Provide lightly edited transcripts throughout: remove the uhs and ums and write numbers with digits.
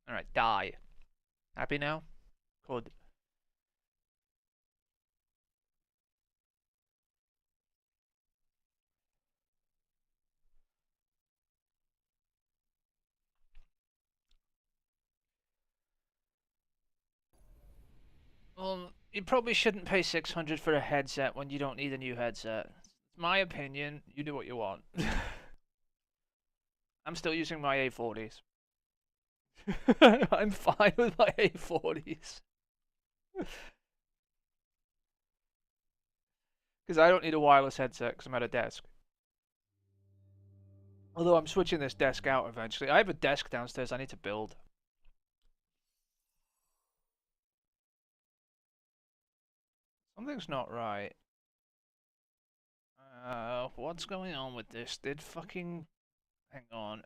Alright, die. Happy now? Good. Well, you probably shouldn't pay 600 for a headset when you don't need a new headset. It's my opinion. You do what you want. I'm still using my A40s. I'm fine with my A40s. Because I don't need a wireless headset because I'm at a desk. Although I'm switching this desk out eventually. I have a desk downstairs I need to build. Something's not right. What's going on with this? Did fucking... Hang on.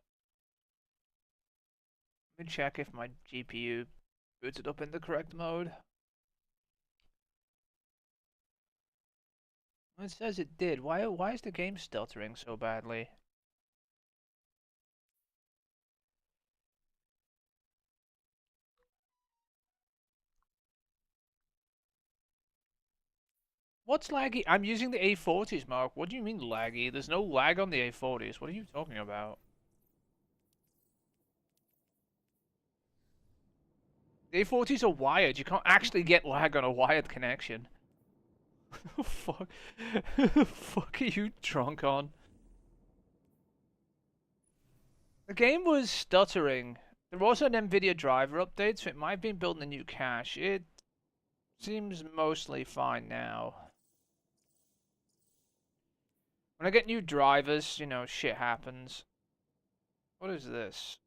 Let me check if my GPU booted up in the correct mode. It says it did. Why is the game stuttering so badly? What's laggy? I'm using the A40s, Mark. What do you mean laggy? There's no lag on the A40s. What are you talking about? The A40s are wired. You can't actually get lag on a wired connection. Fuck. Fuck are you drunk on? The game was stuttering. There was an NVIDIA driver update, so it might have been building a new cache. It seems mostly fine now. When I get new drivers, you know, shit happens. What is this?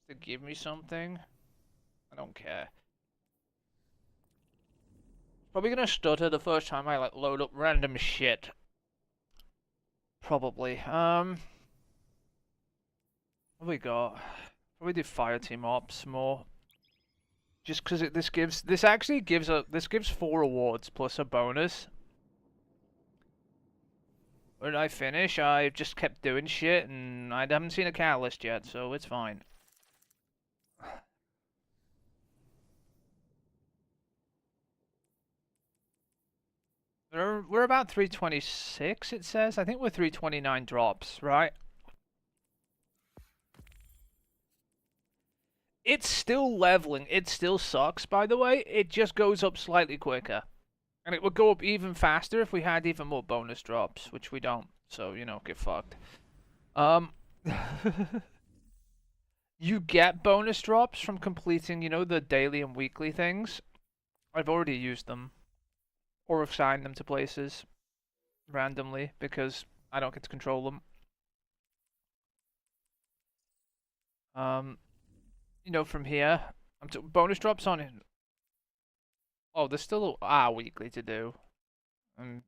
Does it give me something? I don't care. Probably gonna stutter the first time I like load up random shit. Probably. What have we got? Probably do Fireteam Ops more. Just because this actually gives 4 awards plus a bonus. When I finish, I just kept doing shit, and I haven't seen a catalyst yet, so it's fine. We're about 326, it says. I think we're 329 drops, right? It's still leveling. It still sucks, by the way. It just goes up slightly quicker. And it would go up even faster if we had even more bonus drops, which we don't. So, you know, get fucked. You get bonus drops from completing, you know, the daily and weekly things. I've already used them. Or assigned them to places. Randomly, because I don't get to control them. You know, from here, bonus drops on it. Oh, there's still weekly to do. I'm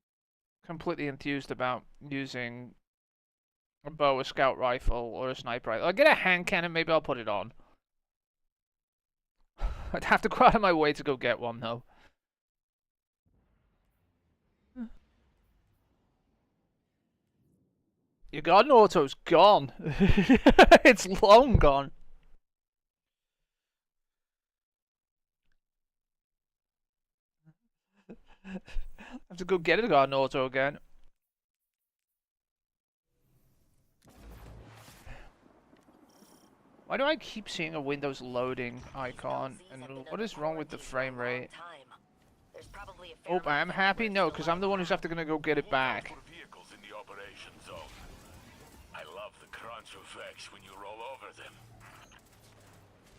completely enthused about using a bow, a scout rifle, or a sniper rifle. I'll get a hand cannon, maybe I'll put it on. I'd have to go out of my way to go get one, though. Your garden auto's gone. It's long gone. I have to go get a garden auto again. Why do I keep seeing a Windows loading icon? And what is wrong with the frame rate? Oh, I am happy? No, because I'm the one who's have to gonna go get it back.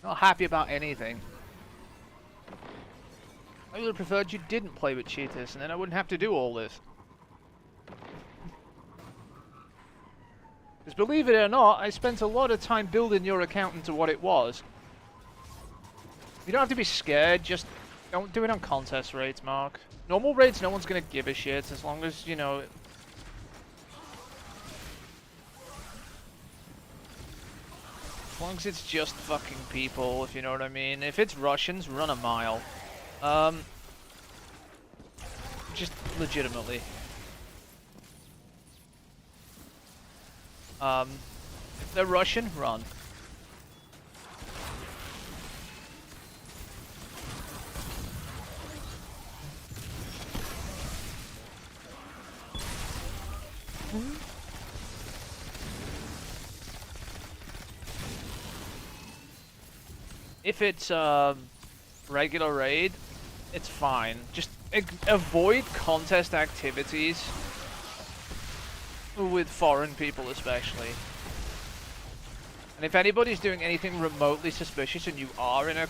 Not happy about anything. I would have preferred you didn't play with cheaters, and then I wouldn't have to do all this. Because believe it or not, I spent a lot of time building your account into what it was. You don't have to be scared, just don't do it on contest raids, Mark. Normal raids, no one's gonna give a shit, as long as, you know... As long as it's just fucking people, if you know what I mean. If it's Russians, run a mile. Just legitimately. If they're Russian, run. If it's regular raid, it's fine. Just avoid contest activities with foreign people especially. And if anybody's doing anything remotely suspicious and you are in a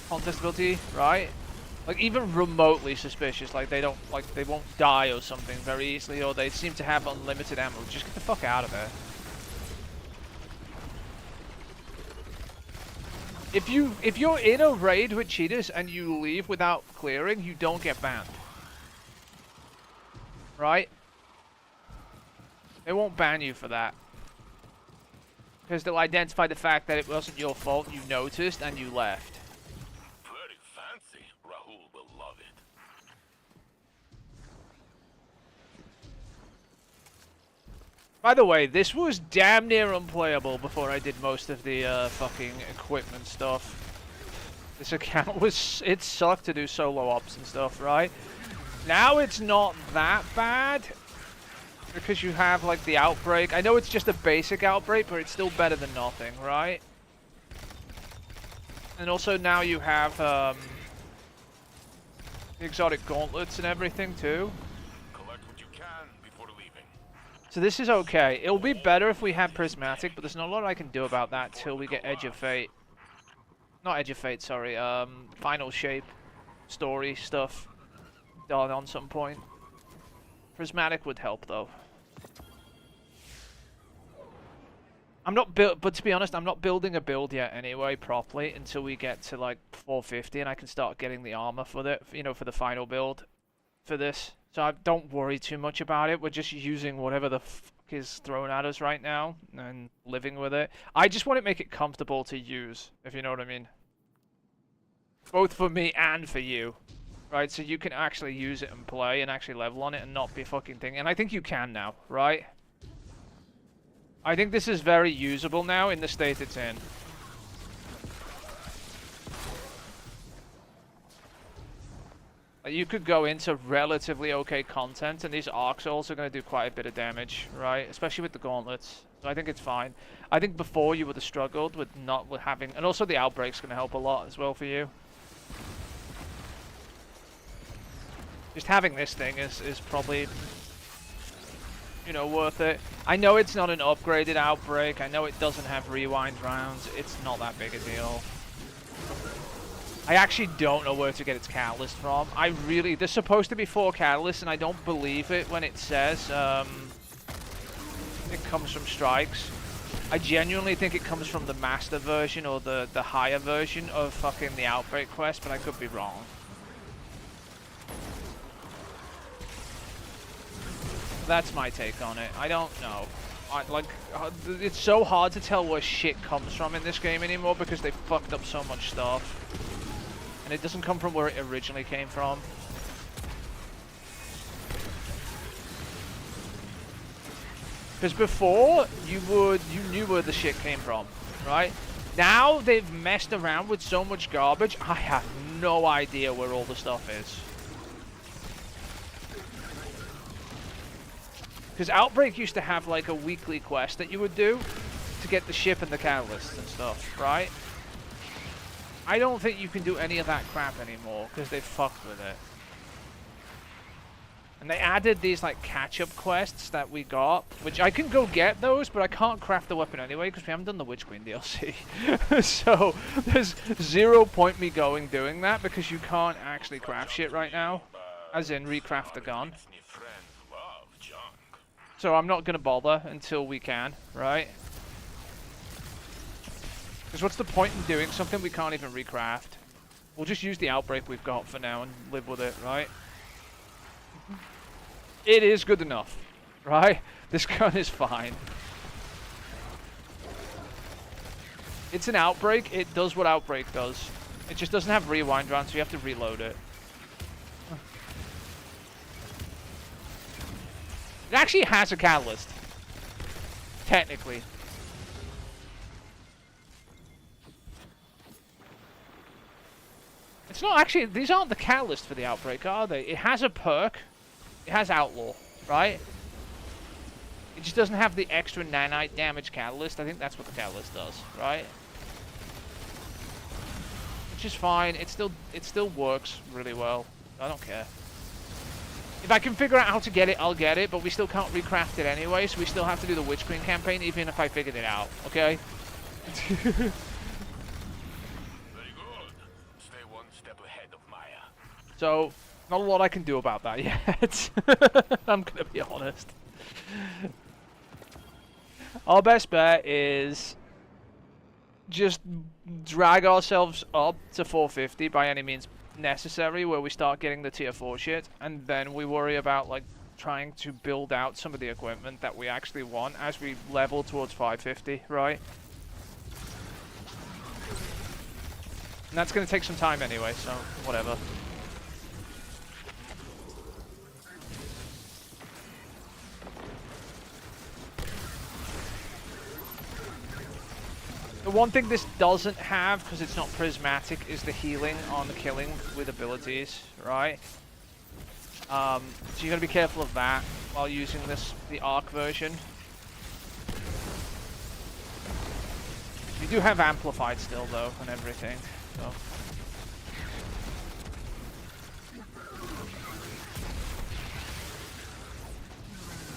contest ability, right? Like even remotely suspicious, like they won't die or something very easily, or they seem to have unlimited ammo, just get the fuck out of there. If you're in a raid with cheaters and you leave without clearing, you don't get banned. Right? They won't ban you for that. Because they'll identify the fact that it wasn't your fault, you noticed, and you left. Very fancy. Rahul will love it. By the way, this was damn near unplayable before I did most of the fucking equipment stuff. This account was... It sucked to do solo ops and stuff, right? Now it's not that bad. Because you have, like, the outbreak. I know it's just a basic outbreak, but it's still better than nothing, right? And also now you have, the exotic gauntlets and everything, too. Collect what you can before leaving. So this is okay. It'll be better if we have Prismatic, but there's not a lot I can do about that till we get Edge of Fate. Not Edge of Fate, sorry. Final Shape story stuff done on some point. Prismatic would help, though. I'm not built, but to be honest, I'm not building a build yet anyway properly until we get to like 450 and I can start getting the armor for the, you know, for the final build for this. So don't worry too much about it. We're just using whatever the fuck is thrown at us right now and living with it. I just want to make it comfortable to use, if you know what I mean. Both for me and for you. Right, so you can actually use it and play and actually level on it and not be a fucking thing. And I think you can now, right? I think this is very usable now in the state it's in. Like, you could go into relatively okay content, and these arc souls are going to do quite a bit of damage, right? Especially with the gauntlets. So I think it's fine. I think before you would have struggled with not with having, and also the outbreak's going to help a lot as well for you. Just having this thing is probably, you know, worth it. I know it's not an upgraded outbreak. I know it doesn't have rewind rounds. It's not that big a deal. I actually don't know where to get its catalyst from. There's supposed to be 4 catalysts, and I don't believe it when it says it comes from strikes. I genuinely think it comes from the master version or the higher version of fucking the outbreak quest, but I could be wrong. That's my take on it. I don't know. It's so hard to tell where shit comes from in this game anymore because they fucked up so much stuff. And it doesn't come from where it originally came from. Because before, you knew where the shit came from, right? Now they've messed around with so much garbage, I have no idea where all the stuff is. Because Outbreak used to have like a weekly quest that you would do to get the ship and the catalysts and stuff, right? I don't think you can do any of that crap anymore because they fucked with it. And they added these like catch-up quests that we got, which I can go get those, but I can't craft the weapon anyway because we haven't done the Witch Queen DLC. So there's 0 point me doing that because you can't actually craft shit right now, as in recraft the gun. So I'm not going to bother until we can, right? Because what's the point in doing something we can't even recraft? We'll just use the Outbreak we've got for now and live with it, right? It is good enough, right? This gun is fine. It's an Outbreak. It does what Outbreak does. It just doesn't have rewind rounds, so you have to reload it. It actually has a catalyst. Technically. It's not actually, these aren't the catalyst for the Outbreak, are they? It has a perk. It has Outlaw, right? It just doesn't have the extra nanite damage catalyst. I think that's what the catalyst does, right? Which is fine. It still works really well. I don't care. If I can figure out how to get it, I'll get it, but we still can't recraft it anyway, so we still have to do the Witch Queen campaign, even if I figured it out, okay? Very good. Stay one step ahead of Maya. So, not a lot I can do about that yet. I'm gonna be honest. Our best bet is just drag ourselves up to 450 by any means necessary, where we start getting the tier 4 shit, and then we worry about like trying to build out some of the equipment that we actually want as we level towards 550, right? And that's going to take some time anyway, so whatever. The one thing this doesn't have, because it's not prismatic, is the healing on the killing with abilities, right? So you gotta be careful of that while using the arc version. You do have amplified still though, and everything, so.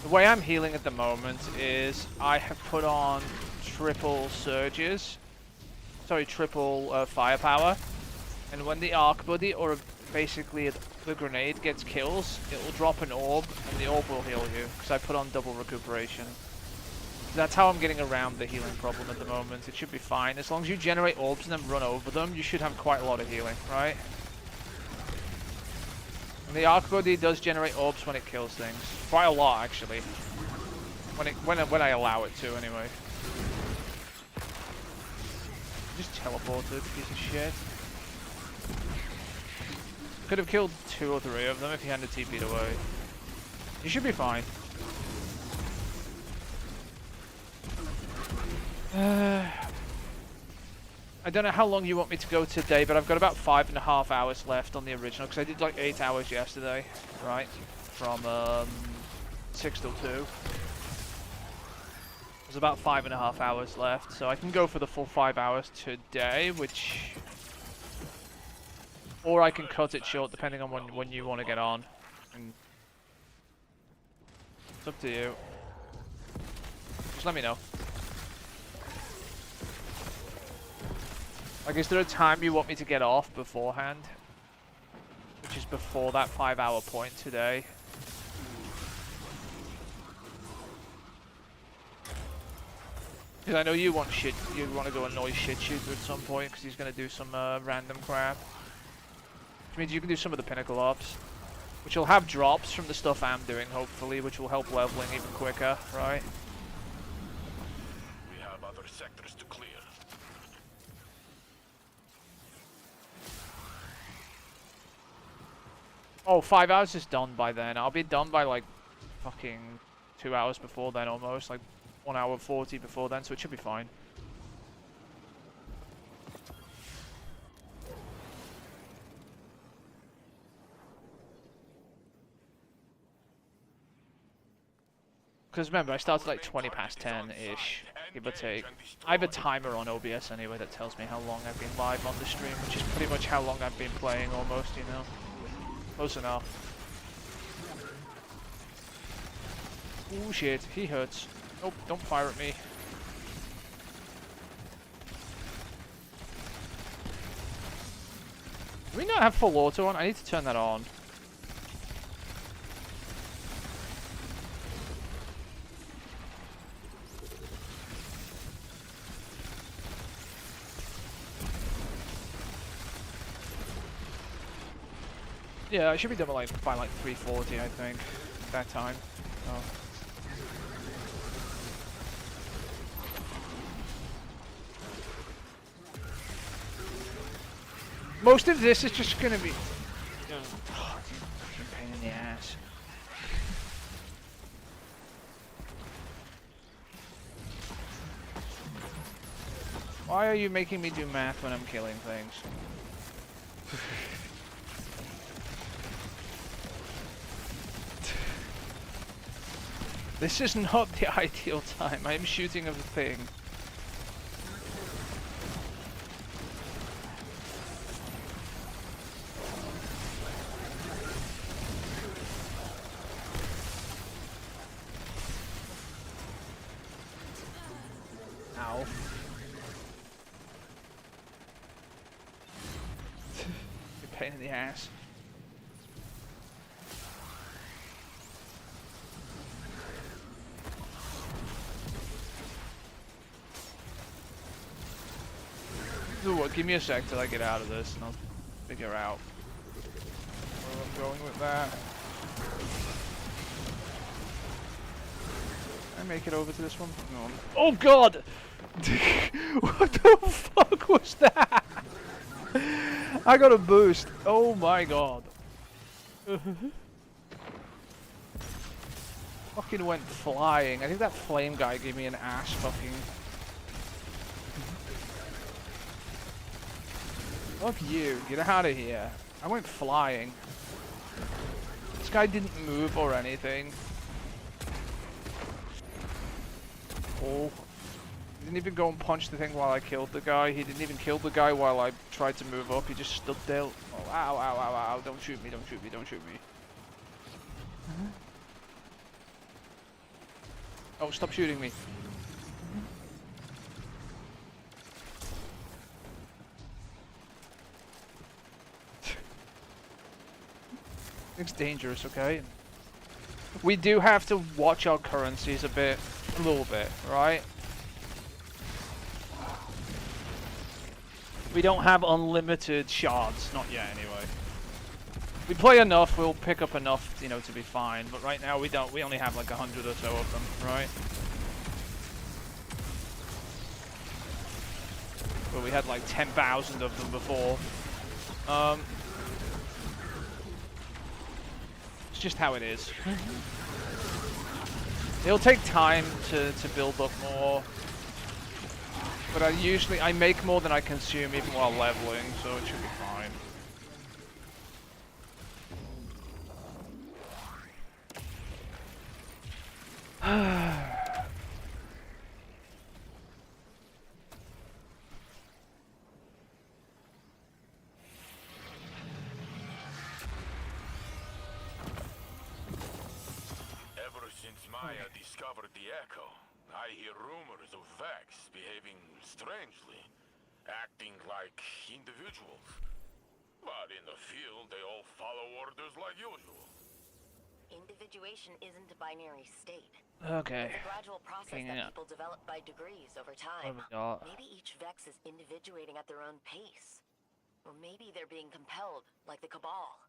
The way I'm healing at the moment is I have put on triple surges, triple firepower, and when the arc buddy or basically the grenade gets kills, it will drop an orb and the orb will heal you because I put on double recuperation. That's how I'm getting around the healing problem at the moment. It should be fine as long as you generate orbs and then run over them. You should have quite a lot of healing, right? And the arc buddy does generate orbs when it kills things, quite a lot actually. When I allow it to, anyway. Just teleported, piece of shit. Could have killed 2 or 3 of them if he hadn't TP'd away. You should be fine. I don't know how long you want me to go today, but I've got about 5.5 hours left on the original, because I did like 8 hours yesterday, right? From 6 till 2. There's about 5.5 hours left, so I can go for the full 5 hours today, which... Or I can cut it short depending on when you want to get on. And it's up to you. Just let me know. Like, is there a time you want me to get off beforehand? Which is before that 5-hour point today. Because I know you want to go annoy Shit Shooter at some point, because he's going to do some random crap. Which means you can do some of the Pinnacle Ops. Which will have drops from the stuff I'm doing, hopefully, which will help leveling even quicker, right? We have other sectors to clear. Oh, 5 hours is done by then. I'll be done by like fucking 2 hours before then almost. Like 1 hour 40 before then, so it should be fine. Because remember, I started like 20 past 10-ish, give or take. I have a timer on OBS anyway that tells me how long I've been live on the stream, which is pretty much how long I've been playing almost, you know. Close enough. Ooh shit, he hurts. Nope, don't fire at me. Do we not have full auto on? I need to turn that on. Yeah, I should be done by like 3:40, I think, that time. Oh. Most of this is just gonna be pain in the ass. Why are you making me do math when I'm killing things? This is not the ideal time. I am shooting a thing. Ow. You're a pain in the ass. What, give me a sec till I get out of this and I'll figure out where I'm going with that. Can I make it over to this one? No. Oh god! What the fuck was that? I got a boost. Oh my god. Fucking went flying. I think that flame guy gave me an ass fucking... Fuck you, get out of here. I went flying. This guy didn't move or anything. Oh. He didn't even go and punch the thing while I killed the guy. He didn't even kill the guy while I tried to move up. He just stood there. Oh, ow, ow, ow, ow. Don't shoot me, don't shoot me, don't shoot me. Oh, stop shooting me. It's dangerous, okay? We do have to watch our currencies a little bit, right? We don't have unlimited shards, not yet anyway. We play enough, we'll pick up enough, you know, to be fine. But right now we don't. We only have like 100 or so of them, right? But we had like 10,000 of them before. It's just how it is. It'll take time to build up more. But I make more than I consume even while leveling, so it should be fine. Ever since Maya discovered the Echo, I hear rumors of Vex behaving strangely, acting like individuals. But in the field, they all follow orders like usual. Individuation isn't a binary state. Okay. It's a gradual process that people develop by degrees over time. Maybe each Vex is individuating at their own pace. Or maybe they're being compelled, like the Cabal.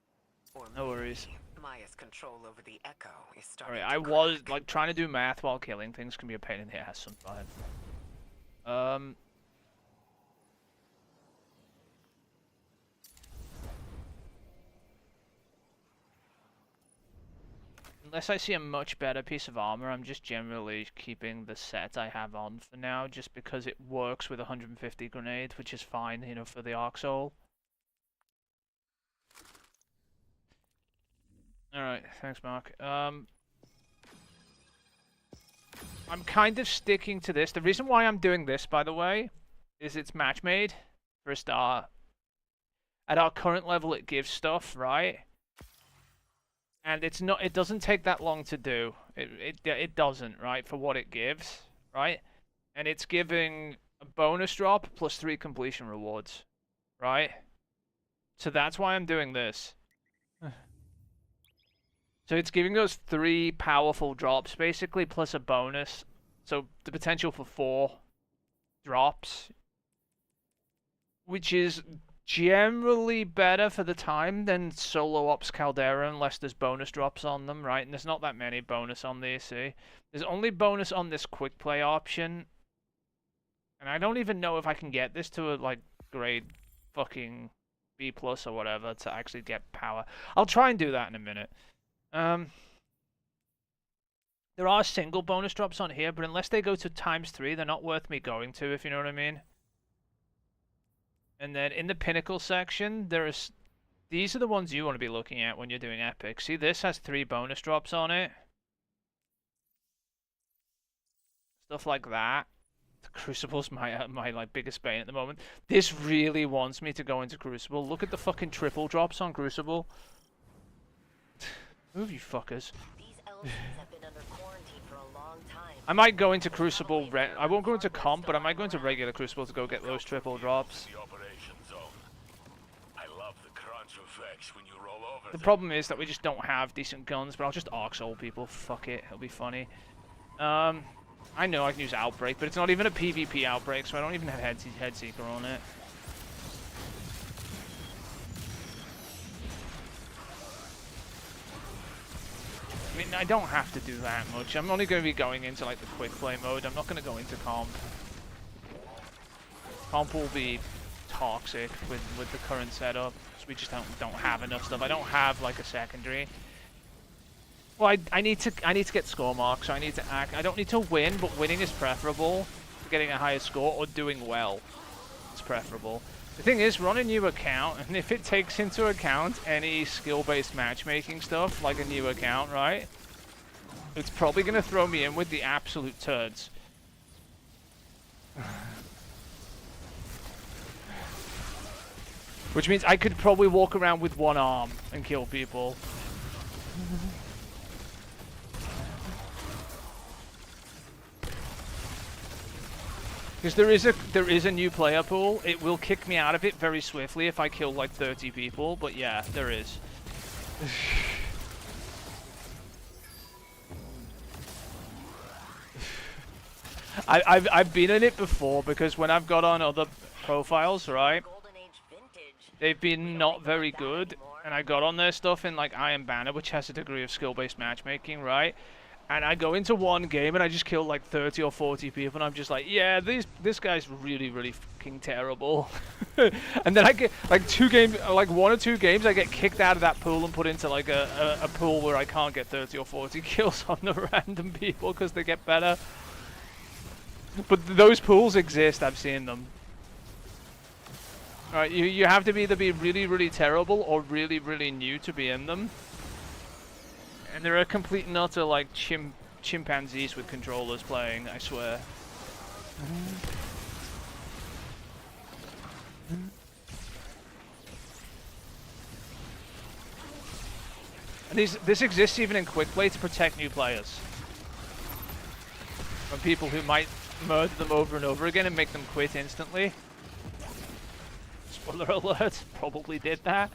Or No worries. Maya's control over the Echo is starting Alright, to I was crack. like trying to do math while killing things can be a pain in the ass sometimes. Unless I see a much better piece of armor, I'm just generally keeping the set I have on for now, just because it works with 150 grenade, which is fine, you know, for the Arc Soul. Alright, thanks Mark. I'm kind of sticking to this. The reason why I'm doing this, by the way, is it's match made for a start. At our current level it gives stuff, right? And it's not. It doesn't take that long to do. It doesn't, right? For what it gives, right? And it's giving a bonus drop plus 3 completion rewards, right? So that's why I'm doing this. So it's giving those 3 powerful drops basically, plus a bonus. So the potential for 4 drops, which is generally better for the time than Solo Ops Caldera, unless there's bonus drops on them, right? And there's not that many bonus on these, see? There's only bonus on this quick play option. And I don't even know if I can get this to a, like, grade fucking B+ or whatever to actually get power. I'll try and do that in a minute. There are single bonus drops on here, but unless they go to ×3, they're not worth me going to, if you know what I mean. And then in the pinnacle section, these are the ones you want to be looking at when you're doing epic. See, this has 3 bonus drops on it. stuff like that. The Crucible's my like biggest bane at the moment. This really wants me to go into Crucible. Look at the fucking triple drops on Crucible. Move, you fuckers. These elephants have been under quarantine for a long time. I might go into Crucible. I won't go into comp, but I might go into regular Crucible to go get those triple drops. The operation zone. I love the crunch of Vex when you roll over. The problem is that we just don't have decent guns, but I'll just Arc Soul people. Fuck it, it'll be funny. I know I can use Outbreak, but it's not even a PvP Outbreak, so I don't even have Headseeker on it. I mean, I don't have to do that much. I'm only going to be going into like the quick play mode. I'm not going to go into comp. Comp will be toxic with the current setup, because we just don't have enough stuff. I don't have like a secondary. Well, I need to get score marks, so I need to act. I don't need to win, but winning is preferable to getting a higher score, or doing well. It's preferable. The thing is, we're on a new account, and if it takes into account any skill-based matchmaking stuff, like a new account, right? It's probably going to throw me in with the absolute turds. Which means I could probably walk around with one arm and kill people. Because there is a new player pool. It will kick me out of it very swiftly if I kill like 30 people, but yeah, there is. I've been in it before, because when I've got on other profiles, right, they've been not very good, and I got on their stuff in like Iron Banner, which has a degree of skill-based matchmaking, right? And I go into one game and I just kill like 30 or 40 people, and I'm just like, yeah, this guy's really, really fucking terrible. And then I get like 1 or 2 games, I get kicked out of that pool and put into like a pool where I can't get 30 or 40 kills on the random people because they get better. But those pools exist, I've seen them. Alright, you have to either be really, really terrible or really, really new to be in them. And they're a complete and utter, like, chimpanzees with controllers playing, I swear. And this exists even in quick play to protect new players from people who might murder them over and over again and make them quit instantly. Spoiler alert, probably did that.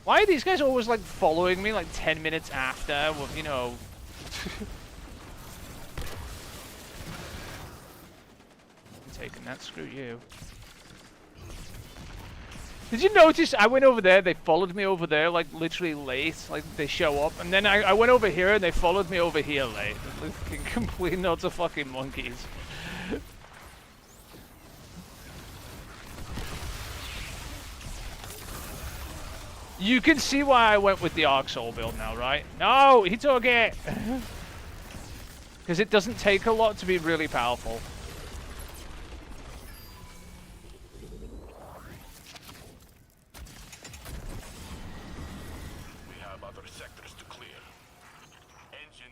Why are these guys always like following me like 10 minutes after? Well, you know. I'm taking that, screw you. Did you notice I went over there, they followed me over there like literally late, like they show up, and then I went over here and they followed me over here late. Complete and utter fucking monkeys. You can see why I went with the Arc Soul build now, right? No, he took it! Because it doesn't take a lot to be really powerful. We have other sectors to clear.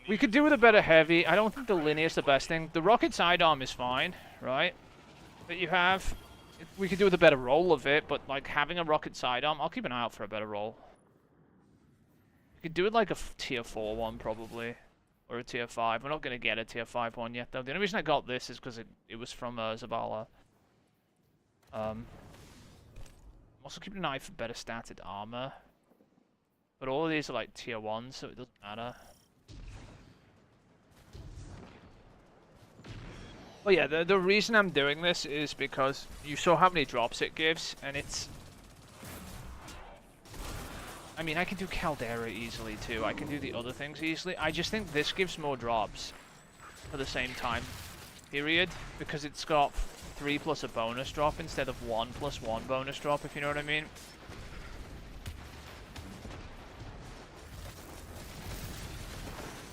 We could do with a better heavy. I don't think the linear's the best thing. The rocket sidearm is fine, right? That you have. We could do with a better roll of it, but like having a rocket sidearm, I'll keep an eye out for a better roll. We could do it like a tier 4 one probably, or a tier 5. We're not going to get a tier 5 one yet though. The only reason I got this is because it was from Zavala. I'm also keeping an eye for better statted armor. But all of these are like tier 1s, so it doesn't matter. Well, yeah, the reason I'm doing this is because you saw how many drops it gives, and it's... I mean, I can do Caldera easily too, I can do the other things easily. I just think this gives more drops for the same time period, because it's got 3 plus a bonus drop instead of 1 plus 1 bonus drop, if you know what I mean.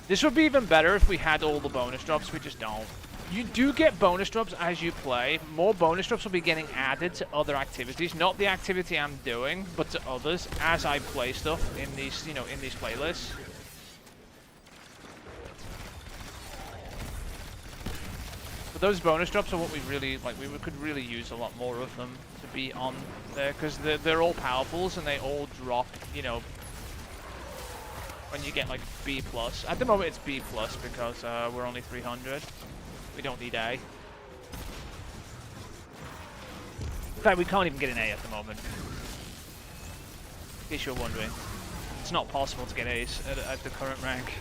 This would be even better if we had all the bonus drops, we just don't. You do get bonus drops as you play. More bonus drops will be getting added to other activities. Not the activity I'm doing, but to others as I play stuff in these, you know, in these playlists. But those bonus drops are what we really, like, we could really use a lot more of them to be on there, because they're all powerfuls and they all drop, you know, when you get like B+. At the moment it's B+, because we're only 300. We don't need A. In fact, we can't even get an A at the moment. In case you're wondering. It's not possible to get A's at the current rank.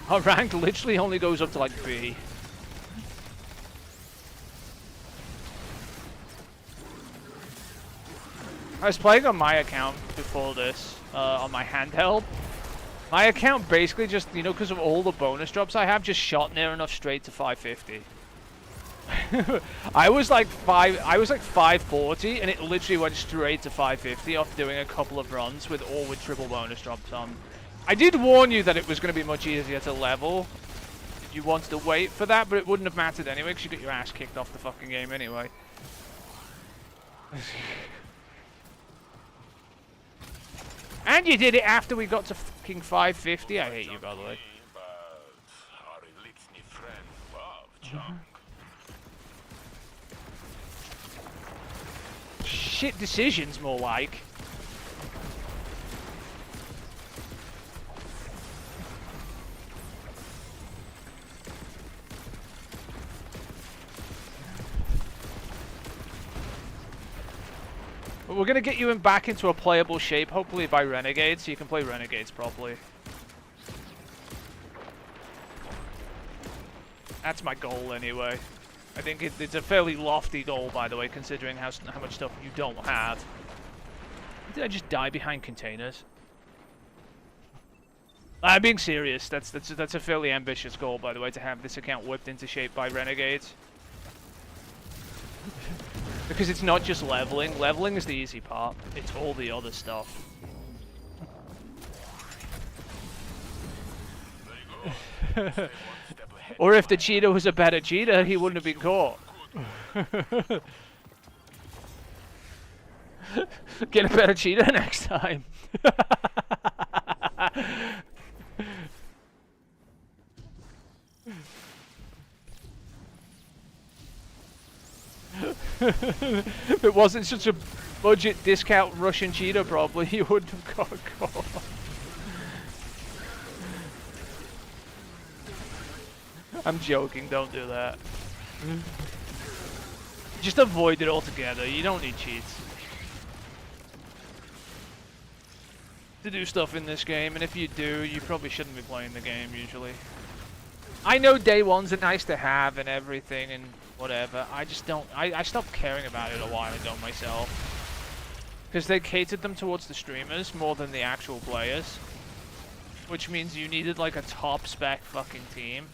Our rank literally only goes up to like B. I was playing on my account before this, on my handheld. My account basically just, you know, because of all the bonus drops I have, just shot near enough straight to 550. I was like 540, and it literally went straight to 550 off doing a couple of runs with triple bonus drops on. I did warn you that it was going to be much easier to level if you wanted to wait for that, but it wouldn't have mattered anyway, because you got your ass kicked off the fucking game anyway. And you did it after we got to fucking 550. I hate you, by the way. Shit decisions, more like. But we're gonna get you back into a playable shape, hopefully by Renegades, so you can play Renegades properly. That's my goal anyway. I think it's a fairly lofty goal, by the way, considering how much stuff you don't have. Did I just die behind containers? I'm being serious. That's a fairly ambitious goal, by the way, to have this account whipped into shape by Renegades. Because it's not just leveling. Leveling is the easy part. It's all the other stuff. Or if the cheetah was a better cheetah, he wouldn't have been caught. Get a better cheetah next time. If it wasn't such a budget discount Russian cheetah, probably you wouldn't have got caught. I'm joking, don't do that. Just avoid it altogether, you don't need cheats to do stuff in this game, and if you do, you probably shouldn't be playing the game usually. I know day ones are nice to have and everything and whatever, I just don't, I stopped caring about it a while ago myself. Because they catered them towards the streamers more than the actual players. Which means you needed like a top spec fucking team.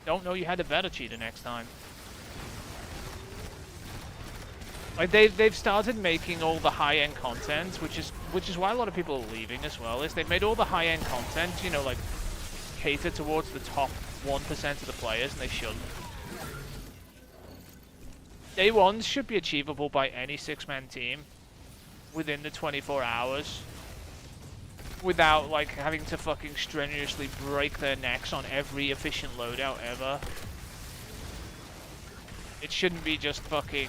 Don't know you had a better cheetah next time. Like they've started making all the high-end content, which is why a lot of people are leaving as well, is they've made all the high-end content, you know, like cater towards the top 1% of the players, and they shouldn't. Day ones should be achievable by any 6-man team within the 24 hours without like having to fucking strenuously break their necks on every efficient loadout ever. It shouldn't be just fucking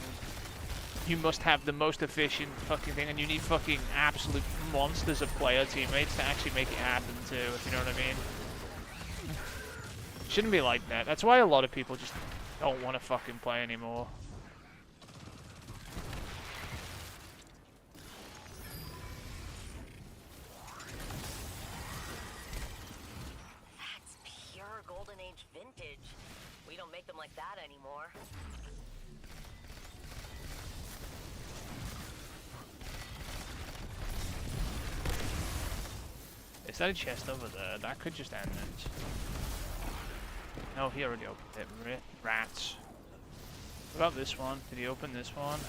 you must have the most efficient fucking thing and you need fucking absolute monsters of player teammates to actually make it happen too, if you know what I mean. It shouldn't be like that. That's why a lot of people just don't want to fucking play anymore. Vintage. We don't make them like that anymore. Is that a chest over there? That could just end it. No, he already opened it. Rats. What about this one? Did he open this one?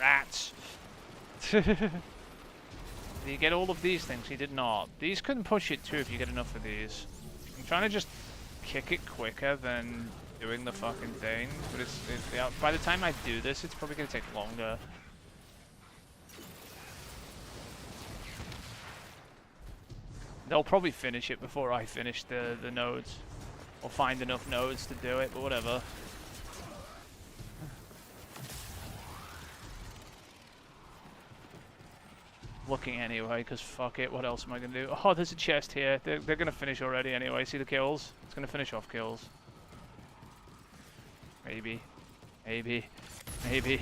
Rats. Did you get all of these things? He did not. These couldn't push it too if you get enough of these. I'm trying to just kick it quicker than doing the fucking thing, but yeah, by the time I do this, it's probably gonna take longer. They'll probably finish it before I finish the nodes. Or find enough nodes to do it, but whatever. Looking anyway, because fuck it, what else am I going to do? Oh, there's a chest here. They're going to finish already anyway. See the kills? It's going to finish off kills. Maybe. Maybe. Maybe.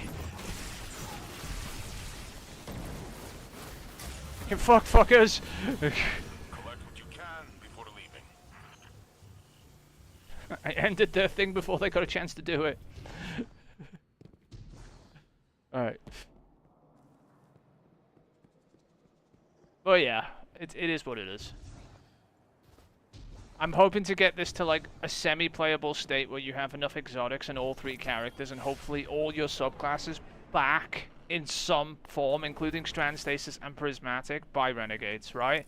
Fuck fuckers! Collect what you can before leaving. I ended their thing before they got a chance to do it. Alright. But yeah, it is what it is. I'm hoping to get this to like a semi-playable state where you have enough exotics in all 3 characters and hopefully all your subclasses back in some form, including Strand Stasis and Prismatic, by Renegades, right?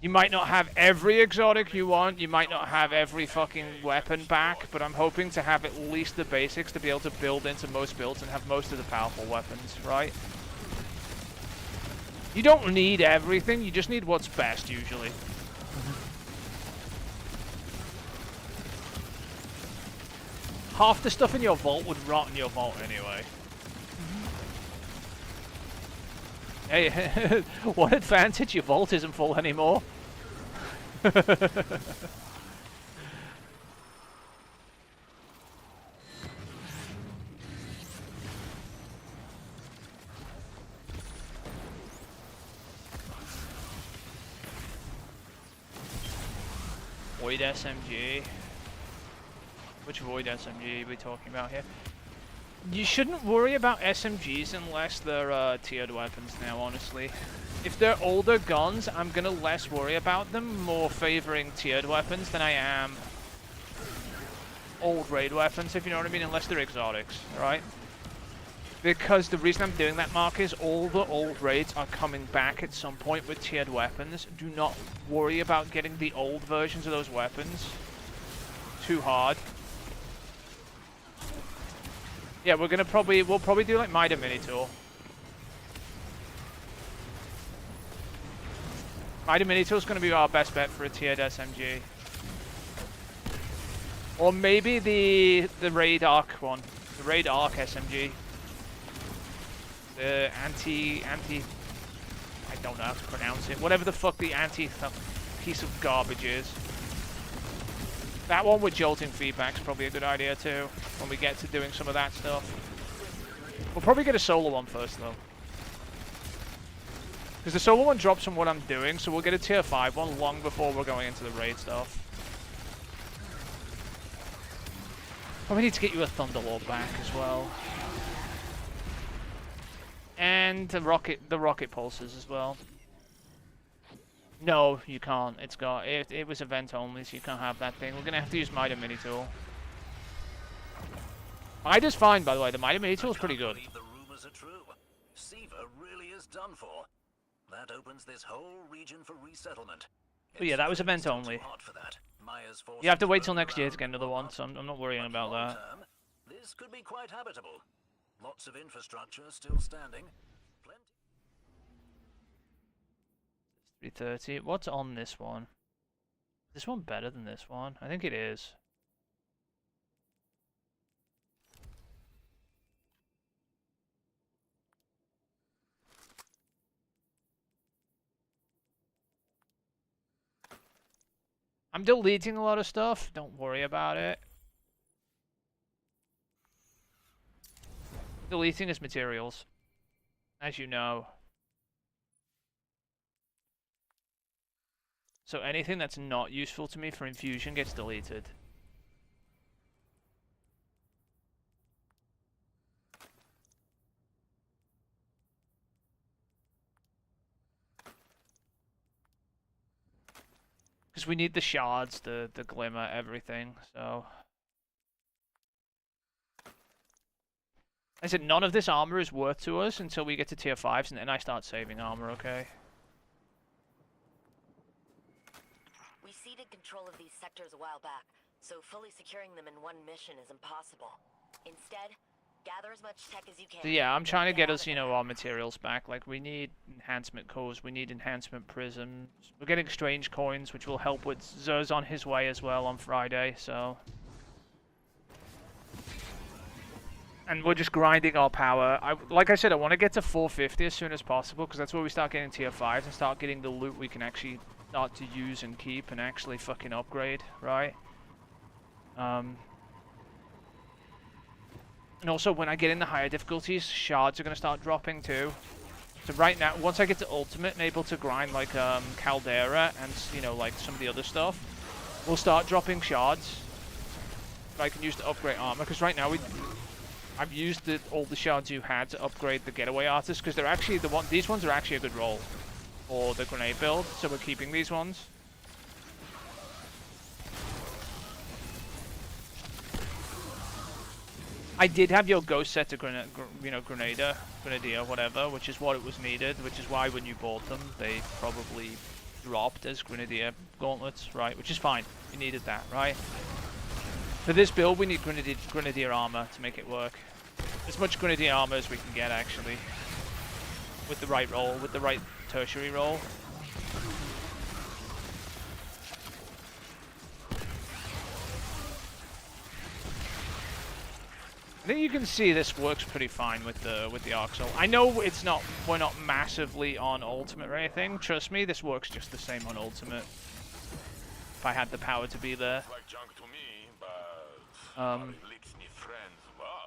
You might not have every exotic you want, you might not have every fucking weapon back, but I'm hoping to have at least the basics to be able to build into most builds and have most of the powerful weapons, right? You don't need everything, you just need what's best, usually. Half the stuff in your vault would rot in your vault anyway. Hey, what advantage? Your vault isn't full anymore. Void SMG. Which Void SMG are we talking about here? You shouldn't worry about SMGs unless they're tiered weapons now, honestly. If they're older guns, I'm gonna less worry about them, more favoring tiered weapons than I am old raid weapons, if you know what I mean, unless they're exotics, right? Because the reason I'm doing that, Mark, is all the old raids are coming back at some point with tiered weapons. Do not worry about getting the old versions of those weapons too hard. Yeah, we'll probably do like Mida Mini Tool. Mida Mini Tool is going to be our best bet for a tiered SMG. Or maybe the Raid Arc one. The Raid Arc SMG. The anti I don't know how to pronounce it. Whatever the fuck the piece of garbage is. That one with jolting feedback's probably a good idea too, when we get to doing some of that stuff. We'll probably get a solo one first though. Because the solo one drops from what I'm doing, so we'll get a tier 5 one long before we're going into the raid stuff. Probably need to get you a Thunderlord back as well. And the rocket pulses as well. No, you can't. It was event only, so you can't have that thing. We're gonna have to use Mida Mini Tool. Mida's fine, by the way. The Mida Mini Tool is pretty good. The rumors are true. Siva really is done for. That opens this whole region for resettlement. But yeah, that was event only. You have to wait till next year to get another one, so I'm not worrying about that. This could be quite habitable. Lots of infrastructure still standing. 330. What's on this one? Is this one better than this one? I think it is. I'm deleting a lot of stuff. Don't worry about it. Deleting is materials, as you know. So anything that's not useful to me for infusion gets deleted. Because we need the shards, the glimmer, everything, so... I said none of this armor is worth to us until we get to tier 5s and then I start saving armor, okay? ceded control of these sectors a while back, so fully securing them in one mission is impossible. Instead, gather as much tech as you can. So yeah, I'm trying to get us, you know, our materials back. Like, we need enhancement cores, we need enhancement prisms. We're getting strange coins, which will help with Zer's on his way as well on Friday, so... And we're just grinding our power. Like I said, I want to get to 450 as soon as possible, because that's where we start getting tier 5s and start getting the loot we can actually start to use and keep and actually fucking upgrade, right? And also, when I get in the higher difficulties, shards are going to start dropping too. So right now, once I get to ultimate and able to grind like Caldera and, you know, like some of the other stuff, we'll start dropping shards that I can use to upgrade armor, because right now I've used all the shards you had to upgrade the getaway artists, because they're actually these ones are actually a good roll for the grenade build, so we're keeping these ones. I did have your ghost set to Grenadier, whatever, which is what it was needed, which is why when you bought them, they probably dropped as Grenadier gauntlets, right? Which is fine. We needed that, right? For this build, we need Grenadier armor to make it work. As much Grenadier armor as we can get, actually. With the right roll, with the right tertiary roll. I think you can see this works pretty fine with the Arc Soul. I know we're not massively on ultimate or anything. Trust me, this works just the same on ultimate. If I had the power to be there. Like junk to me, but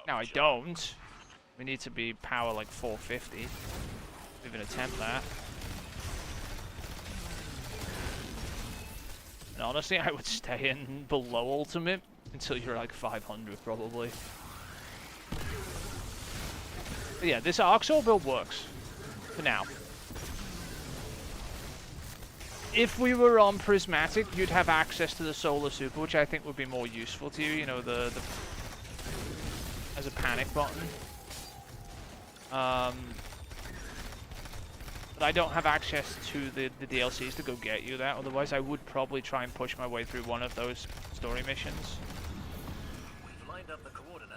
now I don't. We need to be power like 450. Even attempt that. And honestly, I would stay in below ultimate until you're like 500 probably. But yeah, this Arc Soul build works. For now. If we were on Prismatic, you'd have access to the Solar Super, which I think would be more useful to you, you know, as a panic button. But I don't have access to the DLCs to go get you that, otherwise I would probably try and push my way through one of those story missions.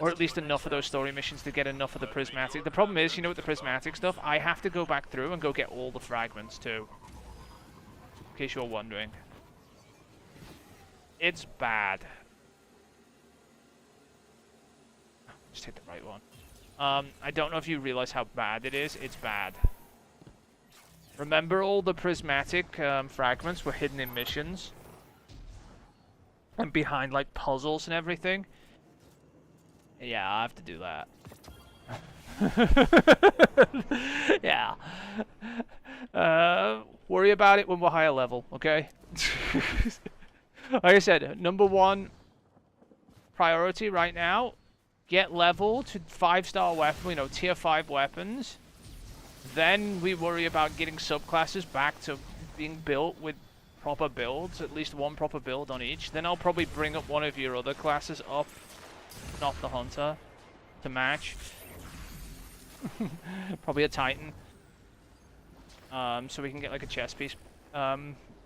Or at least enough of those story missions to get enough of the Prismatic. The problem is, you know, with the Prismatic stuff, I have to go back through and go get all the fragments too. In case you're wondering. It's bad. Just hit the right one. I don't know if you realize how bad it is. It's bad. Remember all the Prismatic fragments were hidden in missions? And behind, like, puzzles and everything? Yeah, I have to do that. Yeah. Worry about it when we're higher level, okay? Like I said, #1 priority right now, get level to 5-star weapon, you know, tier 5 weapons. Then we worry about getting subclasses back to being built with proper builds, at least one proper build on each. Then I'll probably bring up one of your other classes up, not the Hunter, to match. Probably a Titan. So we can get like a chest piece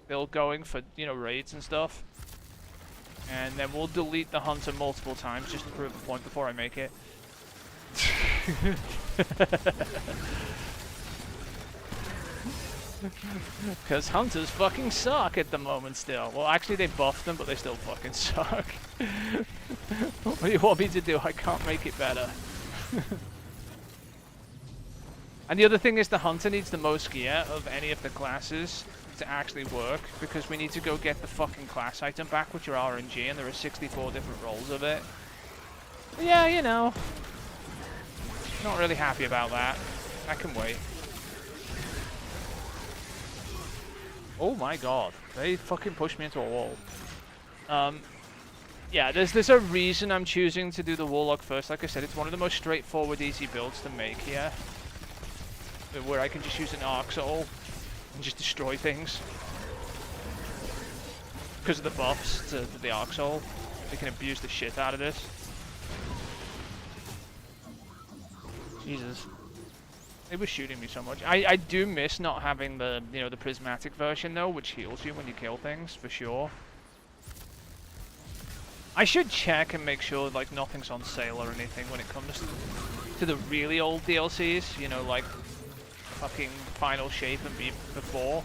build going for, you know, raids and stuff. And then we'll delete the Hunter multiple times just to prove a point before I make it. Because Hunters fucking suck at the moment still. Well, actually they buffed them, but they still fucking suck. What do you want me to do? I can't make it better. And the other thing is the Hunter needs the most gear of any of the classes to actually work, because we need to go get the fucking class item back, which are RNG, and there are 64 different rolls of it. But yeah, you know. Not really happy about that. I can wait. Oh my god, they fucking pushed me into a wall. Yeah, there's a reason I'm choosing to do the Warlock first. Like I said, it's one of the most straightforward, easy builds to make here. Where I can just use an Arc Soul and just destroy things. Because of the buffs to the Arc Soul. They can abuse the shit out of this. Jesus. It was shooting me so much. I do miss not having the, you know, the Prismatic version though, which heals you when you kill things, for sure. I should check and make sure like nothing's on sale or anything when it comes to the really old DLCs. You know, like fucking Final Shape and before.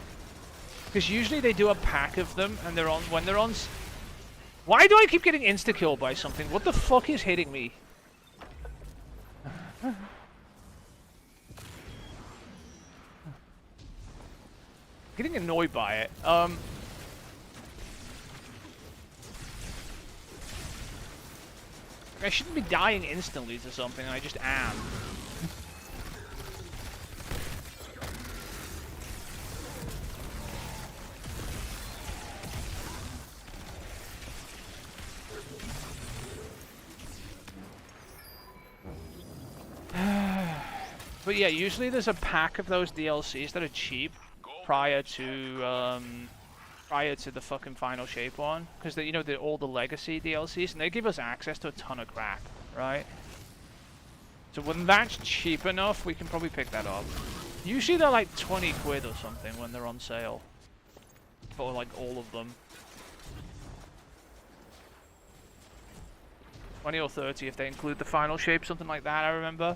Because usually they do a pack of them, and they're on when they're on. Why do I keep getting insta-killed by something? What the fuck is hitting me? Getting annoyed by it. I shouldn't be dying instantly to something, and I just am. But yeah, usually there's a pack of those DLCs that are cheap prior to the fucking Final Shape one, because you know, all the legacy DLCs, and they give us access to a ton of crap, right? So when that's cheap enough, we can probably pick that up. Usually they're like 20 quid or something when they're on sale for like all of them. 20 or 30 if they include the Final Shape, something like that, I remember.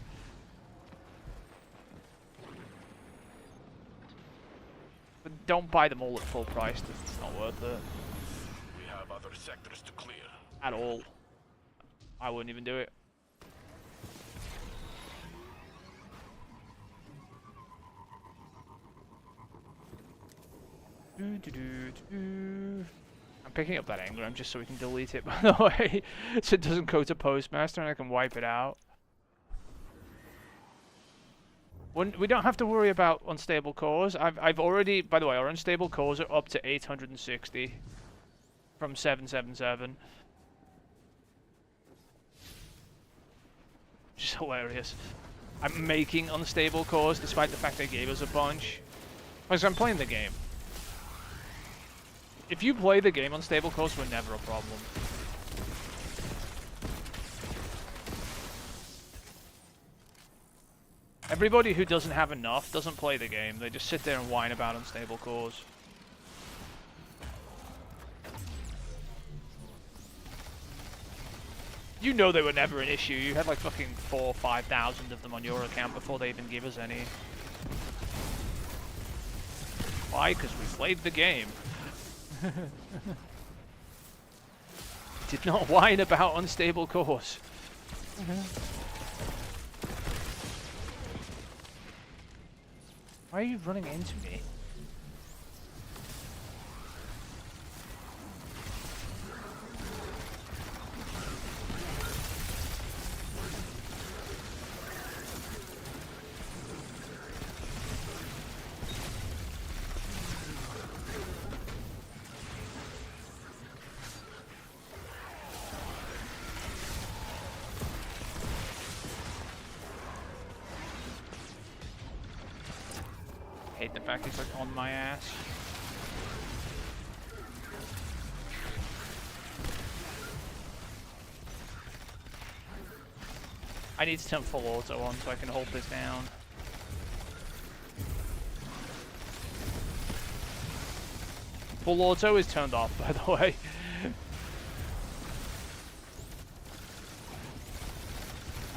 But don't buy them all at full price, it's not worth it. We have other sectors to clear. At all. I wouldn't even do it. I'm picking up that engram just so we can delete it, by the way. So it doesn't go to Postmaster and I can wipe it out. We don't have to worry about unstable cores. I've already, by the way, our unstable cores are up to 860 from 777. Which is hilarious. I'm making unstable cores despite the fact they gave us a bunch. Because I'm playing the game. If you play the game, unstable cores were never a problem. Everybody who doesn't have enough doesn't play the game. They just sit there and whine about unstable cores. You know they were never an issue. You had like fucking 4,000 or 5,000 of them on your account before they even give us any. Why? Because we played the game. Did not whine about unstable cores. Why are you running into me? Hate the fact he's like on my ass. I need to turn full auto on so I can hold this down. Full auto is turned off, by the way.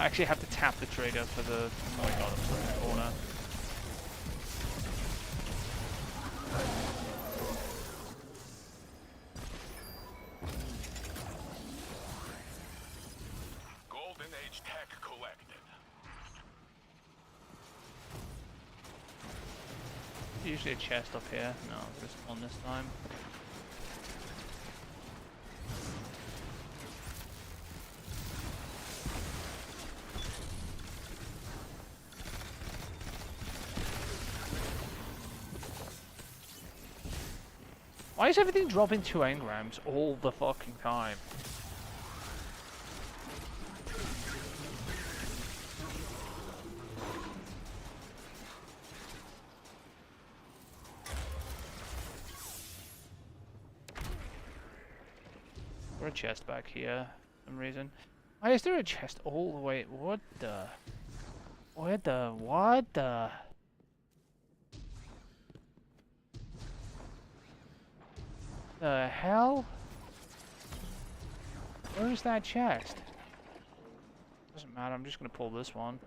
I actually have to tap the trigger for the... Oh my god, I'm stuck in the corner. Golden Age tech collected. Usually a chest up here. No, there's one this time. Why is everything dropping 2 engrams all the fucking time? There's a chest back here for some reason. Why is there a chest all the way? What the? What the? The hell? Where is that chest? Doesn't matter, I'm just gonna pull this one.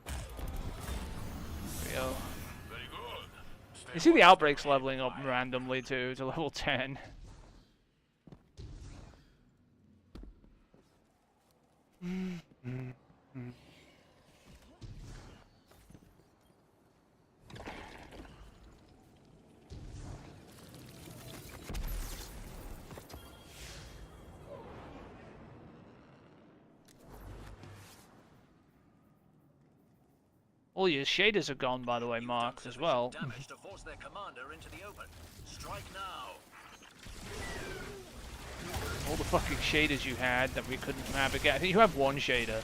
There we go. Very good. You see the outbreaks leveling up randomly too to level 10. All your shaders are gone, by the way, Mark, as well. Damage to force their commander into the open. Strike now. All the fucking shaders you had that we couldn't have again. I think you have one shader.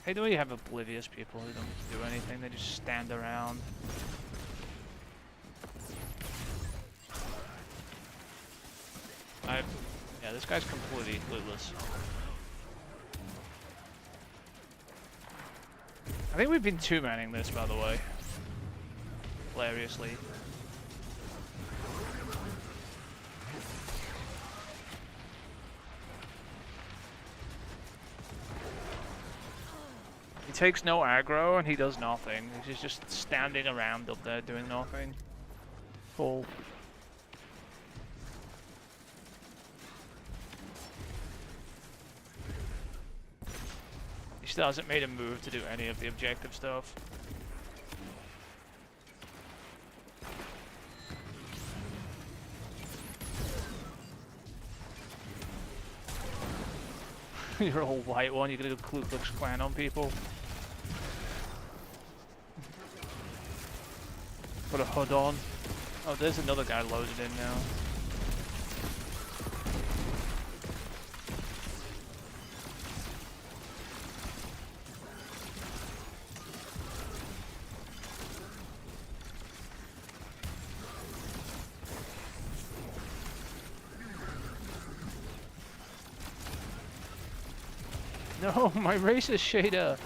Hey, the way you have oblivious people who don't do anything, they just stand around. Yeah, this guy's completely clueless. I think we've been two-manning this, by the way. Hilariously. He takes no aggro and he does nothing. He's just standing around up there doing nothing. Cool. He still hasn't made a move to do any of the objective stuff. You're a whole white one, you're gonna go Ku Klux Klan on people. Put a hood on. Oh, there's another guy loaded in now. No, my racist shader!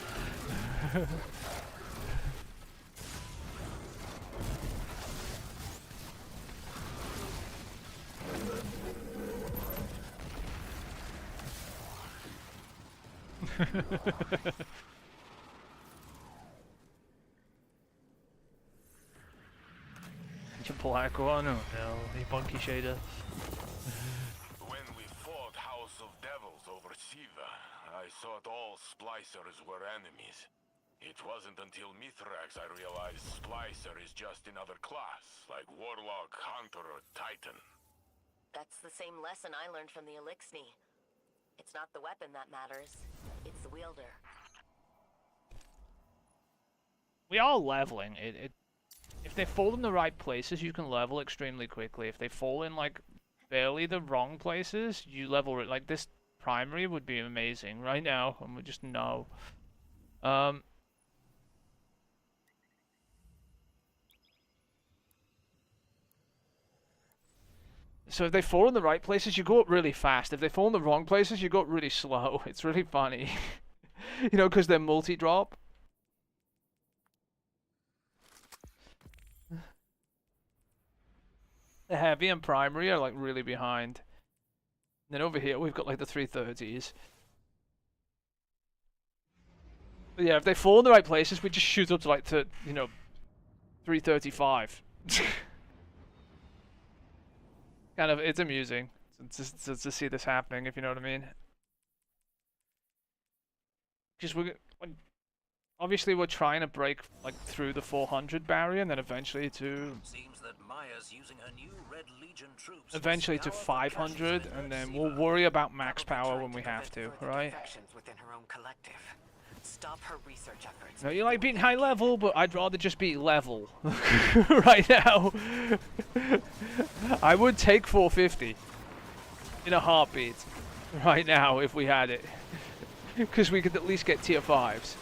You black one? Oh no, you bunky shader. When we fought House of Devils over Siva, I thought all splicers were enemies. It wasn't until Mithrax I realized splicer is just another class, like Warlock, Hunter, or Titan. That's the same lesson I learned from the Elixni. It's not the weapon that matters, it's the wielder. We are leveling. If they fall in the right places, you can level extremely quickly. If they fall in, like, barely the wrong places, you level it. Like, this primary would be amazing right now, and we just know. So if they fall in the right places, you go up really fast. If they fall in the wrong places, you go up really slow. It's really funny. You know, because they're multi-drop. The heavy and primary are like really behind. And then over here we've got like the 330s. But yeah, if they fall in the right places, we just shoot up to like 335. Kind of, it's amusing to see this happening, if you know what I mean. Because obviously we're trying to break like through the 400 barrier, and then eventually to Seems that Maya's using her new Red Legion troops to 500, and then we'll worry about max power when we have to, right? Within her own collective. Stop her research efforts. No, you like being high level, but I'd rather just be level right now. I would take 450 in a heartbeat right now if we had it, because we could at least get tier 5s.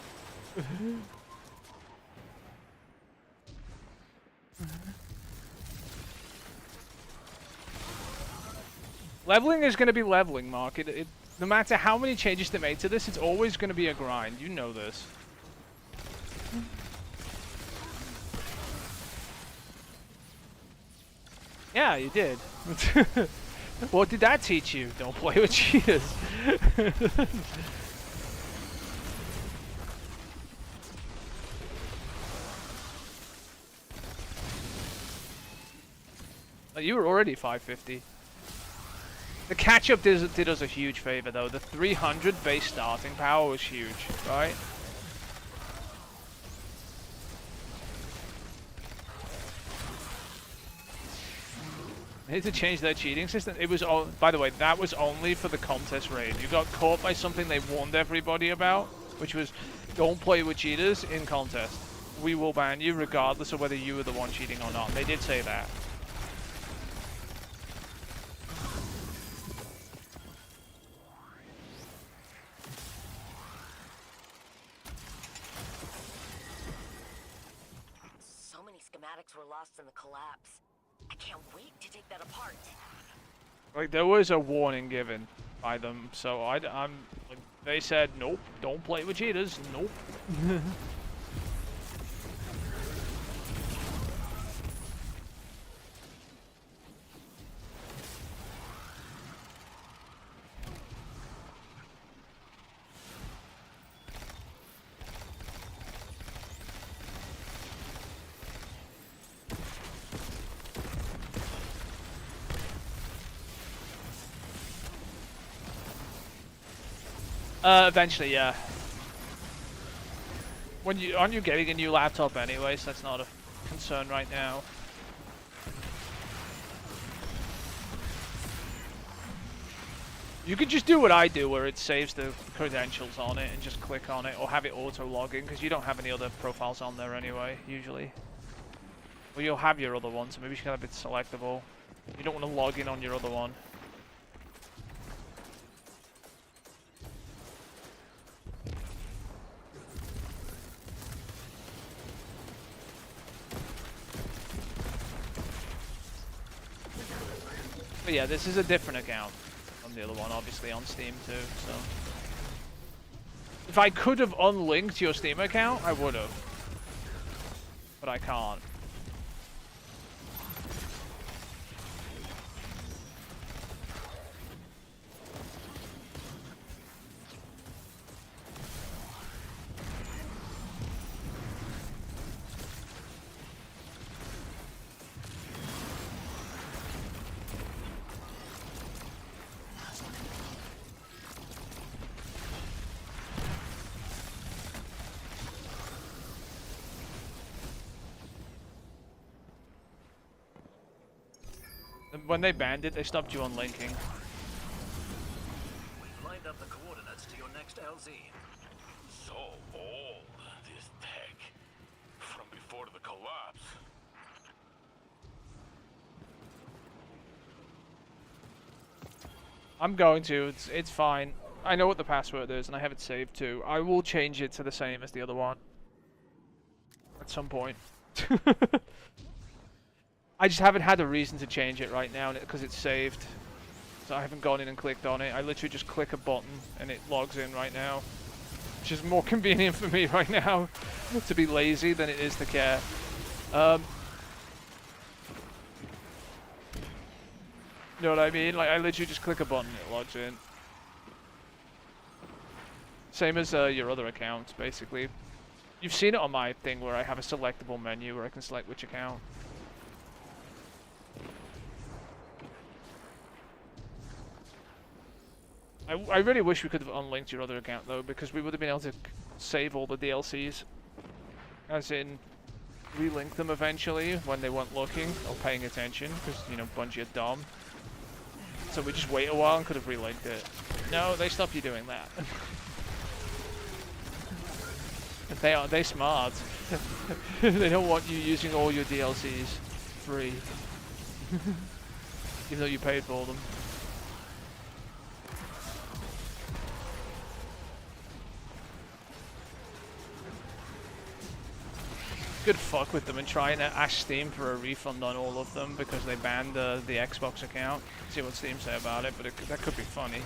Leveling is going to be leveling, Mark. No matter how many changes they made to this, it's always going to be a grind. You know this. Yeah, you did. What did that teach you? Don't play with cheaters. You were already 550. The catch-up did us a huge favor, though. The 300 base starting power was huge, right? They had to change their cheating system. It was all, by the way, that was only for the contest raid. You got caught by something they warned everybody about, which was don't play with cheaters in contest. We will ban you regardless of whether you were the one cheating or not. They did say that. So many schematics were lost in the collapse. I can't wait to take that apart. Like, there was a warning given by them, so I'm like, they said, nope, don't play with cheaters, nope. Eventually, yeah. Aren't you getting a new laptop anyway, so that's not a concern right now. You could just do what I do, where it saves the credentials on it and just click on it, or have it auto-logging, because you don't have any other profiles on there anyway, usually. Well, you'll have your other one, so maybe you should have it selectable. You don't want to log in on your other one. But yeah, this is a different account from the other one, obviously on Steam too, so. If I could have unlinked your Steam account, I would have. But I can't. When they banned it, they stopped you unlinking. We've lined up the coordinates to your next LZ. So old, this tech. From before the collapse. I'm going to. It's fine. I know what the password is, and I have it saved too. I will change it to the same as the other one. At some point. I just haven't had a reason to change it right now because it's saved. So I haven't gone in and clicked on it. I literally just click a button and it logs in right now. Which is more convenient for me right now to be lazy than it is to care. You know what I mean? Like, I literally just click a button and it logs in. Same as your other accounts, basically. You've seen it on my thing where I have a selectable menu where I can select which account. I really wish we could have unlinked your other account though, because we would have been able to save all the DLCs. As in, relink them eventually when they weren't looking or paying attention, because, you know, Bungie are dumb. So we just wait a while and could have relinked it. No, they stop you doing that. They smart. They don't want you using all your DLCs free. Even though you paid for them. Could fuck with them and try and ask Steam for a refund on all of them because they banned the Xbox account. See what Steam say about it, but that could be funny.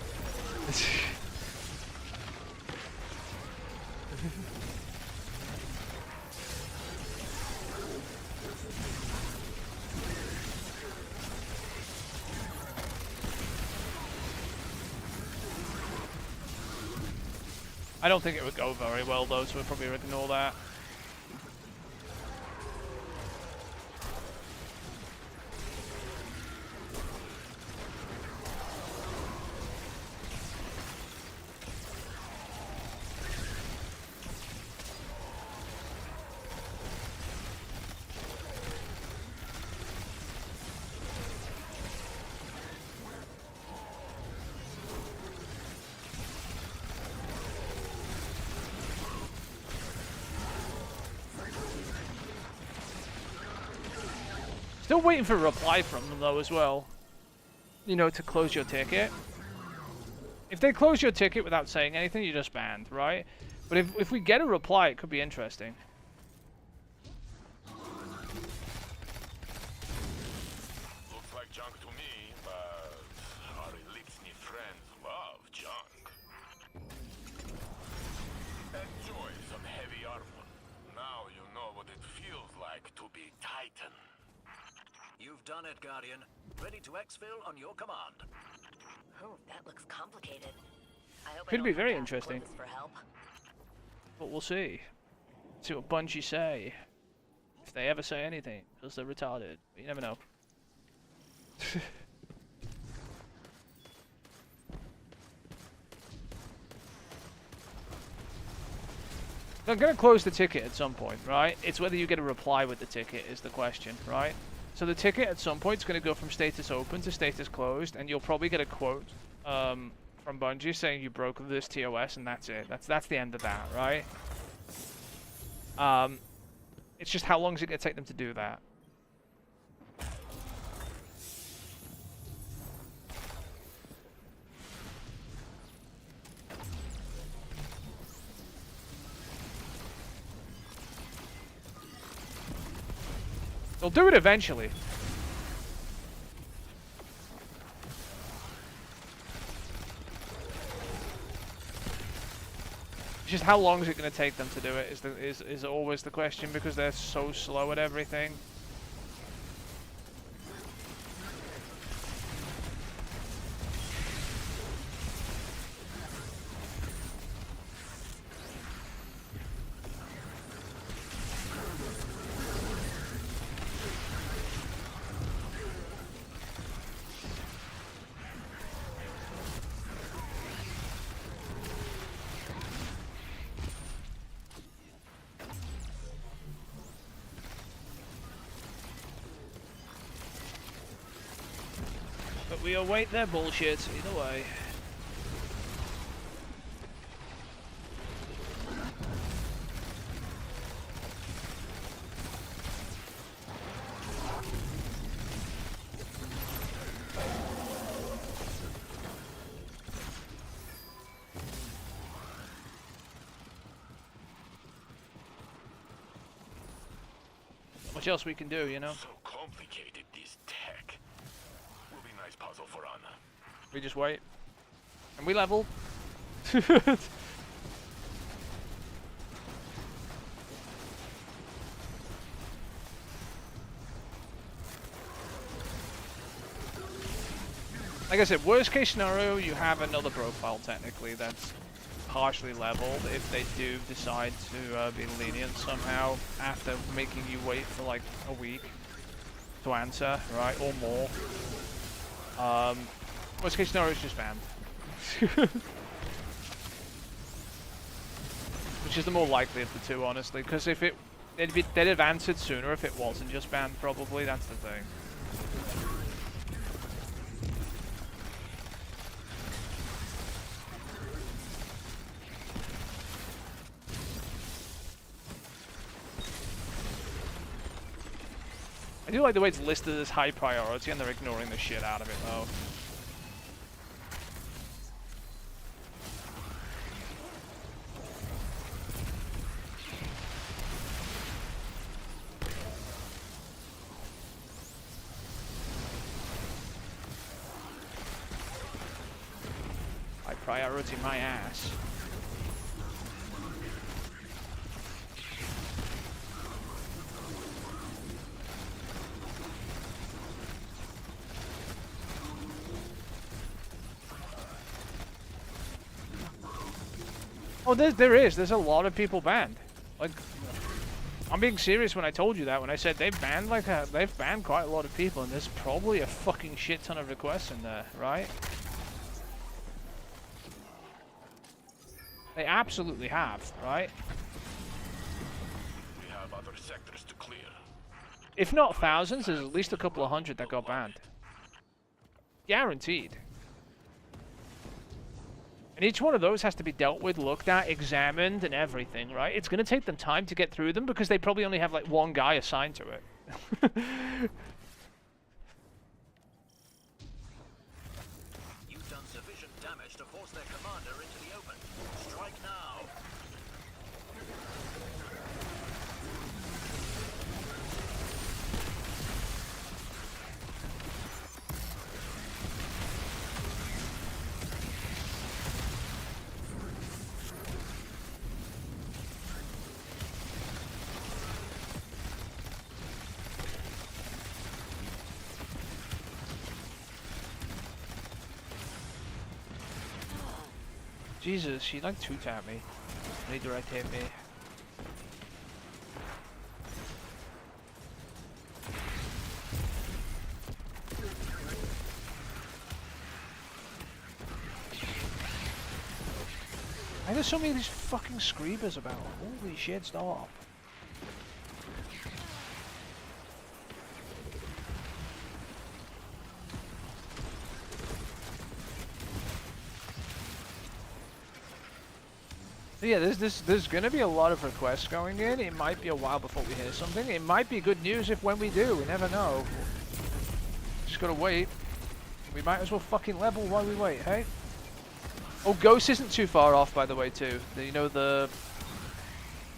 I don't think it would go very well though, so we'll probably ignore that. Still waiting for a reply from them though as well. You know, to close your ticket. If they close your ticket without saying anything, you're just banned, right? But if we get a reply, it could be interesting. Looks like junk to me, but our Elixir friends love junk. Enjoy some heavy armor. Now you know what it feels like to be Titan. You've done it, Guardian. Ready to exfil on your command. Oh, that looks complicated. I hope I Could don't be have very to ask interesting. Clovis for help. But we'll see. See what Bungie say. If they ever say anything, because they're retarded. But you never know. They're going to close the ticket at some point, right? It's whether you get a reply with the ticket is the question, right? So the ticket at some point is going to go from status open to status closed, and you'll probably get a quote from Bungie saying you broke this TOS, and that's it. That's the end of that, right? It's just how long is it going to take them to do that? They'll do it eventually. Just how long is it going to take them to do it is always the question, because they're so slow at everything. But we await their bullshit either way. Not much else we can do, you know? So complicated, this tech. Will be nice puzzle for Anna. We just wait. And we level. Like I said, worst case scenario, you have another profile technically that's partially leveled if they do decide to be lenient somehow after making you wait for like a week to answer, right, or more. Worst case scenario is just banned. Which is the more likely of the two, honestly, because if they'd have answered sooner if it wasn't just banned, probably. That's the thing. I do like the way it's listed as high priority and they're ignoring the shit out of it though. High priority my ass. Oh, there's a lot of people banned. Like, I'm being serious when I told you that. When I said they've banned quite a lot of people, and there's probably a fucking shit ton of requests in there, right? They absolutely have, right? We have other sectors to clear. If not thousands, there's at least a couple of hundred that got banned. Guaranteed. And each one of those has to be dealt with, looked at, examined, and everything, right? It's going to take them time to get through them because they probably only have like one guy assigned to it. You've done sufficient damage to force their commander into the open. Strike now. Jesus, she like two-tapped me. Redirect hit me. Why there's so many of these fucking screamers about? Holy shit, stop. Yeah, there's gonna be a lot of requests going in. It might be a while before we hear something. It might be good news if when we do. We never know. Just gotta wait. We might as well fucking level while we wait, hey? Oh, Ghost isn't too far off, by the way, too. You know, the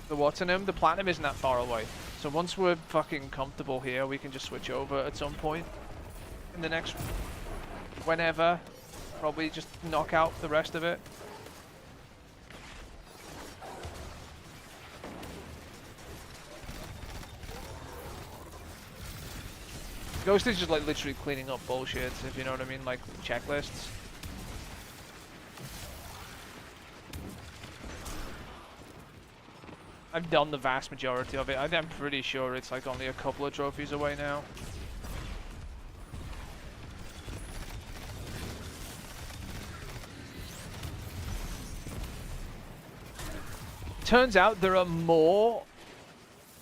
Platinum isn't that far away. So once we're fucking comfortable here, we can just switch over at some point in the next whenever. Probably just knock out the rest of it. Ghost is just like literally cleaning up bullshit, if you know what I mean, like checklists. I've done the vast majority of it. I'm pretty sure it's like only a couple of trophies away now. Turns out there are more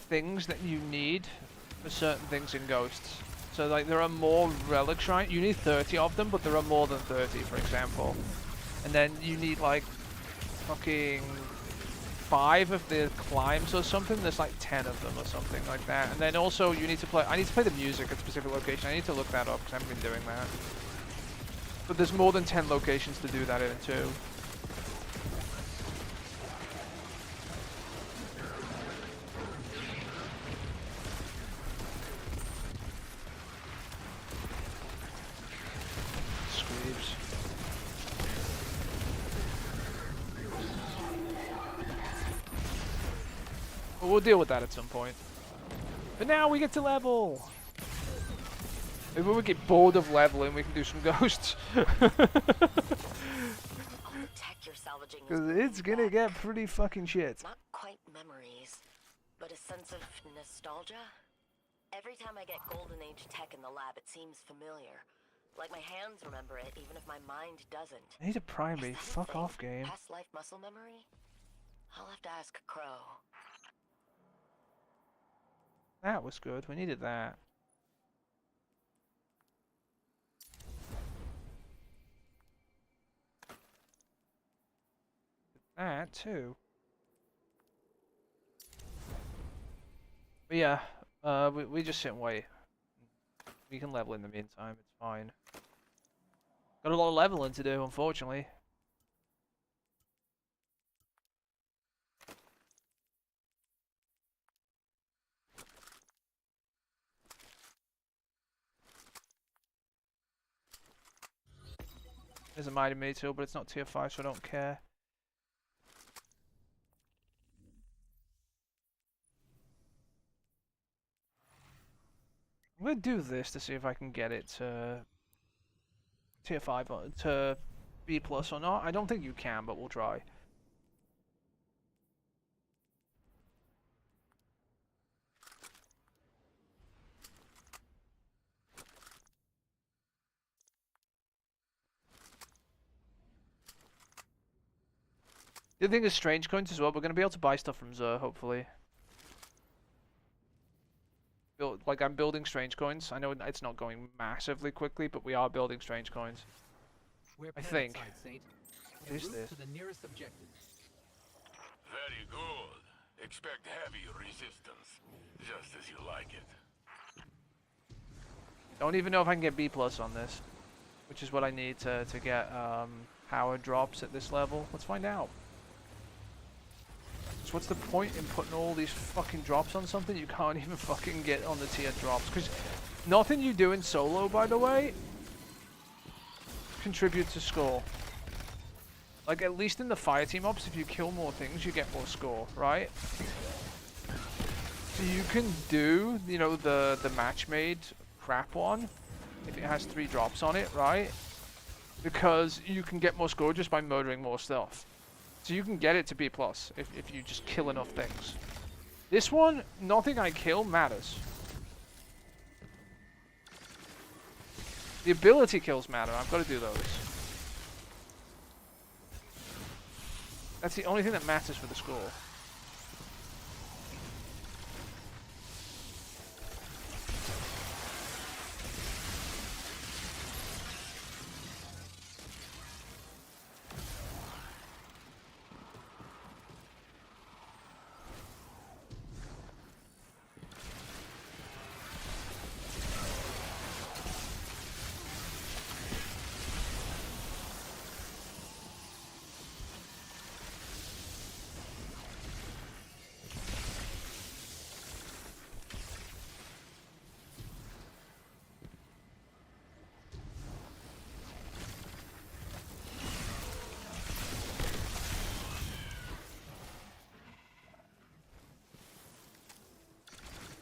things that you need for certain things in Ghosts. So like there are more relic shrines. You need 30 of them, but there are more than 30, for example. And then you need like fucking 5 of the climbs or something. There's like 10 of them or something like that. And then also you need to play. I need to play the music at a specific location. I need to look that up because I haven't been doing that. But there's more than 10 locations to do that in too. But we'll deal with that at some point. But now we get to level! Maybe when we get bored of leveling, we can do some ghosts. Protect yourself. salvaging his Because balloon it's gonna back. get pretty fucking shit. Not quite memories, but a sense of nostalgia. Every time I get Golden Age tech in the lab, it seems familiar. Like my hands remember it, even if my mind doesn't. I need a primary. Is that a Fuck thing? off, game. Past life muscle memory? I'll have to ask Crow. That was good. We needed that. That too. But yeah, we just sit and wait. We can level in the meantime. It's fine. Got a lot of leveling to do, unfortunately. There's a Mighty Meteor, but it's not tier 5, so I don't care. I'm gonna do this to see if I can get it to tier 5 or to B plus or not. I don't think you can, but we'll try. The thing is strange coins as well. We're gonna be able to buy stuff from Xur, hopefully. Like I'm building strange coins. I know it's not going massively quickly, but we are building strange coins. I think. What is this? To the nearest objective. Very good. Expect heavy resistance, just as you like it. Don't even know if I can get B plus on this, which is what I need to get power drops at this level. Let's find out. So what's the point in putting all these fucking drops on something you can't even fucking get on the tier drops? Because nothing you do in solo, by the way, contributes to score. Like, at least in the fire team ops, if you kill more things, you get more score, right? So you can do, you know, the match-made crap one, if it has 3 drops on it, right? Because you can get more score just by murdering more stuff. So you can get it to B plus if you just kill enough things. This one, nothing I kill matters. The ability kills matter. I've got to do those. That's the only thing that matters for the score.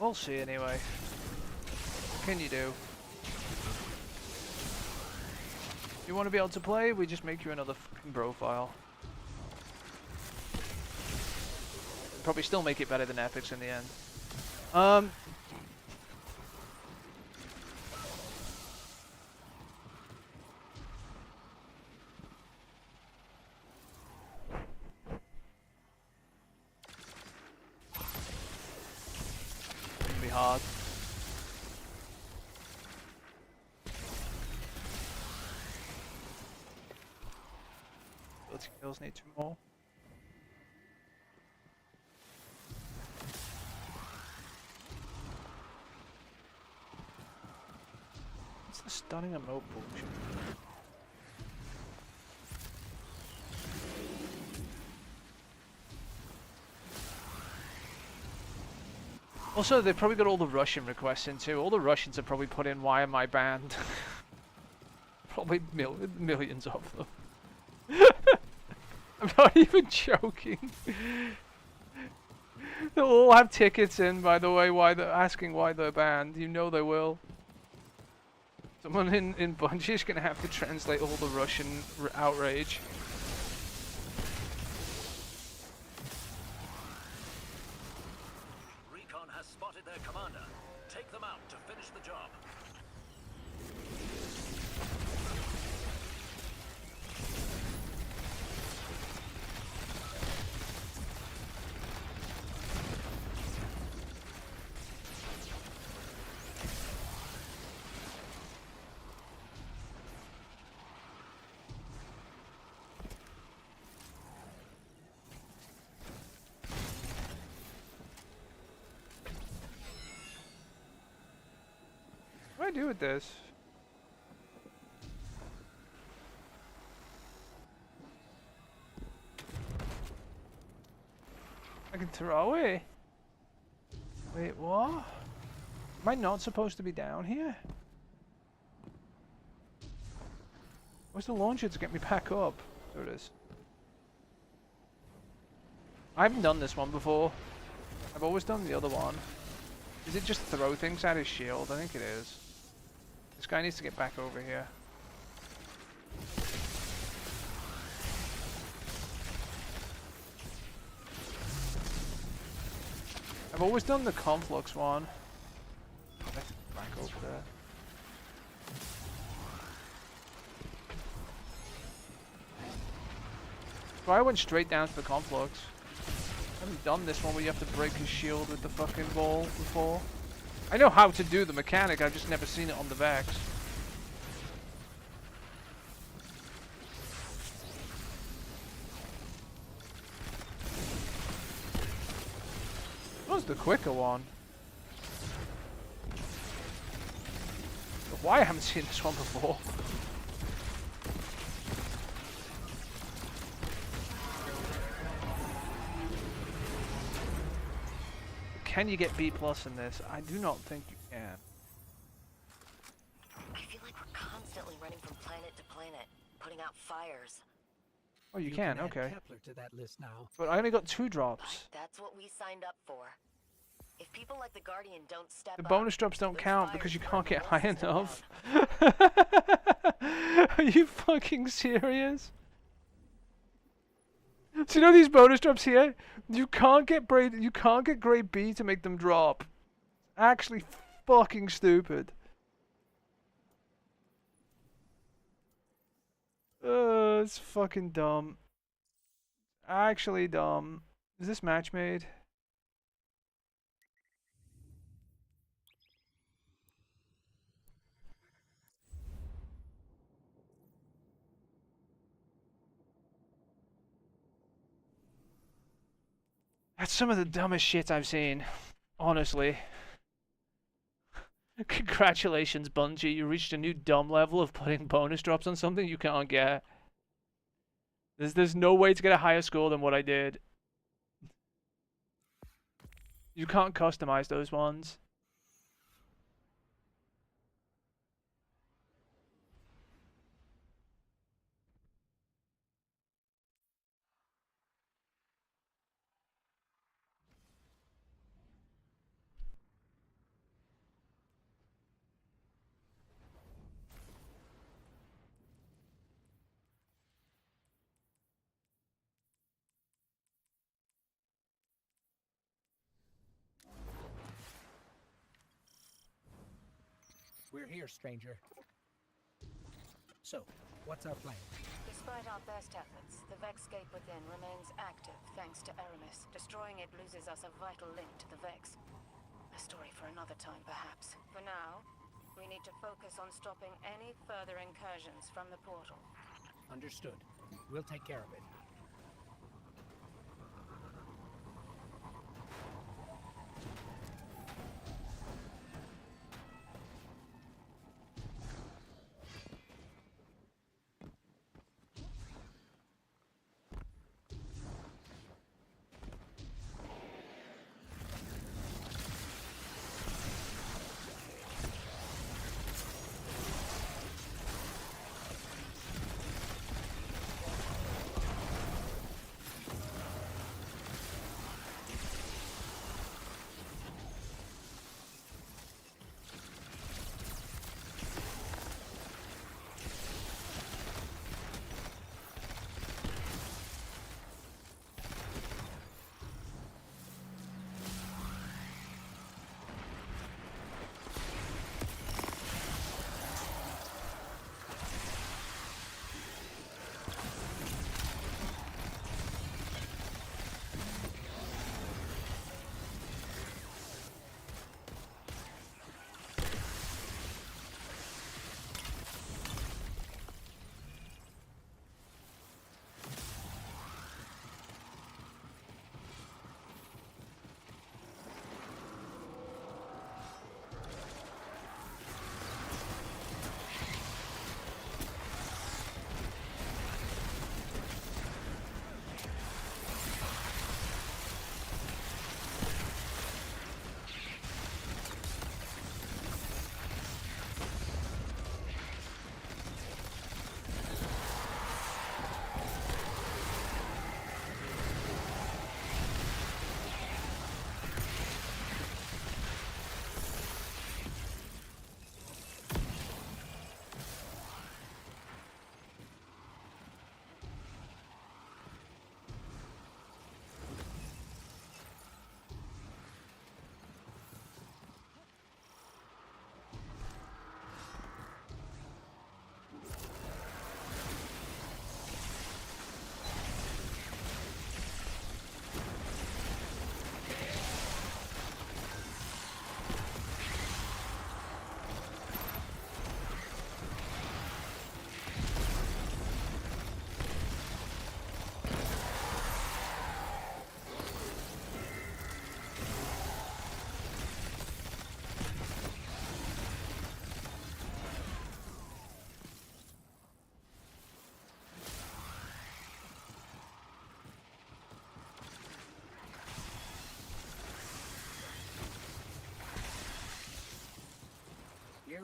We'll see anyway. What can you do? You want to be able to play? We just make you another fucking profile. Probably still make it better than Epics in the end. It'll be hard. Ability kills need 2 more. What's the stunning emote bullshit? Also, they've probably got all the Russian requests in too. All the Russians have probably put in, why am I banned? Probably millions of them. I'm not even joking. They'll all have tickets in, by the way, why they're asking why they're banned. You know they will. Someone in Bungie is going to have to translate all the Russian outrage. spotted their commander. Take them out to finish the job. What do I do with this? I can throw it. Wait, what? Am I not supposed to be down here? Where's the launcher to get me back up? There it is. I haven't done this one before. I've always done the other one. Is it just throw things at his shield? I think it is. This guy needs to get back over here. I've always done the Conflux one. Let's back over there. So I went straight down to the Conflux. I haven't done this one where you have to break his shield with the fucking ball before. I know how to do the mechanic, I've just never seen it on the Vex. That was the quicker one. Why I haven't seen this one before? Can you get B+ in this? I do not think you can. I feel like we're constantly running from planet to planet, putting out fires. Oh, you can, add okay. Kepler to that list now. But I only got 2 drops. But that's what we signed up for. If people like the Guardian don't step The up, bonus drops don't those count fires because you burn can't the get whole high system enough. down. Are you fucking serious? So you know these bonus drops here? You can't get grade B to make them drop. Actually fucking stupid. It's fucking dumb. Actually dumb. Is this match made? That's some of the dumbest shit I've seen. Honestly. Congratulations, Bungie. You reached a new dumb level of putting bonus drops on something you can't get. There's no way to get a higher score than what I did. You can't customize those ones. We're here, stranger. So, what's our plan? Despite our best efforts, the Vex gate within remains active thanks to Aramis. Destroying it loses us a vital link to the Vex. A story for another time, perhaps. For now, we need to focus on stopping any further incursions from the portal. Understood. We'll take care of it.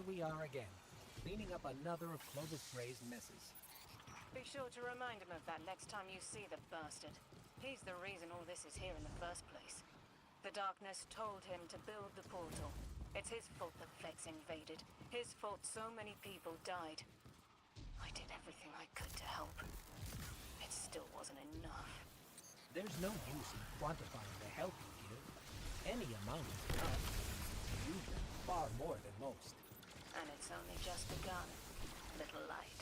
we are again, cleaning up another of Clovis Gray's messes. Be sure to remind him of that next time you see the bastard. He's the reason all this is here in the first place. The darkness told him to build the portal. It's his fault the Vex invaded. His fault so many people died. I did everything I could to help. It still wasn't enough. There's no use in quantifying the help you give. Any amount is enough. You've done far more than most. And it's only just begun, little light.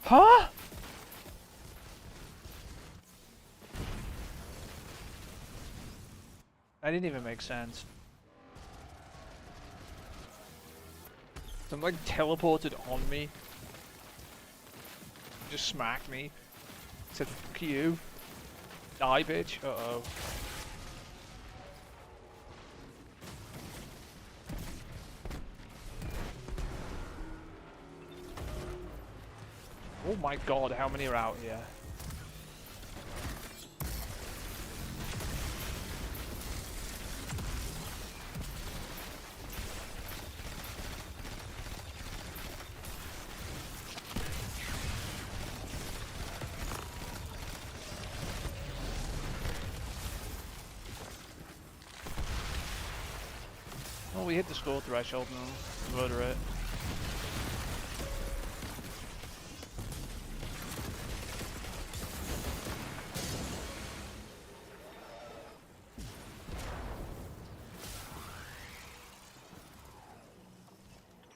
Huh? That didn't even make sense. Some like teleported on me. Just smacked me. Said fuck you. Die bitch. Uh-oh. Oh my god, how many are out here? Oh, we hit the score threshold now. Murder it.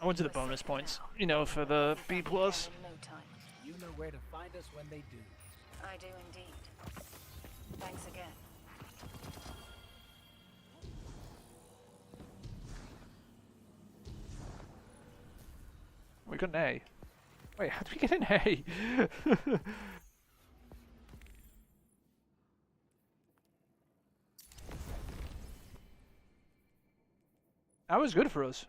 I went to the bonus points, you know, for the B+. In no time. You know where to find us when they do. I do indeed. Thanks again. We got an A. Wait, how did we get an A? That was good for us.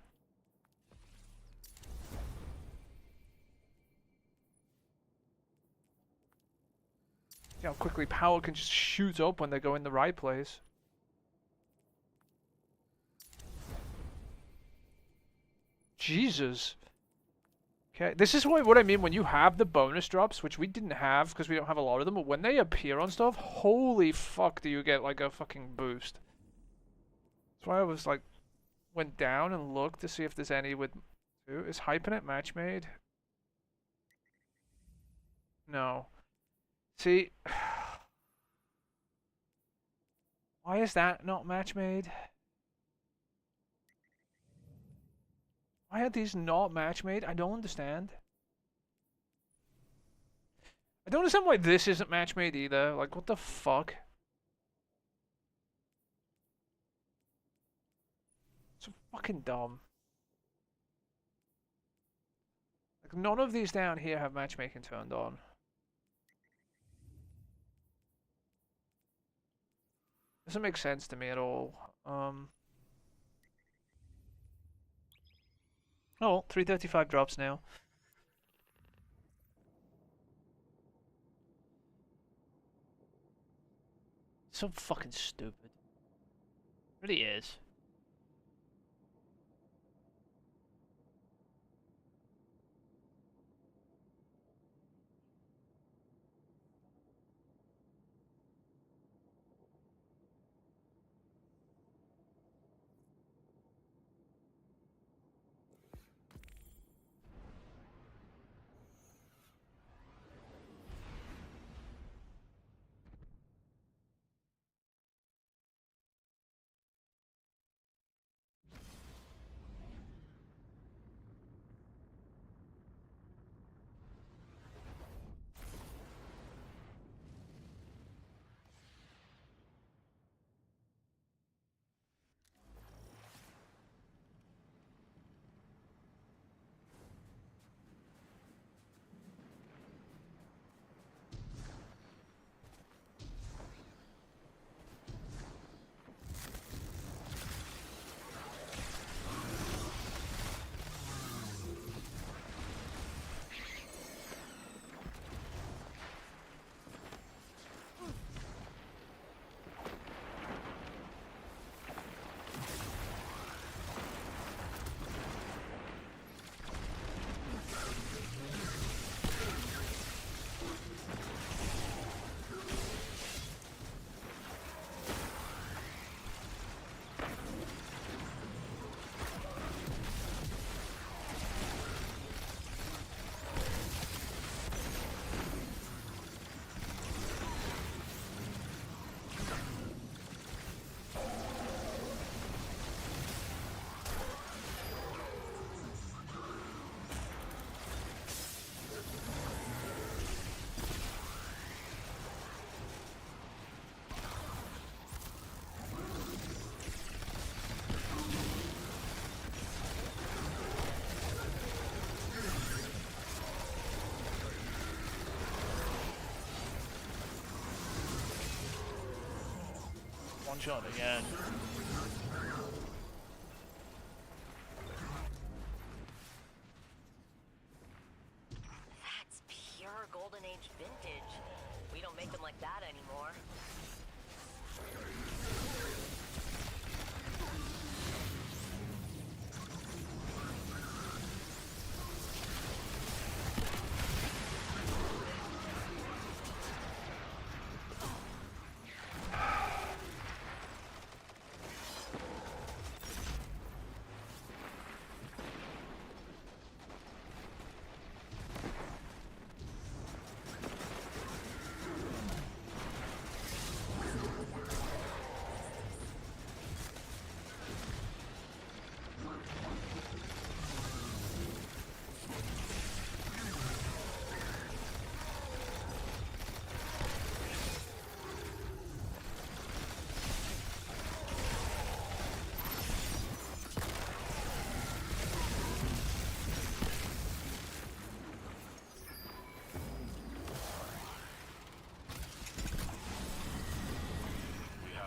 See how quickly power can just shoot up when they go in the right place. Jesus. Okay, this is what I mean when you have the bonus drops, which we didn't have because we don't have a lot of them, but when they appear on stuff, holy fuck do you get like a fucking boost. That's why I was like, went down and looked to see if there's any with... Is Hypernet match made? No. See... Why is that not match made? Why are these not match made? I don't understand. I don't understand why this isn't match made either. Like, what the fuck? So fucking dumb. Like, none of these down here have matchmaking turned on. Doesn't make sense to me at all. Oh, 335 drops now. So fucking stupid. It really is. one-shot again. That's pure Golden Age vintage. We don't make them like that anymore.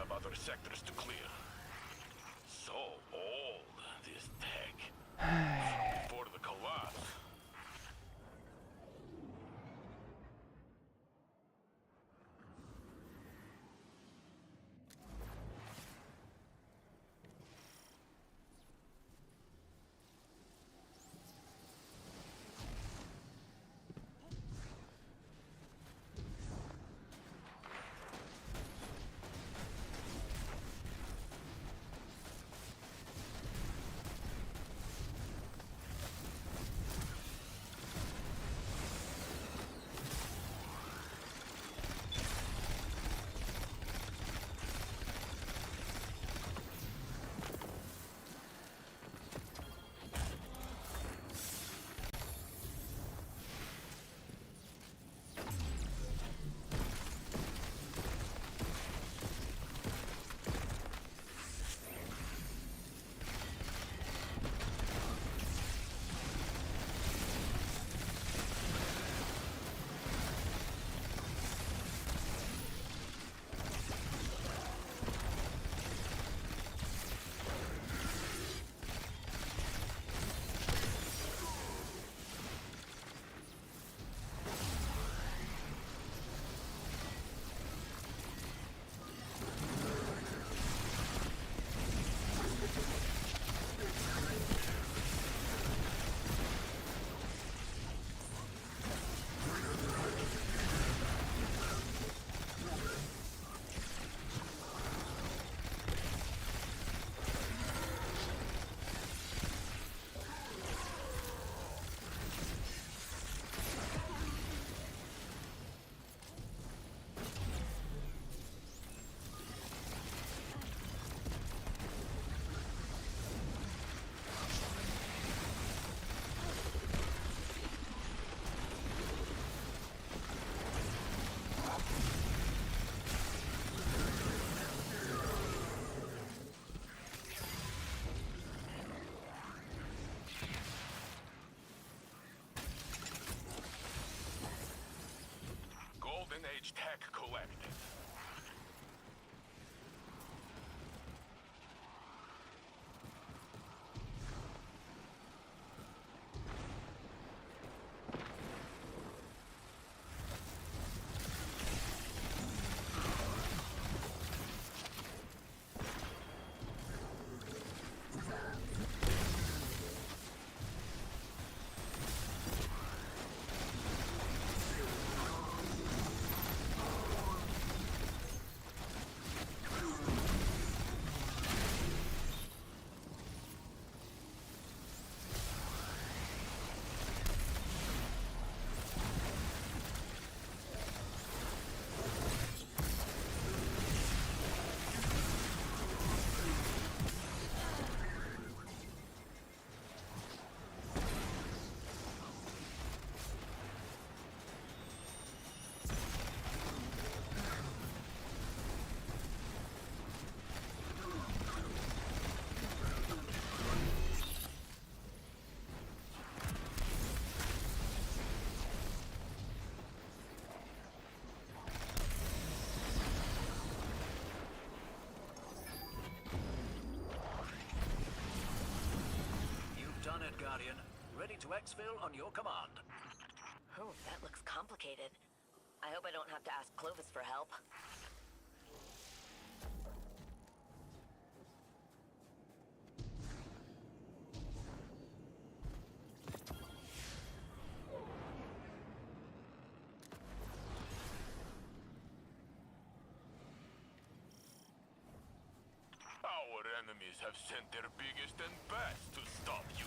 Other sectors to clear. So old, this tech. From before the collapse. Golden Age tech collected. to exfil on your command. Oh, that looks complicated. I hope I don't have to ask Clovis for help. Our enemies have sent their biggest and best to stop you.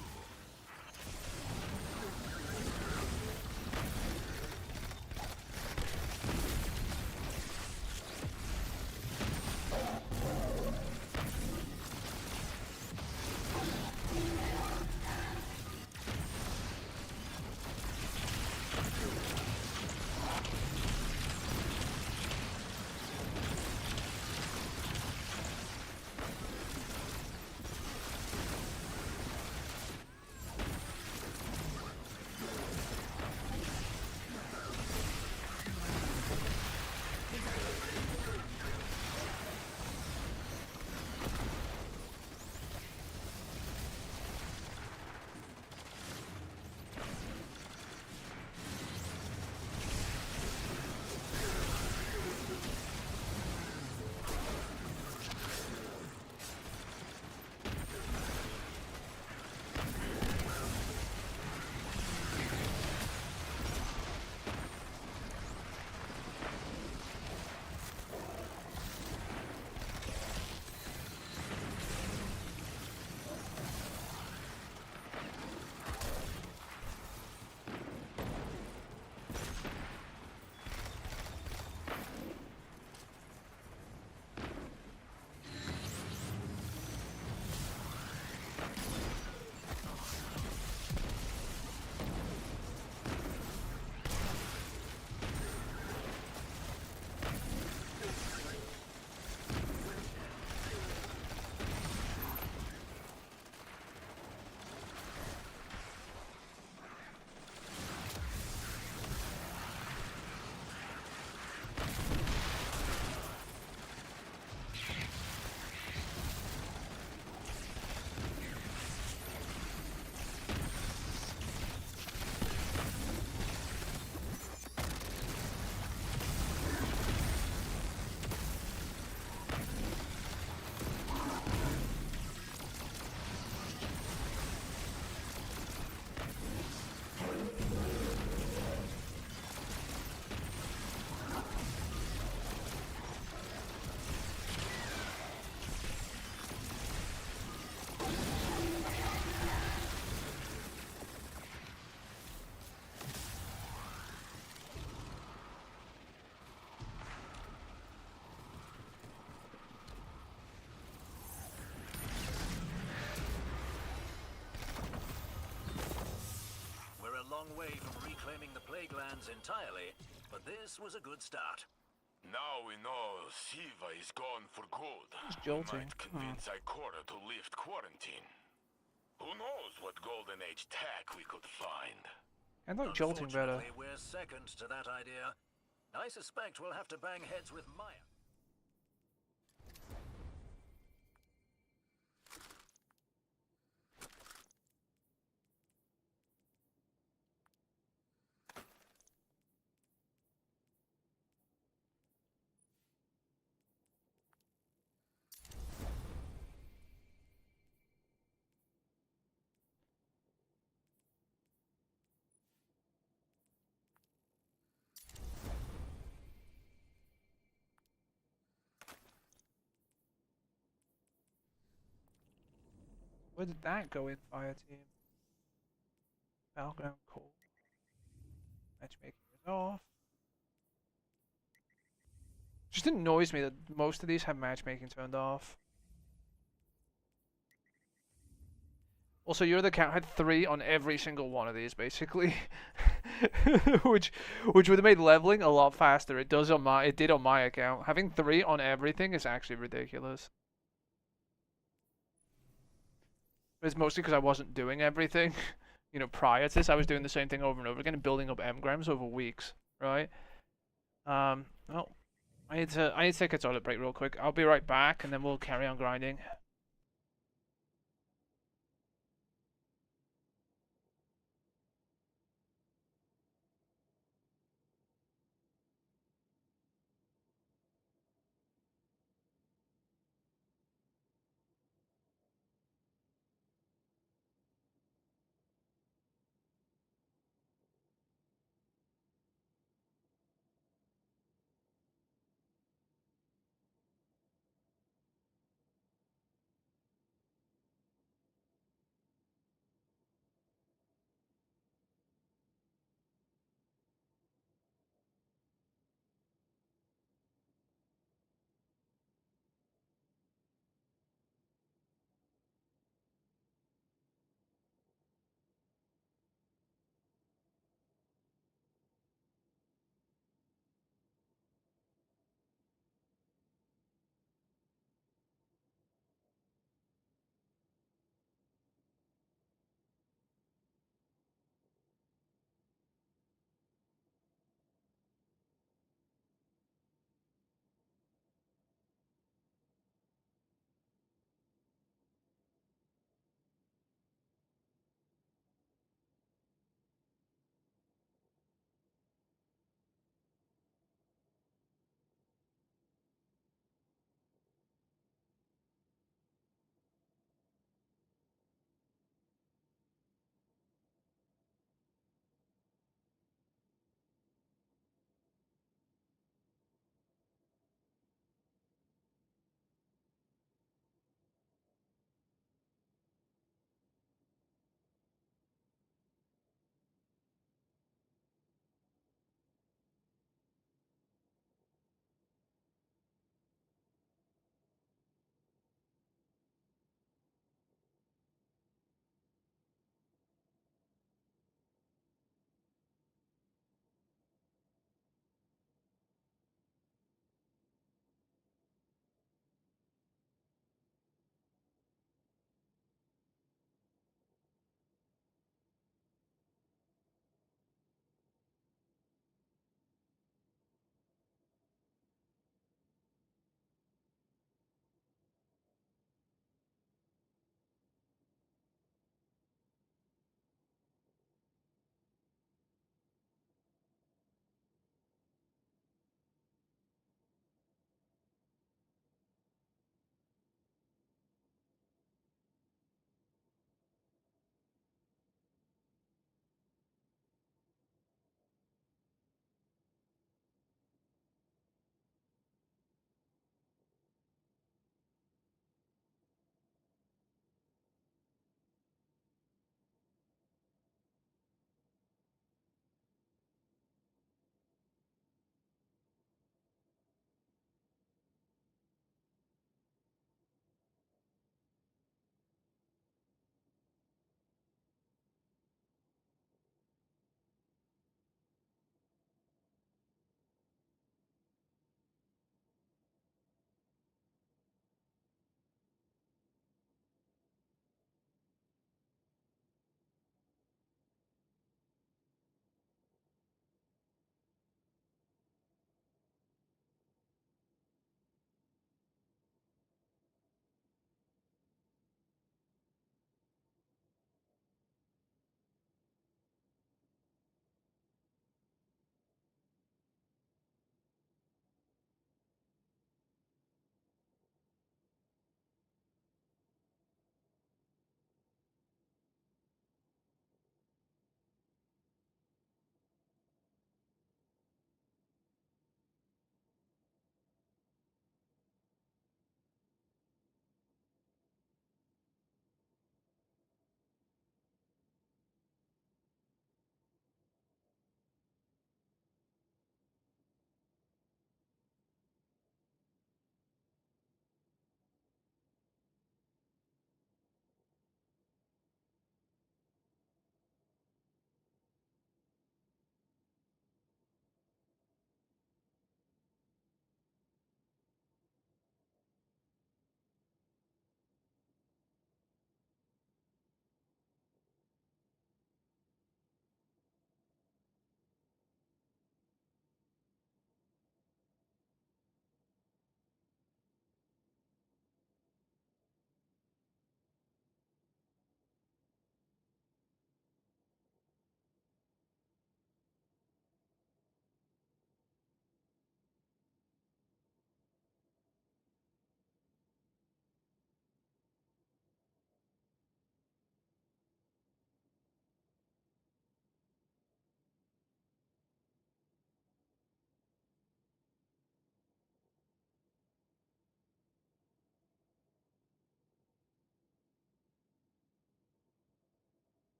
long way from reclaiming the Plague Lands entirely, but this was a good start. Now we know Siva is gone for good. It's We jolting. might convince Ikora to lift quarantine. Who knows what Golden Age tech we could find? I like jolting better. Unfortunately, we're second to that idea. I suspect we'll have to bang heads with Maya. Where did that go in, fire team? Battleground call. Matchmaking is off. Just annoys me that most of these have matchmaking turned off. Also, your other account had 3 on every single one of these, basically, which would have made leveling a lot faster. It did on my account. Having 3 on everything is actually ridiculous. It's mostly because I wasn't doing everything. You know, prior to this, I was doing the same thing over and over again and building up engrams over weeks, right? Well, I need to take a toilet break real quick. I'll be right back, and then we'll carry on grinding.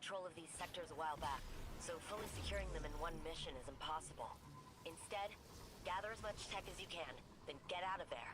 control of these sectors a while back, so fully securing them in one mission is impossible. Instead, gather as much tech as you can, then get out of there.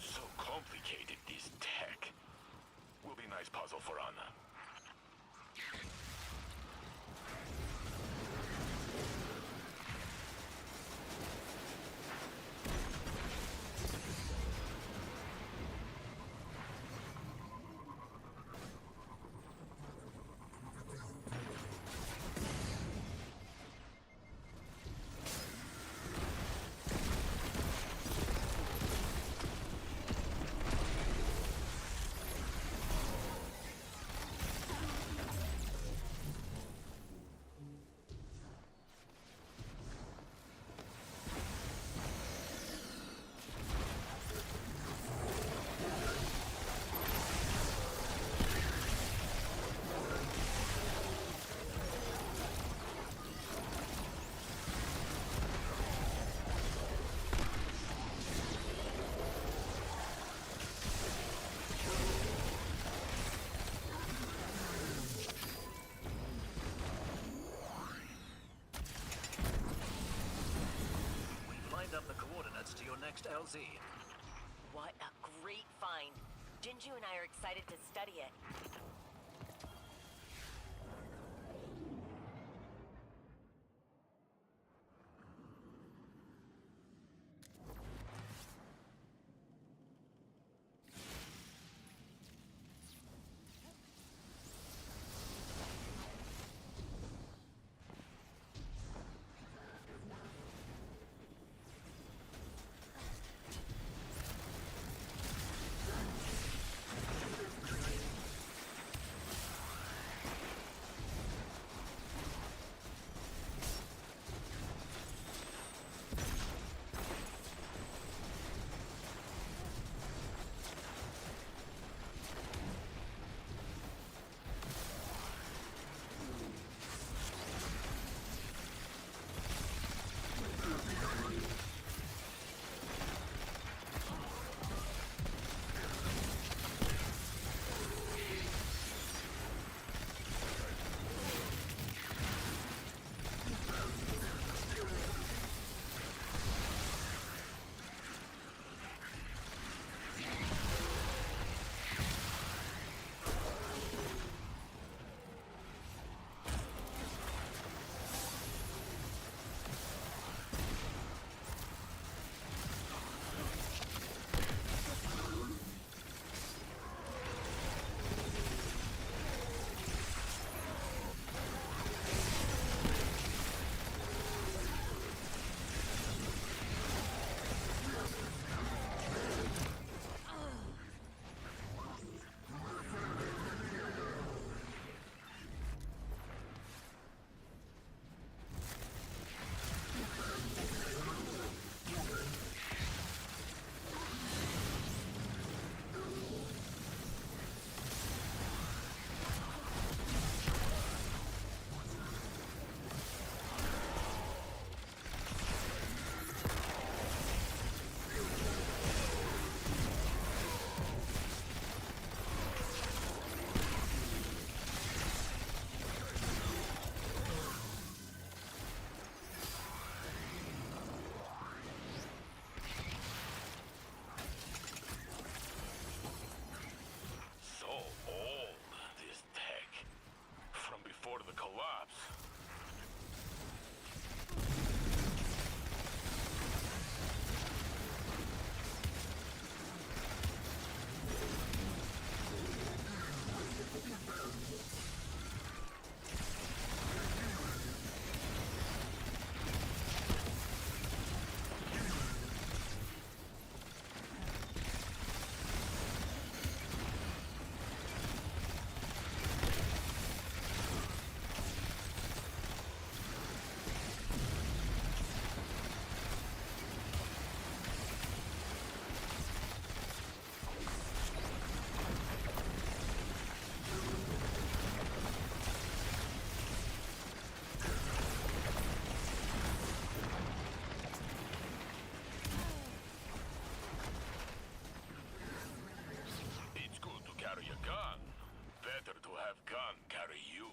So complicated, this tech. Will be nice puzzle for Anna. We've lined up the coordinates to your next LZ. What a great find. Jinju and I are excited to study it. better to have gun carry you.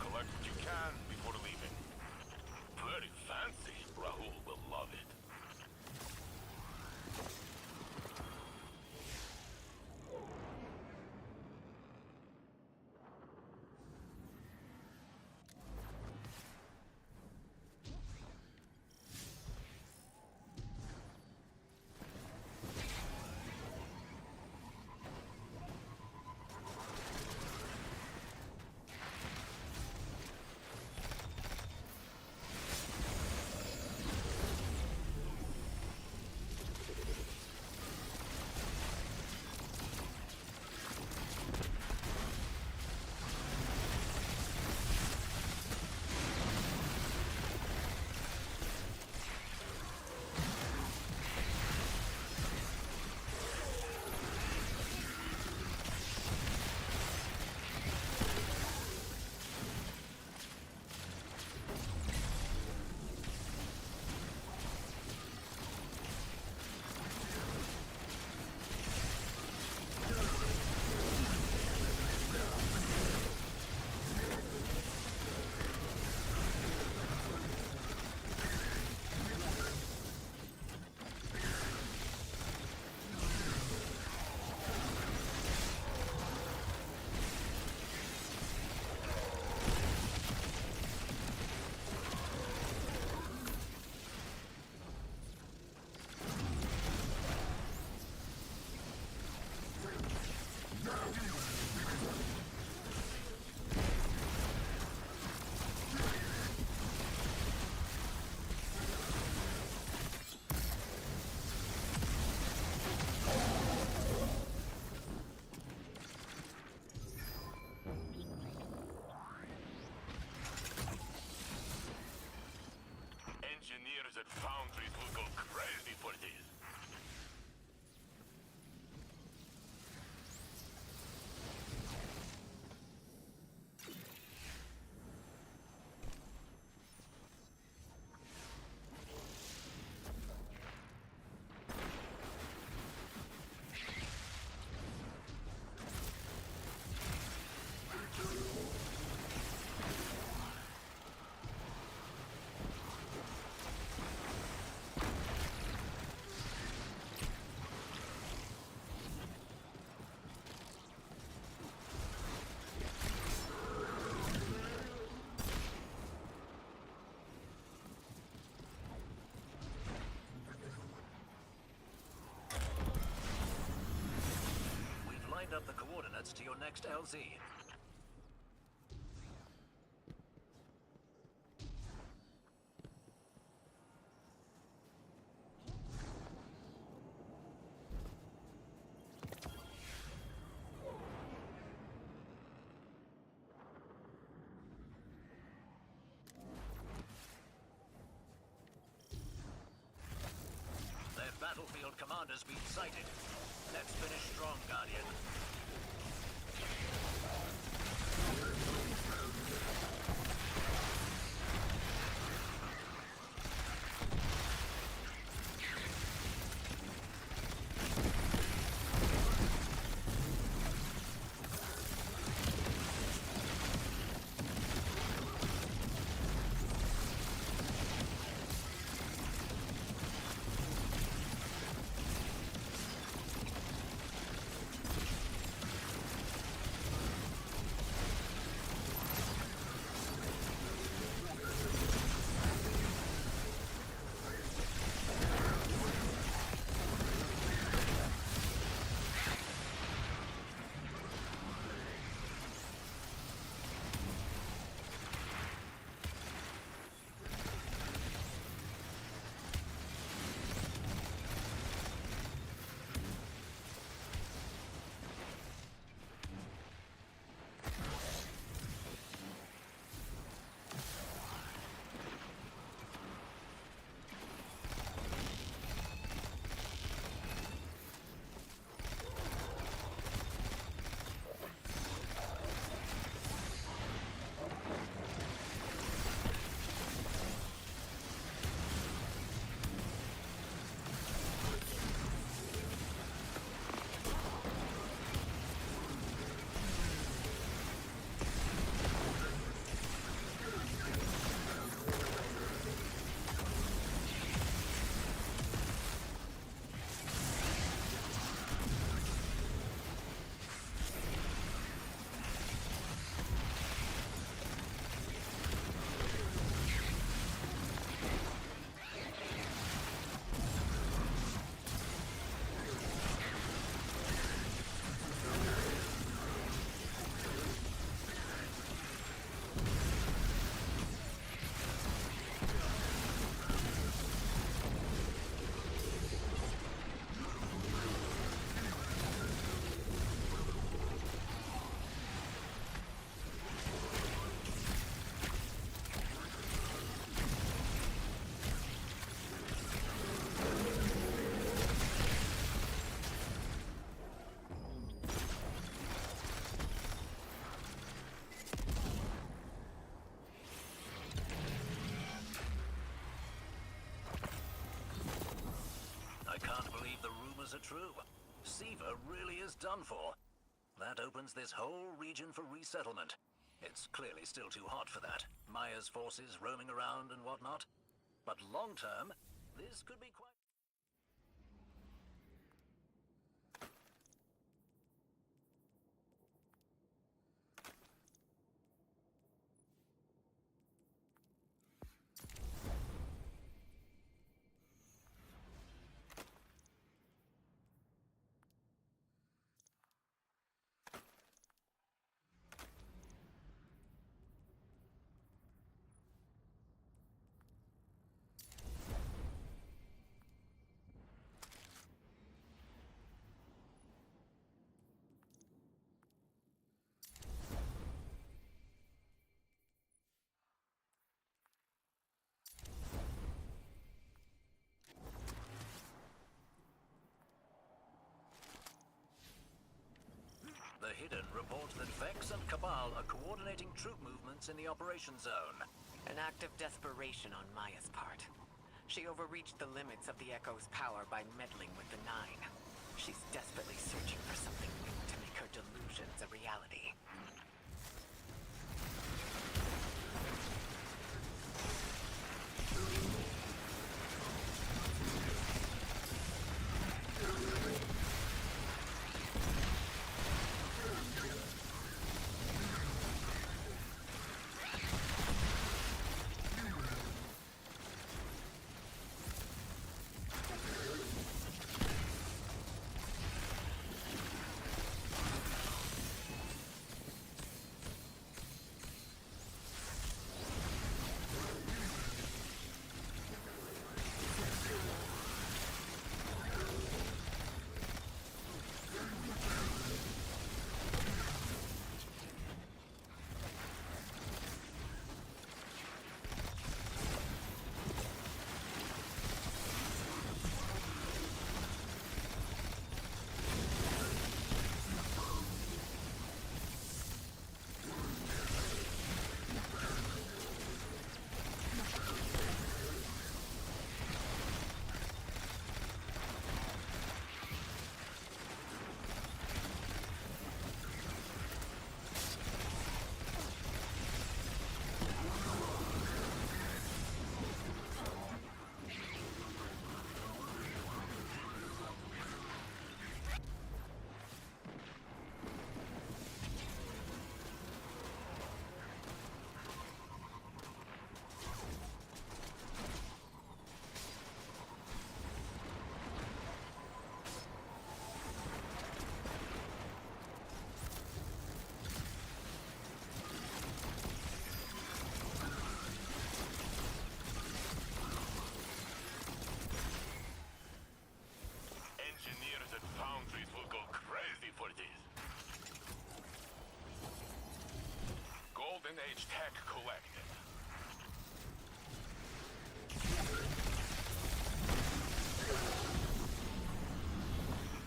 Collect what you can before leaving. Very fancy. Rahul will love it. Engineers at foundries will go crazy for this. We've lined up the coordinates to your next LZ. Their battlefield commander's been sighted. Let's finish strong, Guardian. rumors are true. Siva really is done for. That opens this whole region for resettlement. It's clearly still too hot for that. Maya's forces roaming around and whatnot. But long term, this could be quite... The Hidden reports that Vex and Cabal are coordinating troop movements in the operation zone. An act of desperation on Maya's part. She overreached the limits of the Echo's power by meddling with the Nine. She's desperately searching for something new to make her delusions a reality. Engineers at foundries will go crazy for this. Golden Age tech collected.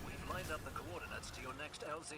We've lined up the coordinates to your next LZ.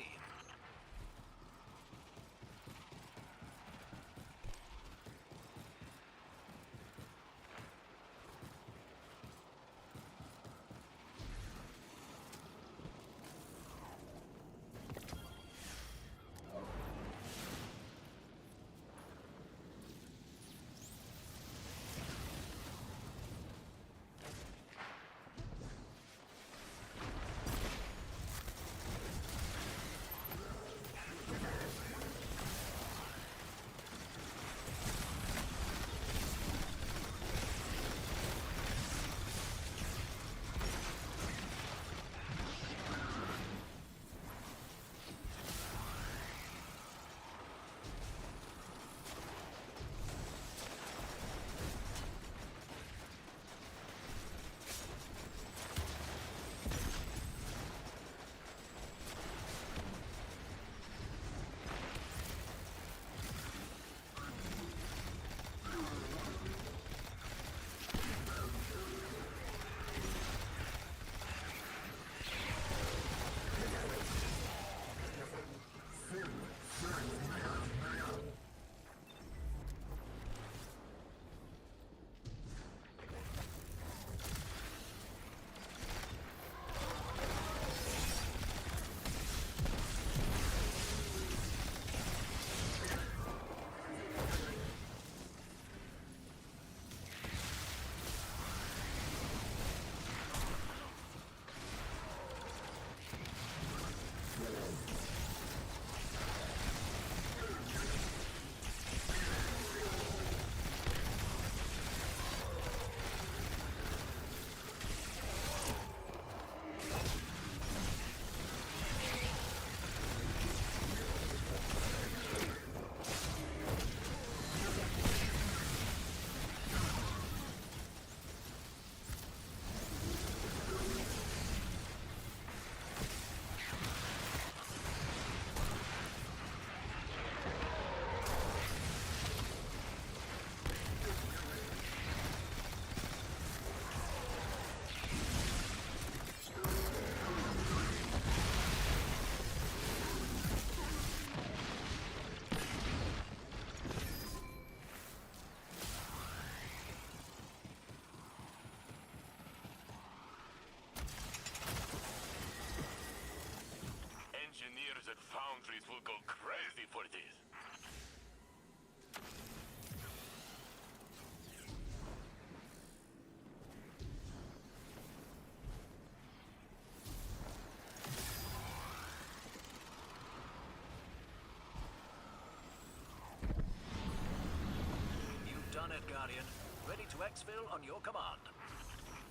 it, Guardian. Ready to exfil on your command.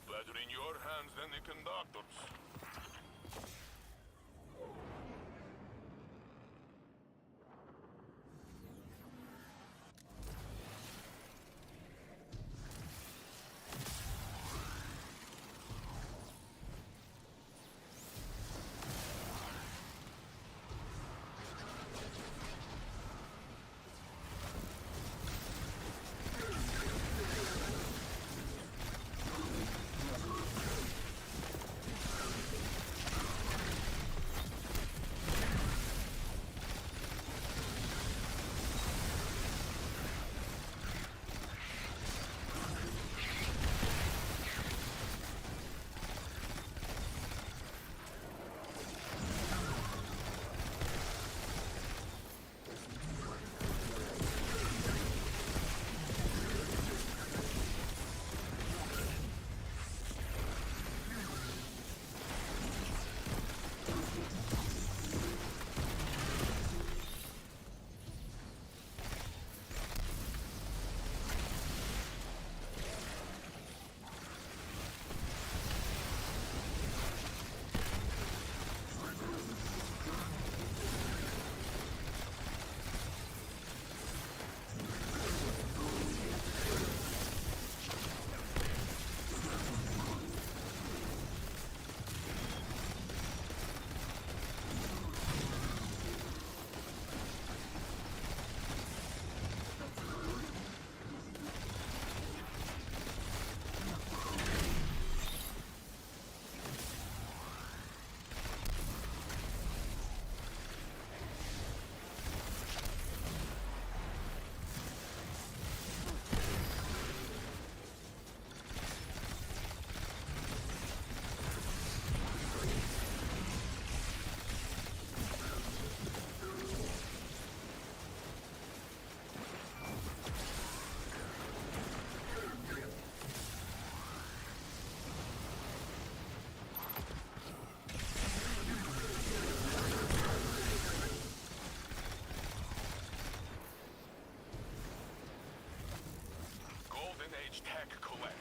Better in your hands than the conductor's. Tech collected.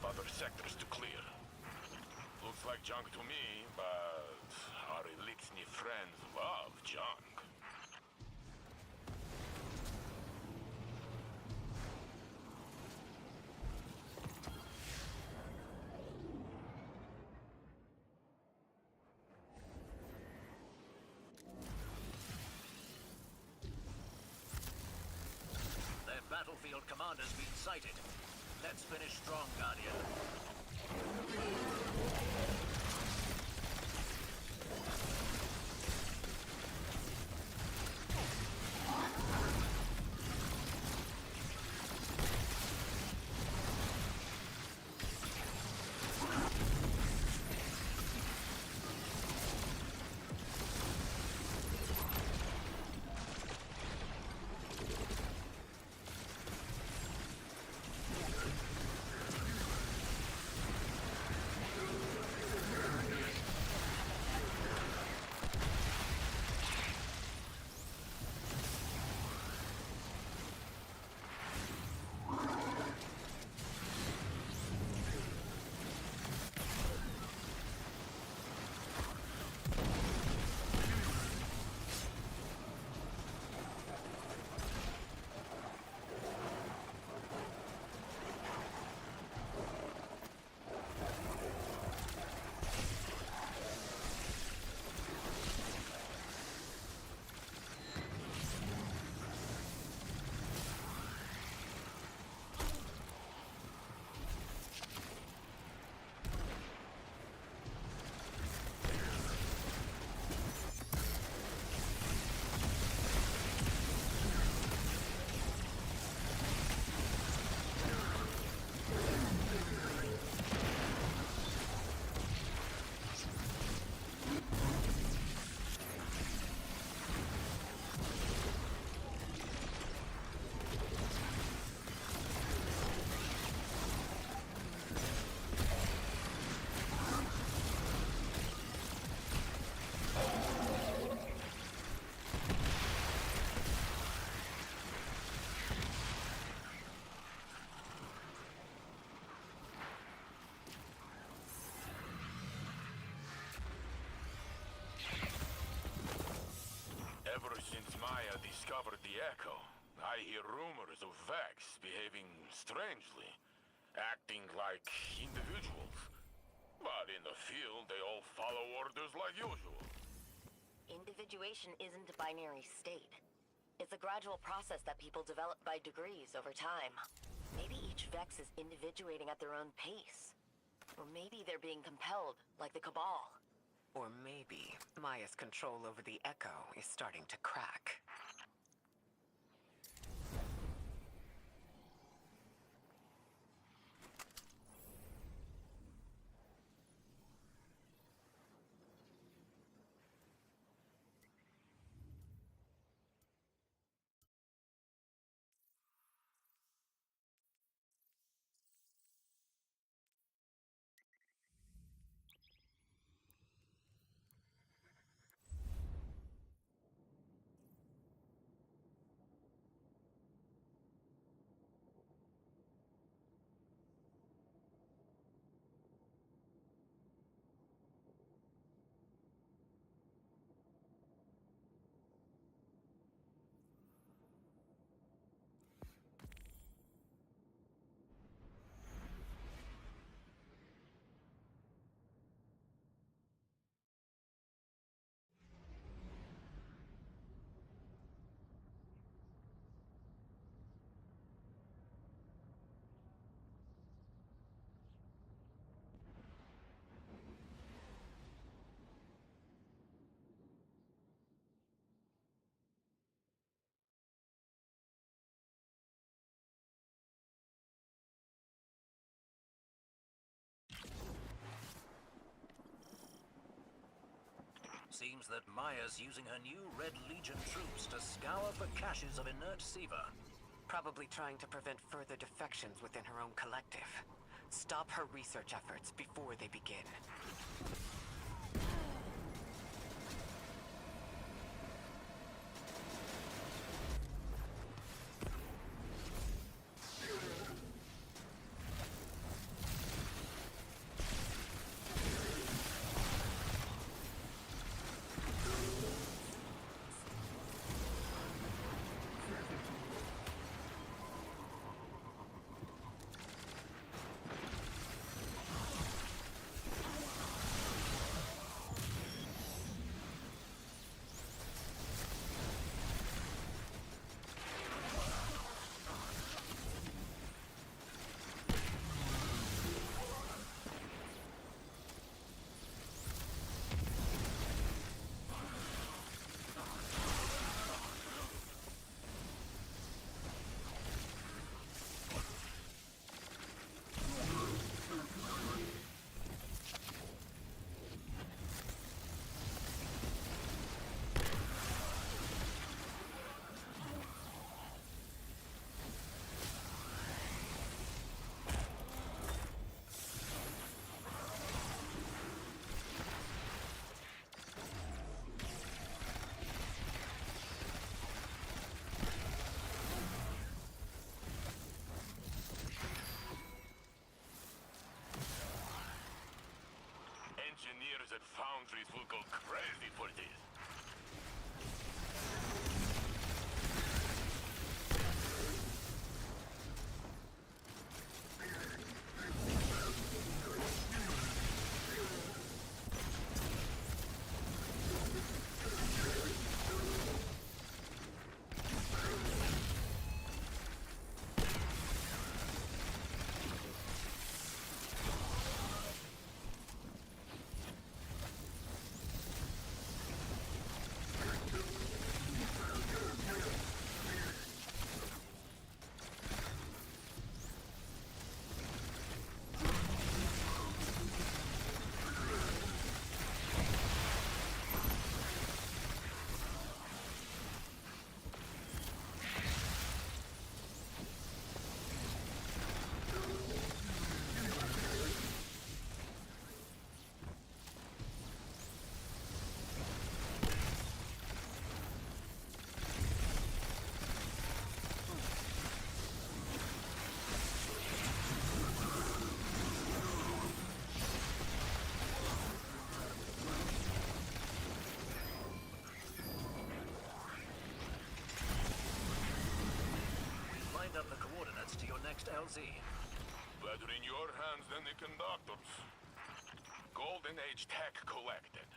Other sectors to clear. Looks like junk to me, but our Elixni friends love junk. Their battlefield commander's been sighted. Let's finish strong, Guardian. discovered the Echo, I hear rumors of Vex behaving strangely, acting like individuals. But in the field, they all follow orders like usual. Individuation isn't a binary state. It's a gradual process that people develop by degrees over time. Maybe each Vex is individuating at their own pace. Or maybe they're being compelled, like the Cabal. Or maybe Maya's control over the Echo is starting to crack. Seems that Maya's using her new Red Legion troops to scour for caches of inert Siva. Probably trying to prevent further defections within her own collective. Stop her research efforts before they begin. Engineers at foundries will go crazy for this. find up the coordinates to your next LZ. Better in your hands than the conductors. Golden Age tech collected.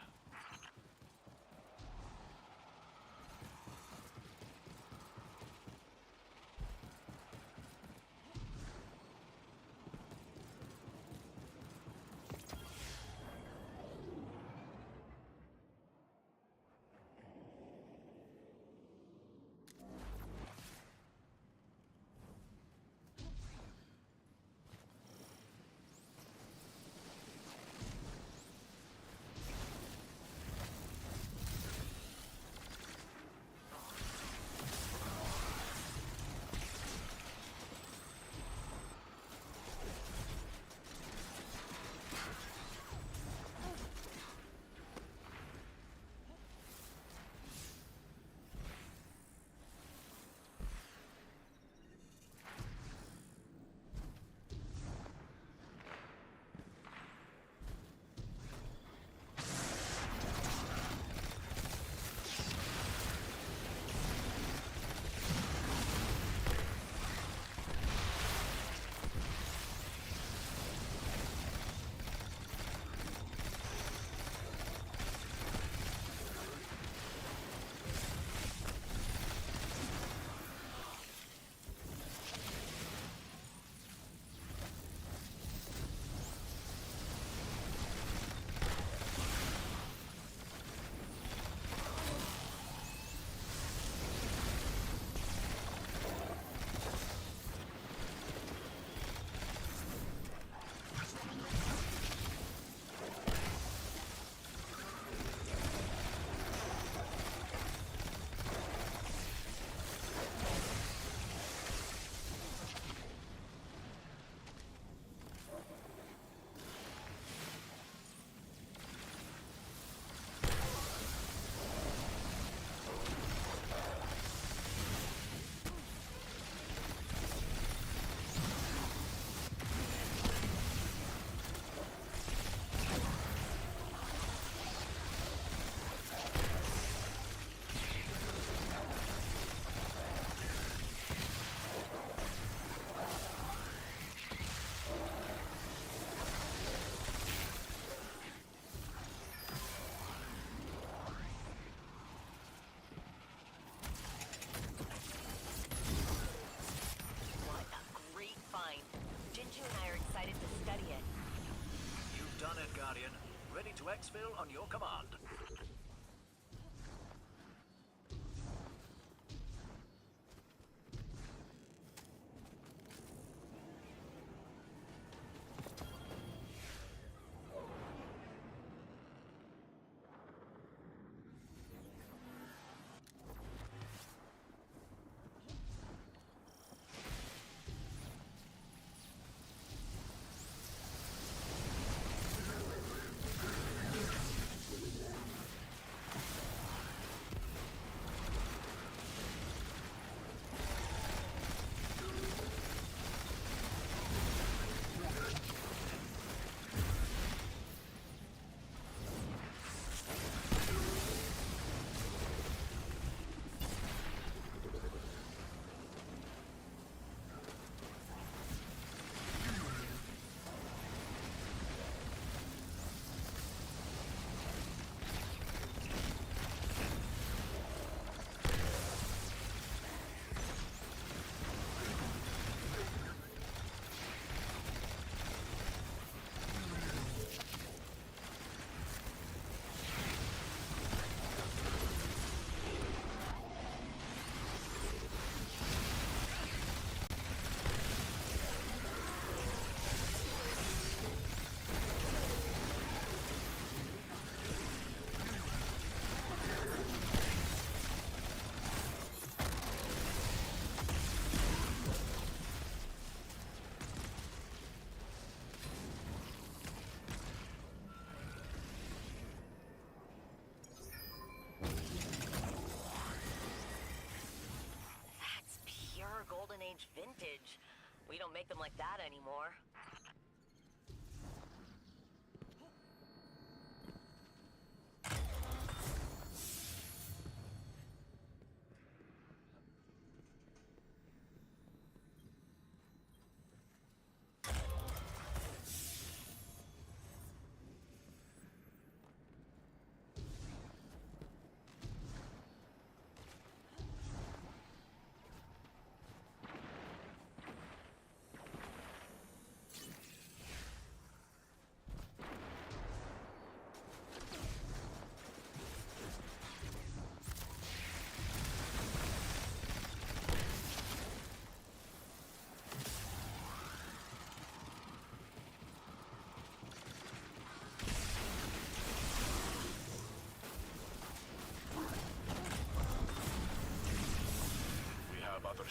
to exfil on your command. Golden Age vintage. We don't make them like that anymore.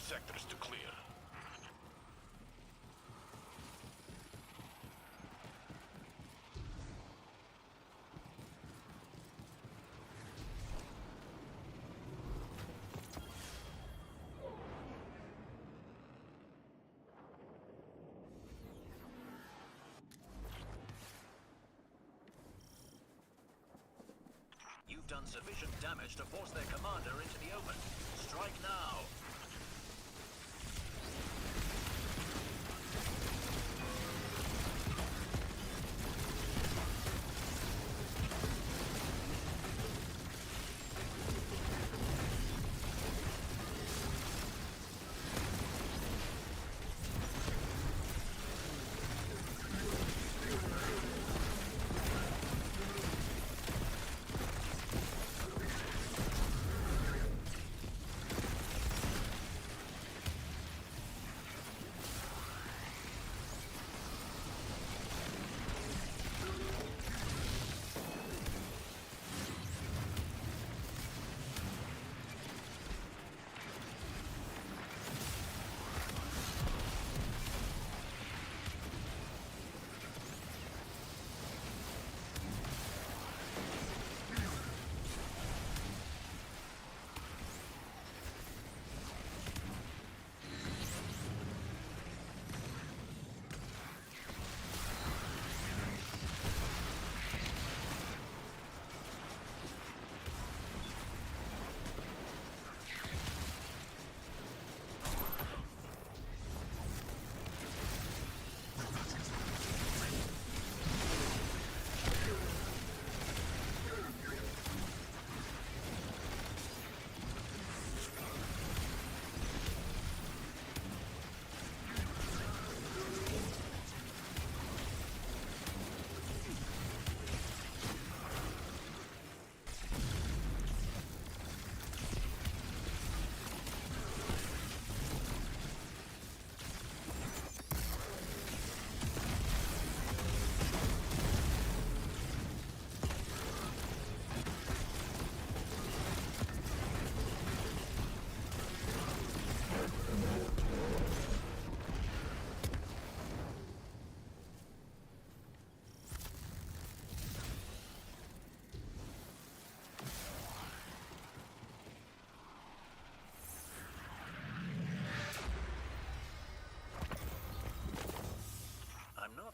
sectors to clear. You've done sufficient damage to force their commander into the open. Strike now!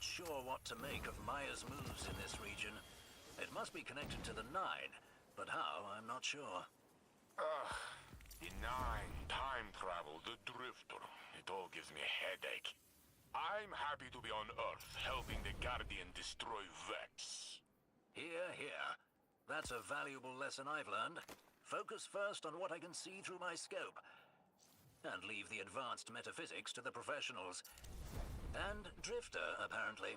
Not sure what to make of Maya's moves in this region. It must be connected to the Nine, but how, I'm not sure. The Nine, time travel, the Drifter. It all gives me a headache. I'm happy to be on Earth, helping the Guardian destroy Vex. Here, here. That's a valuable lesson I've learned. Focus first on what I can see through my scope. And leave the advanced metaphysics to the professionals. And Drifter, apparently.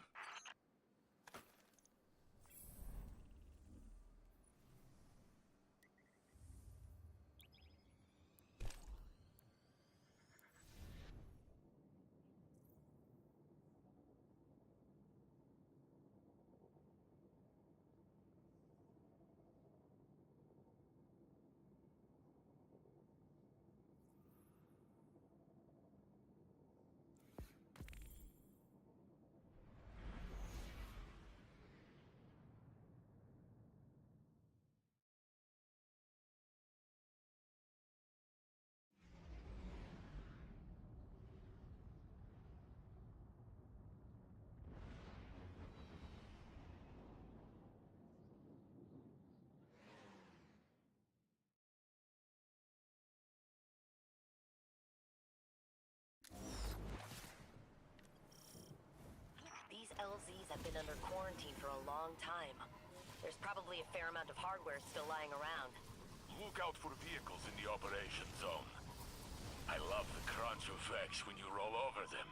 LZs have been under quarantine for a long time. There's probably a fair amount of hardware still lying around. Look out for vehicles in the operation zone. I love the crunch of Vex when you roll over them.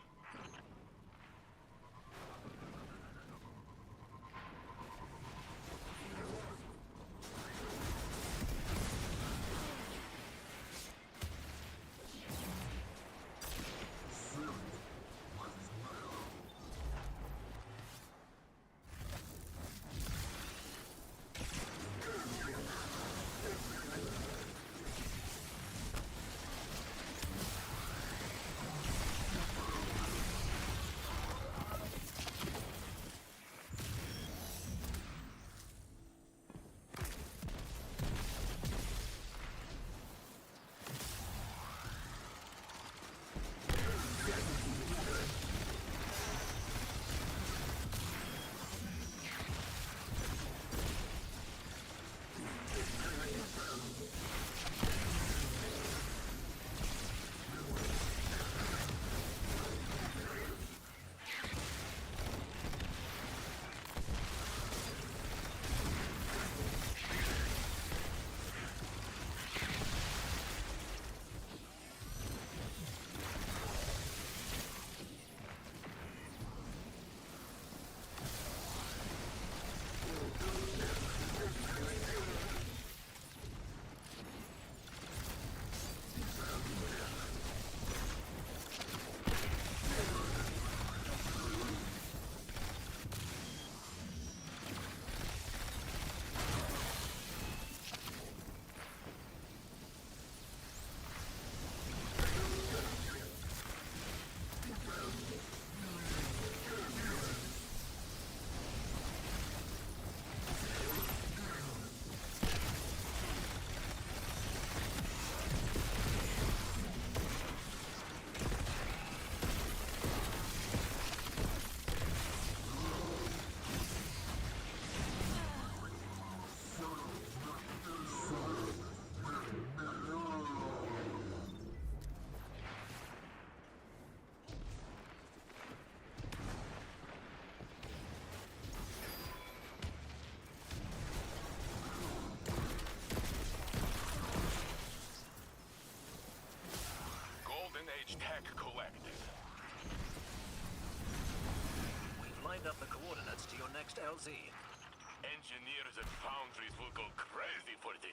shall see. Engineers and foundries will go crazy for this.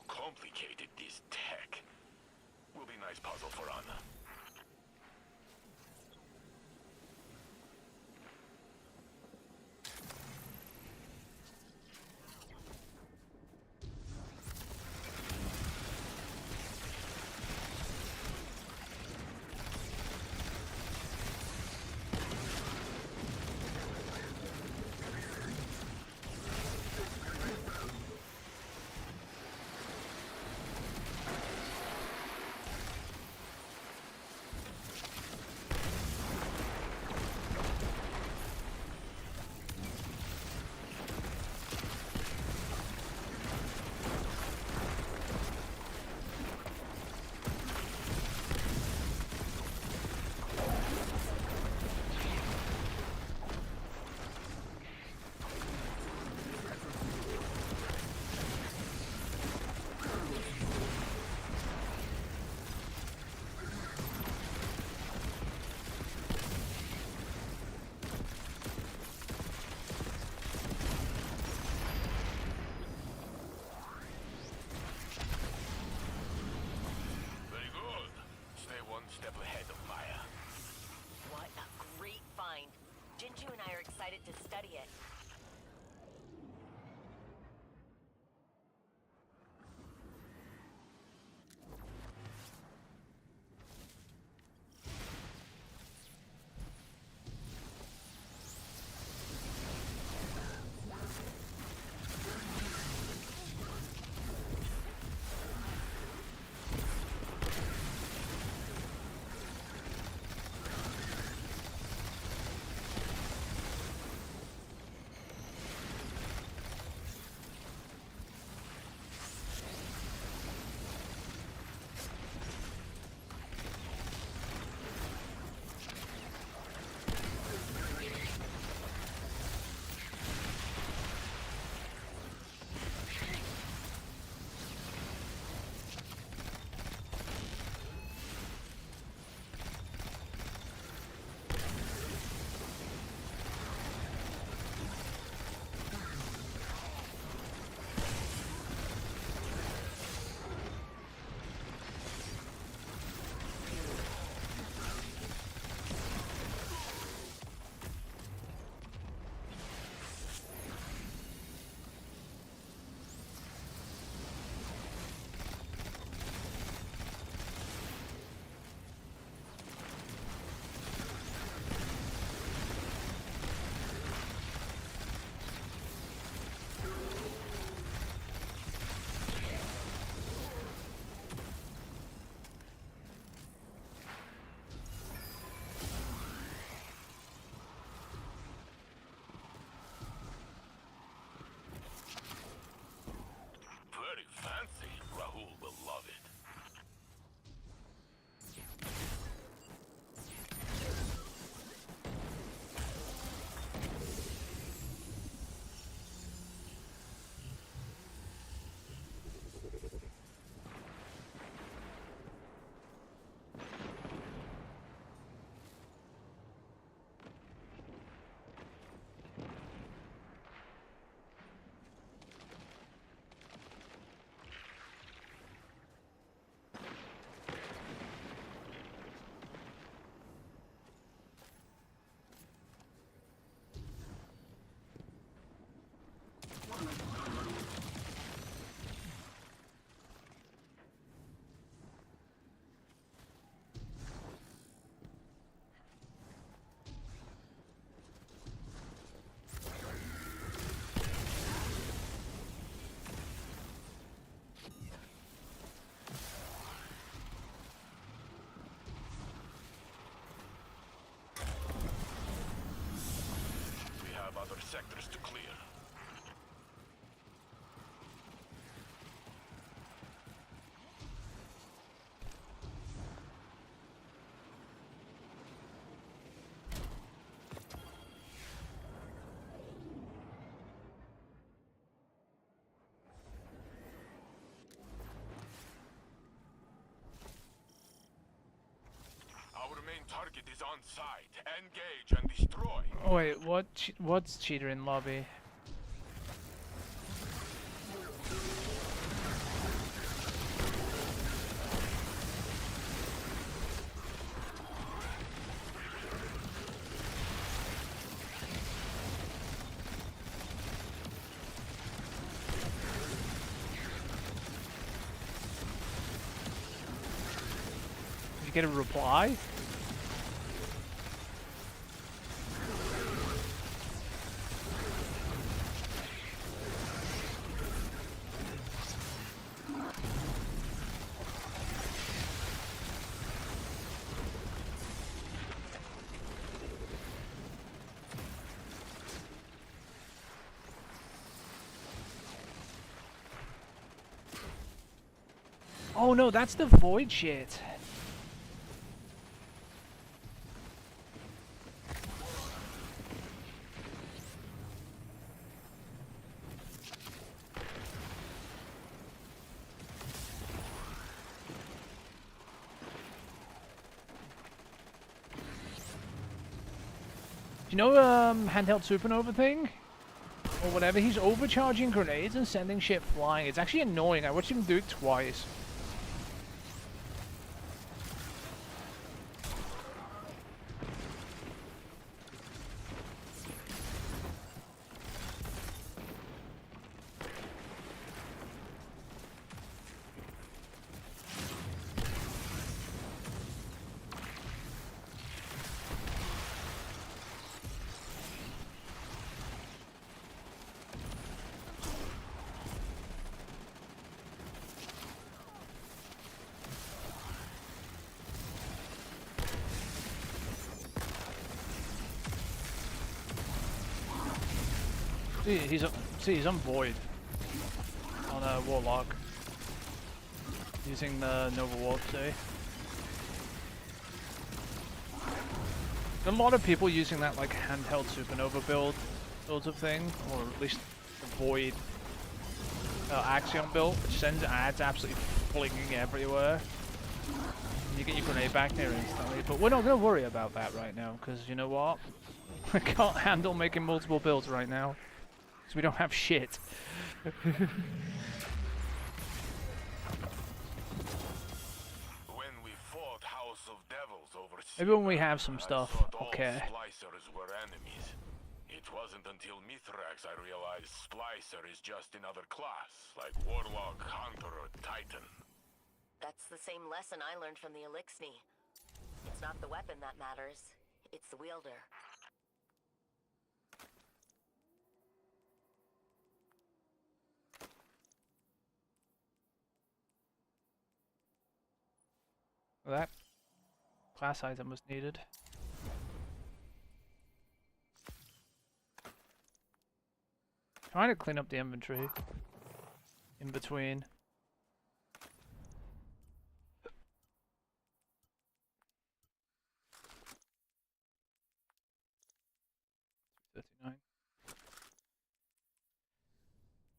Complicated, this tech. Will be nice puzzle for Anna. Step ahead of Maya. What a great find. Jinju and I are excited to study it. sectors to clear. Our main target is on site. Engage and destroy. Oh, wait, what's cheater in lobby? Did you get a reply? Oh no, that's the void shit. Do you know handheld supernova thing? Or whatever, he's overcharging grenades and sending shit flying. It's actually annoying. I watched him do it twice. He's on void on a warlock using the Nova Warp. See, a lot of people using that like handheld supernova builds of thing, or at least the void Axiom build, which sends ads absolutely flinging everywhere. You get your grenade back there instantly, but we're not gonna worry about that right now because you know what? I can't handle making multiple builds right now. So we don't have shit. When we fought House of Devils over Maybe when we have some stuff, I thought all okay. Splicers were enemies. It wasn't until Mithrax I realized Splicer is just another class, like Warlock, Hunter, or Titan. That's the same lesson I learned from the Elixni. It's not the weapon that matters, it's the wielder. That class item was needed. Trying to clean up the inventory in between.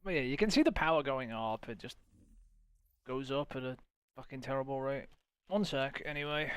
But yeah, you can see the power going up. It just goes up at a fucking terrible rate. One sec, anyway.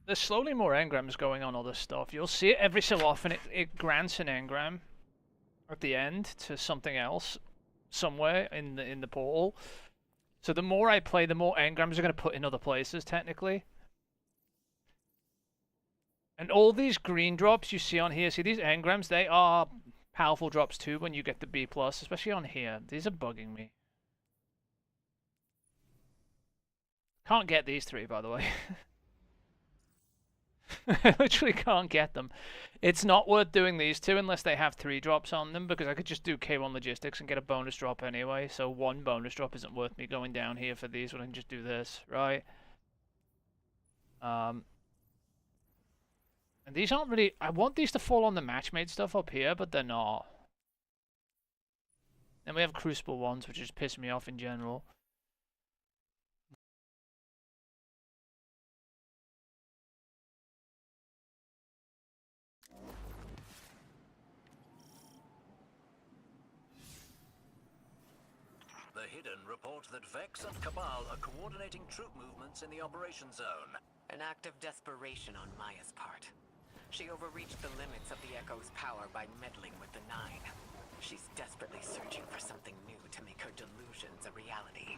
There's slowly more engrams going on other stuff. You'll see it every so often. It grants an engram at the end to something else somewhere in the portal. So the more I play, the more engrams are going to put in other places, technically. And all these green drops you see on here, see these engrams, they are powerful drops too when you get the B+, especially on here. These are bugging me. Can't get these three, by the way. I literally can't get them. It's not worth doing these two unless they have 3 drops on them, because I could just do K1 Logistics and get a bonus drop anyway, so 1 bonus drop isn't worth me going down here for these when I can just do this, right? And these aren't really... I want these to fall on the match-made stuff up here, but they're not. Then we have Crucible ones, which just piss me off in general. The Hidden report that Vex and Cabal are coordinating troop movements in the operation zone. An act of desperation on Maya's part. She overreached the limits of the Echo's power by meddling with the Nine. She's desperately searching for something new to make her delusions a reality.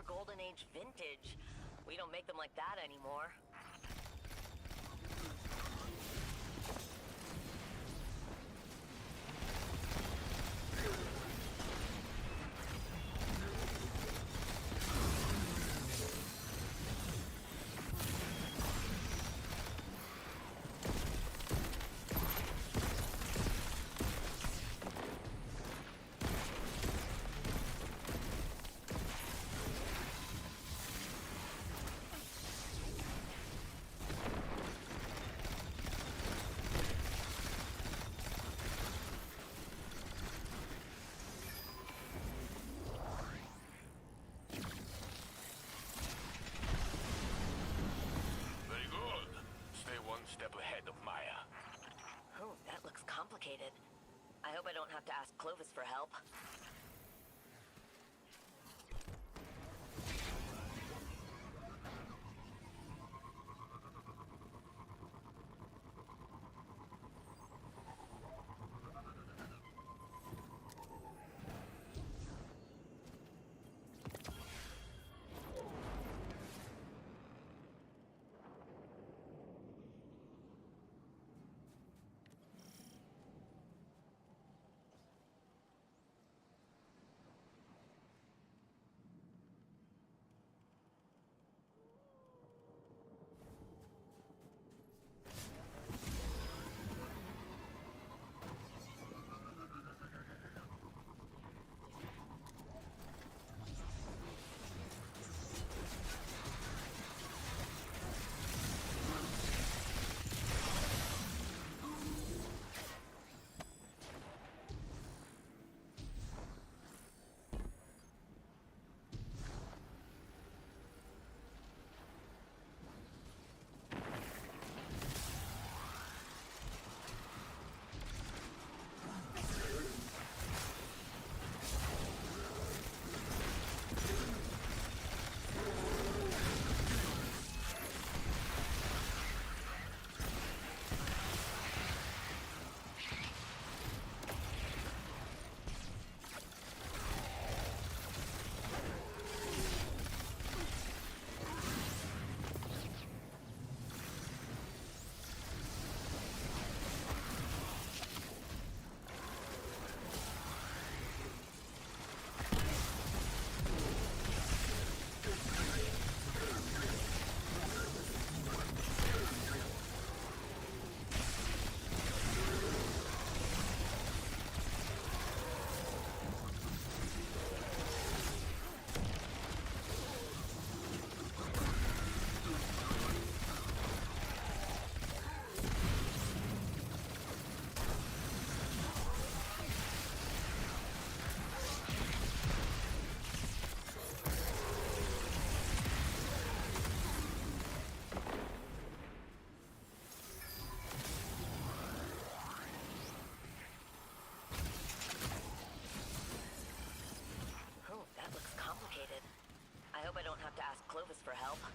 Golden Age vintage. We don't make them like that anymore. Step ahead of Maya. Oh, that looks complicated. I hope I don't have to ask Clovis for help. help.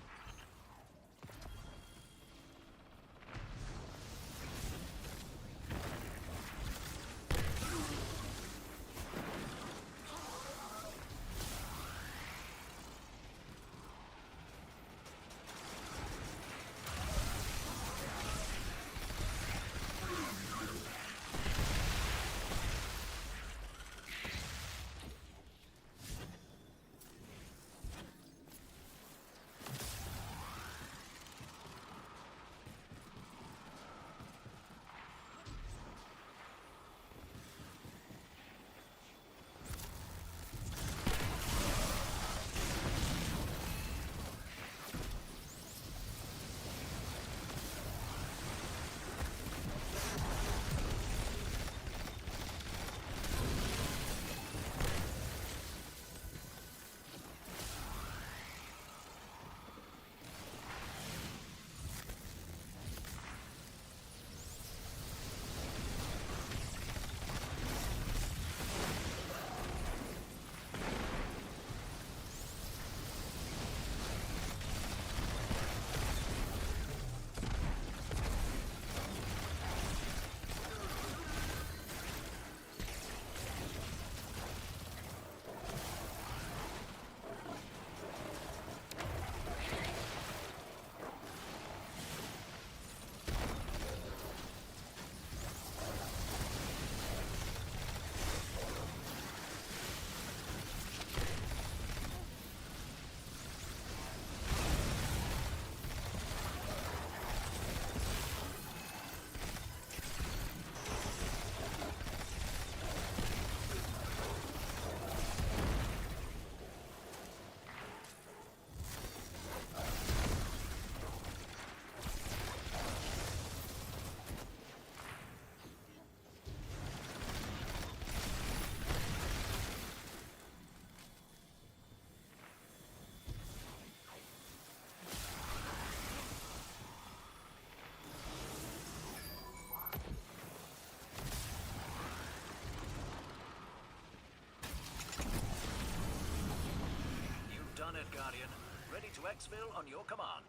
Done it, Guardian. Ready to exfil on your command.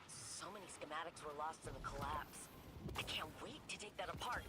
So many schematics were lost in the collapse. I can't wait to take that apart.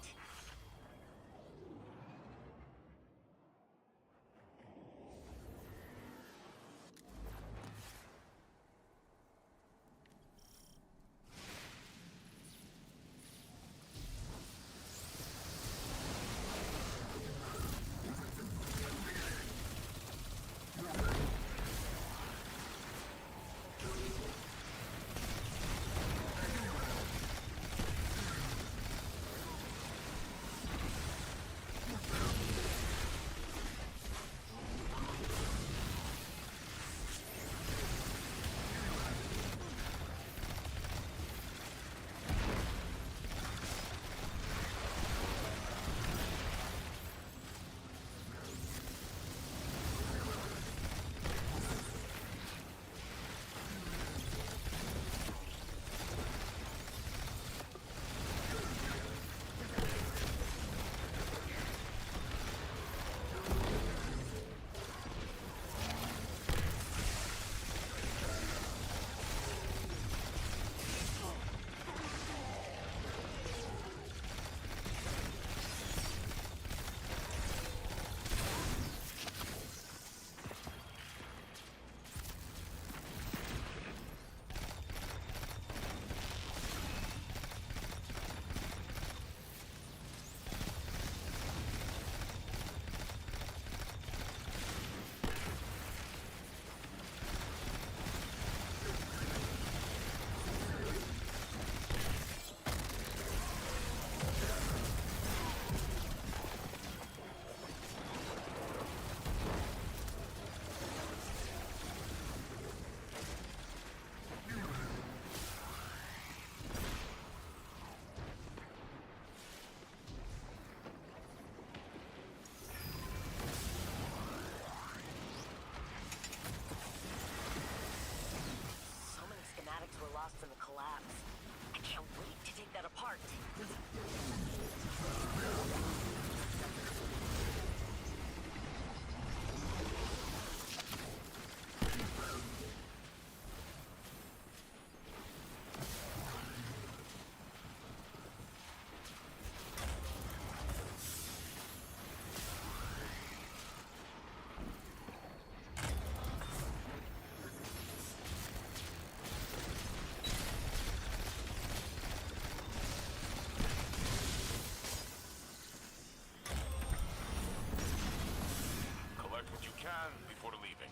can before leaving.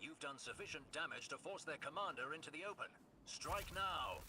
You've done sufficient damage to force their commander into the open. Strike now!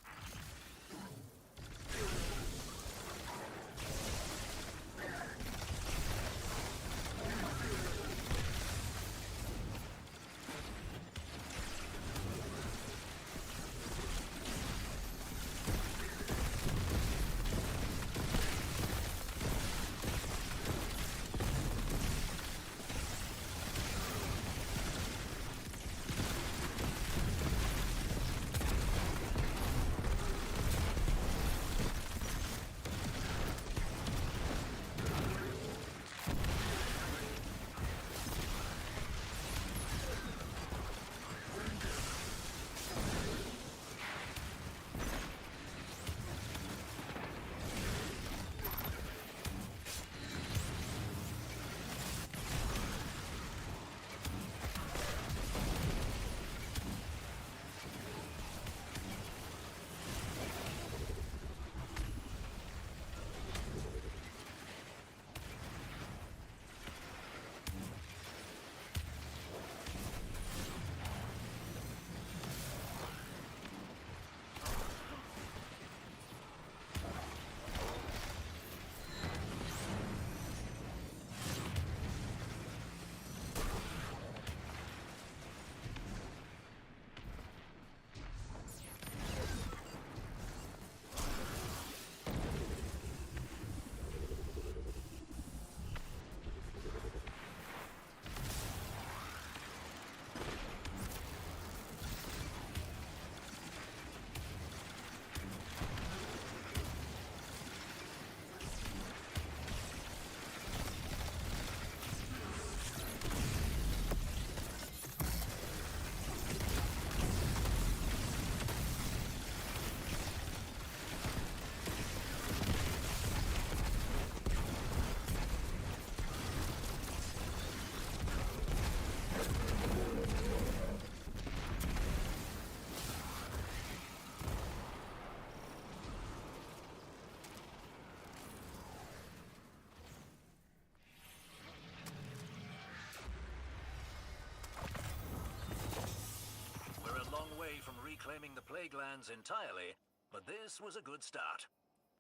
Reclaiming the Plague Lands entirely, but this was a good start.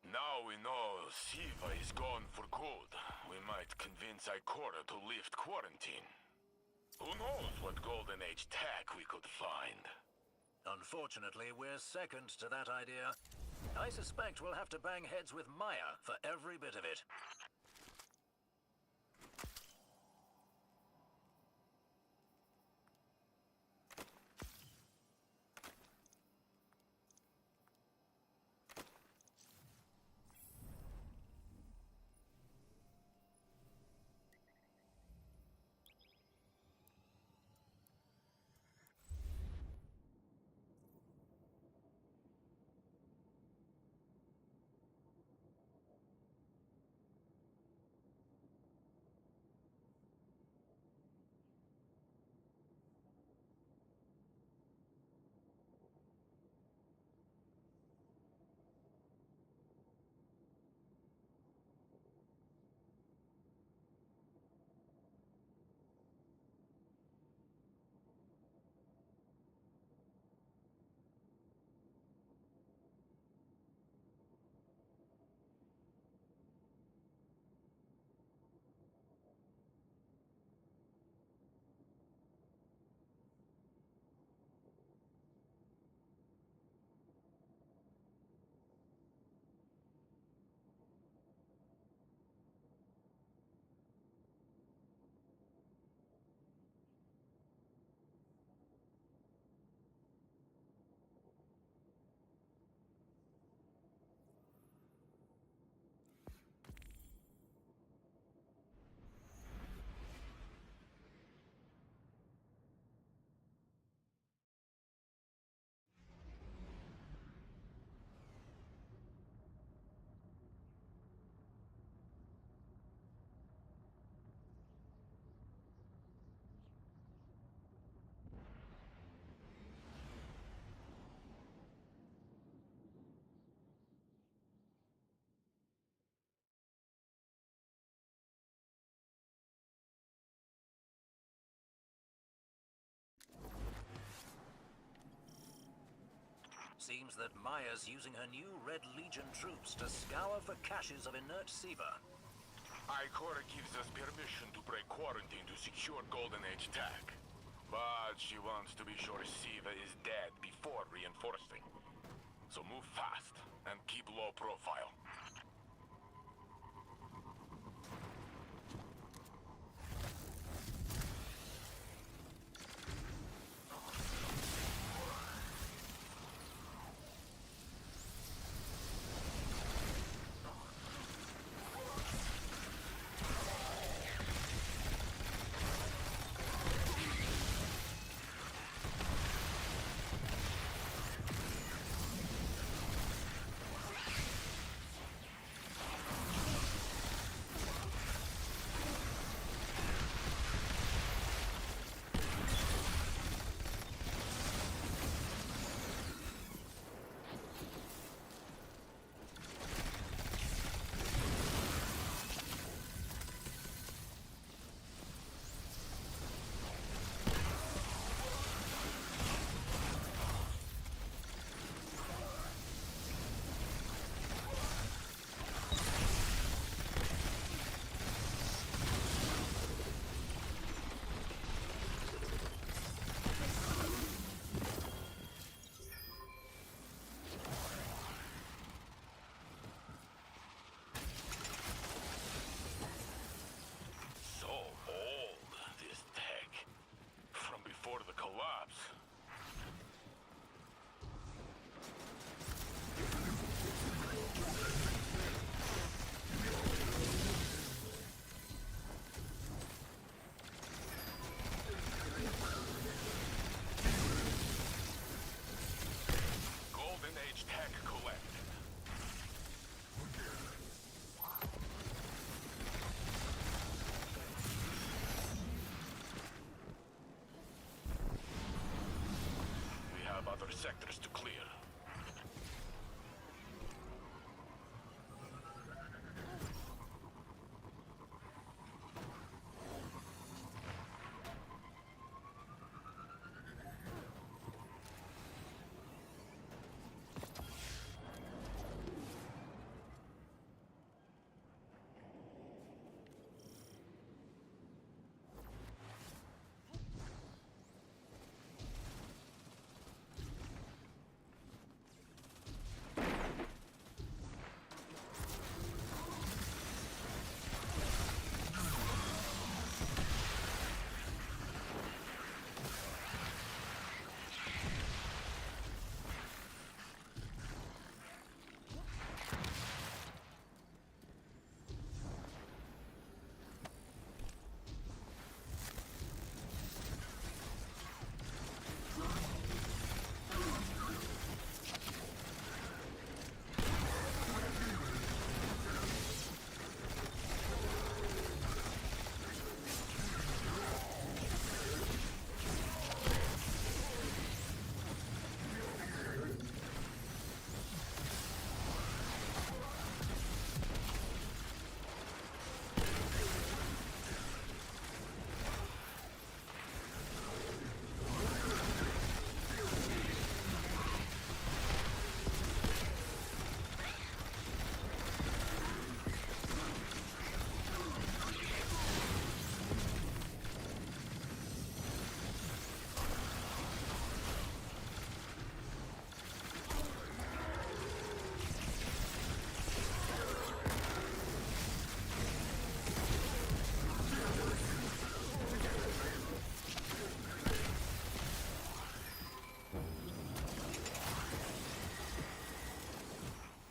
Now we know Siva is gone for good. We might convince Ikora to lift quarantine. Who knows what Golden Age tech we could find? Unfortunately, we're second to that idea. I suspect we'll have to bang heads with Maya for every bit of it. seems that Maya's using her new Red Legion troops to scour for caches of inert Siva. Ikora gives us permission to break quarantine to secure Golden Age tech. But she wants to be sure Siva is dead before reinforcing. So move fast and keep low profile. So old, this tech. From before the collapse. Golden Age tech collected. We have other sectors to clear.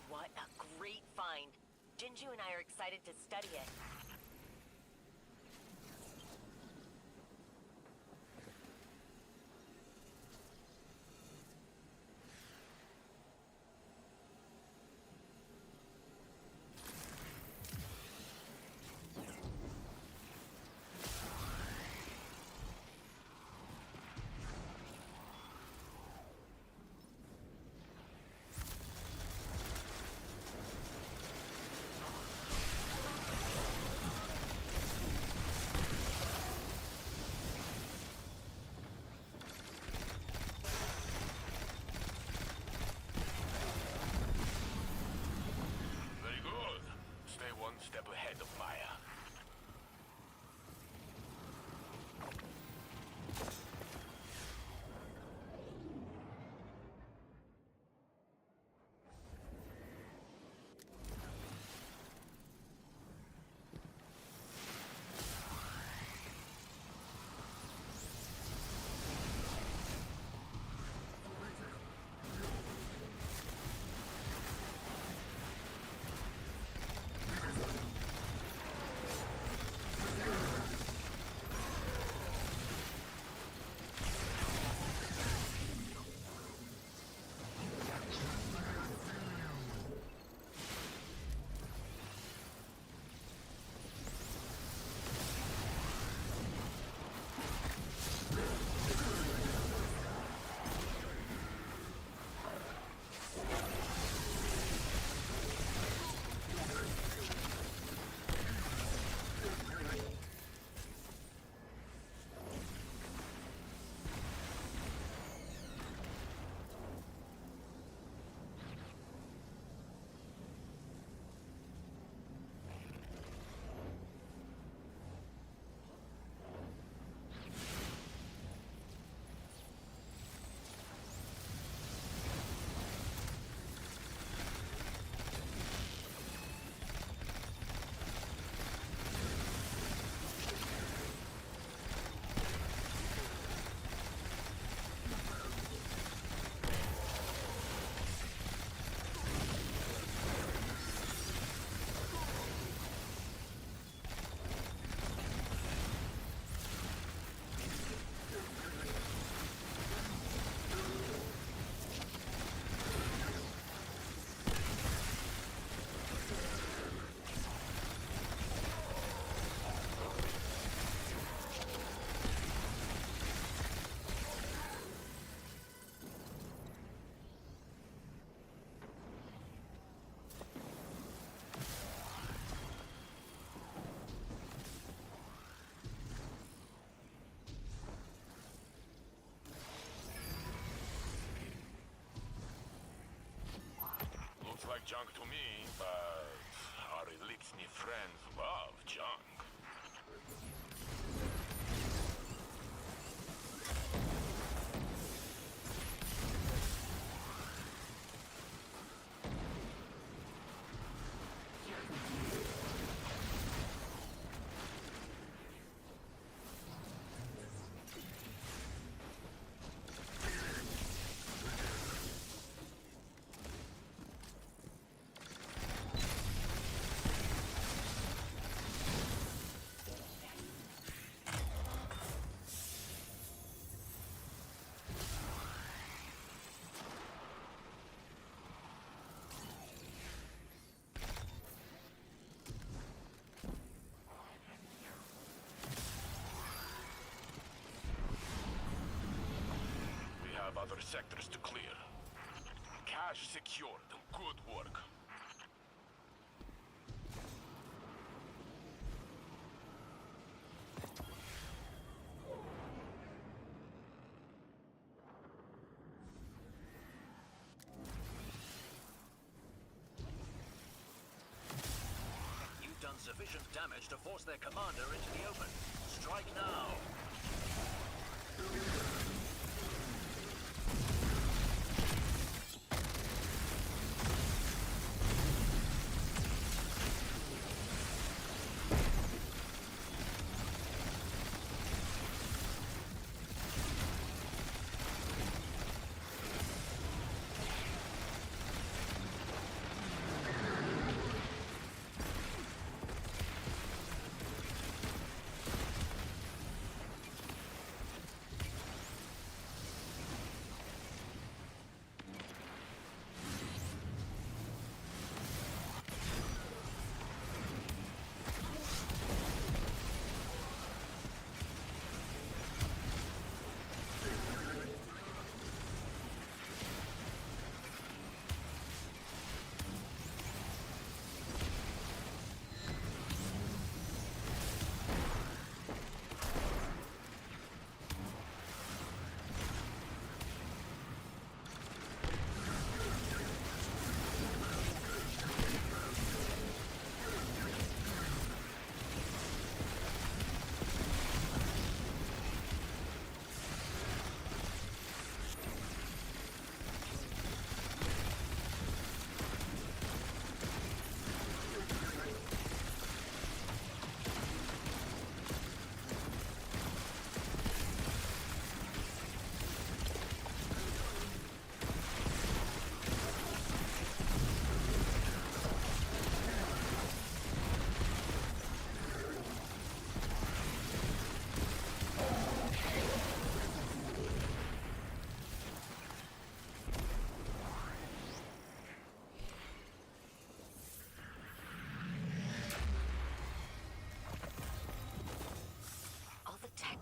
What a great find. Jinju and I are excited to study it. junk to me, but our Elixni friends love junk. Other sectors to clear. Cache secured. Good work. You've done sufficient damage to force their commander into the open. Strike now!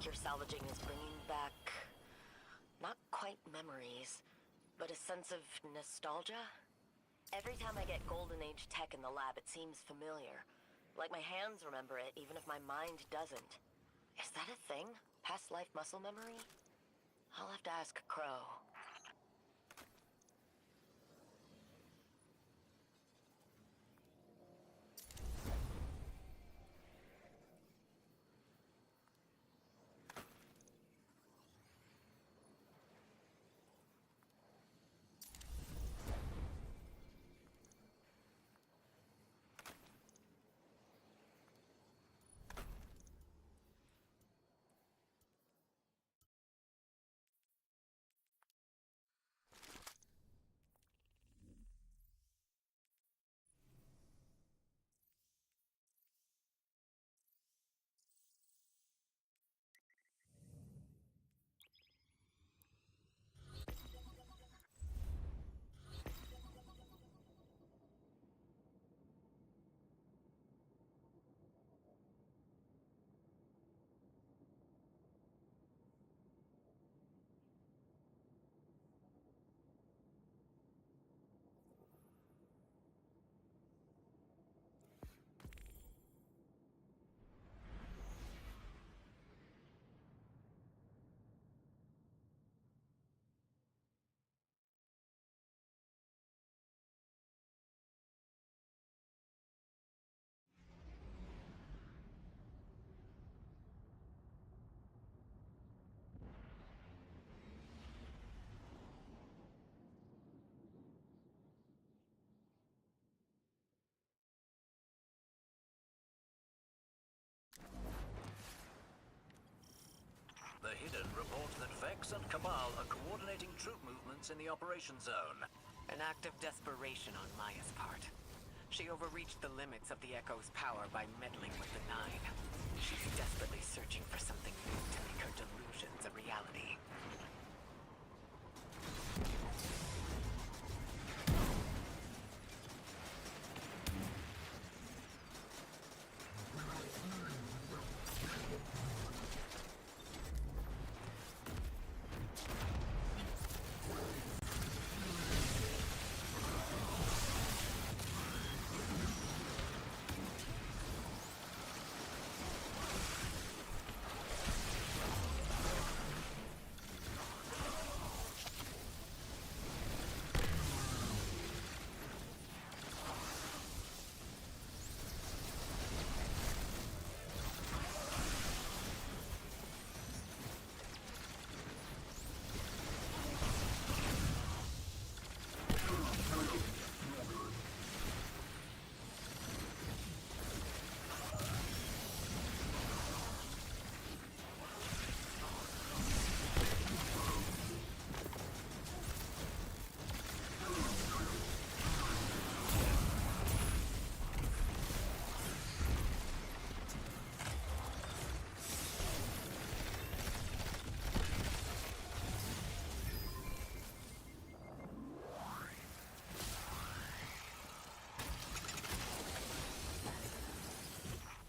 You're salvaging is bringing back, not quite memories, but a sense of nostalgia. Every time I get Golden Age tech in the lab, it seems familiar. Like my hands remember it, even if my mind doesn't. Is that a thing? Past life muscle memory? I'll have to ask Crow. Vex and Cabal are coordinating troop movements in the operation zone. An act of desperation on Maya's part. She overreached the limits of the Echo's power by meddling with the Nine. She's desperately searching for something new to make her delusions a reality.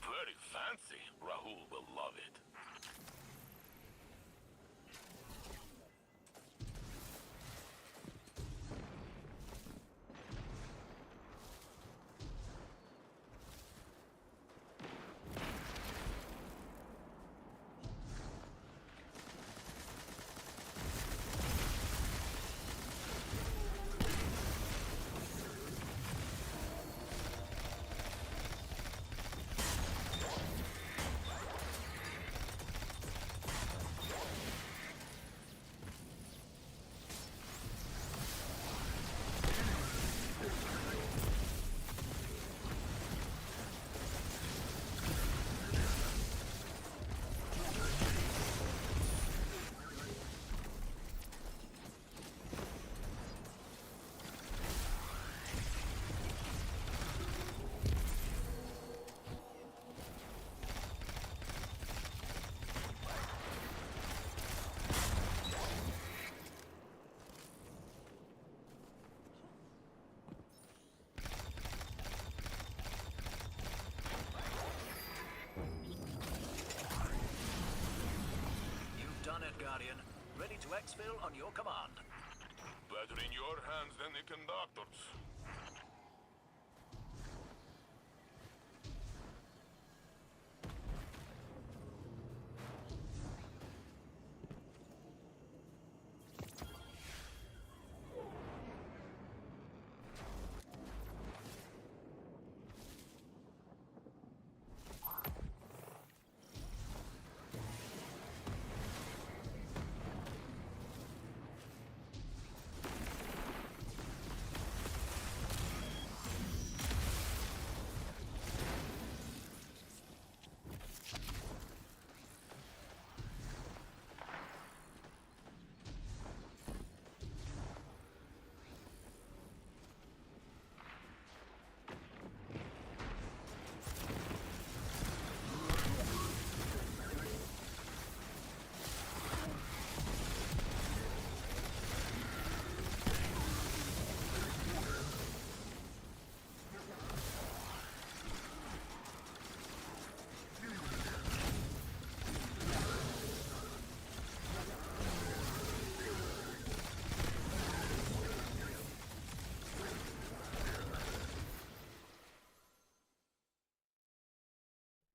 Very fancy. Rahul will love it. You've done it, Guardian. Ready to exfil on your command. Better in your hands than the conductor's.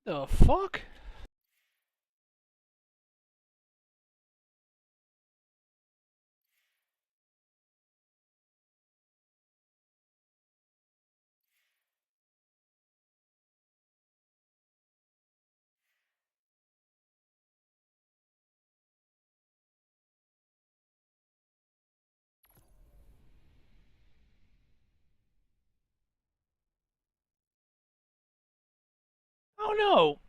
The fuck? Oh no!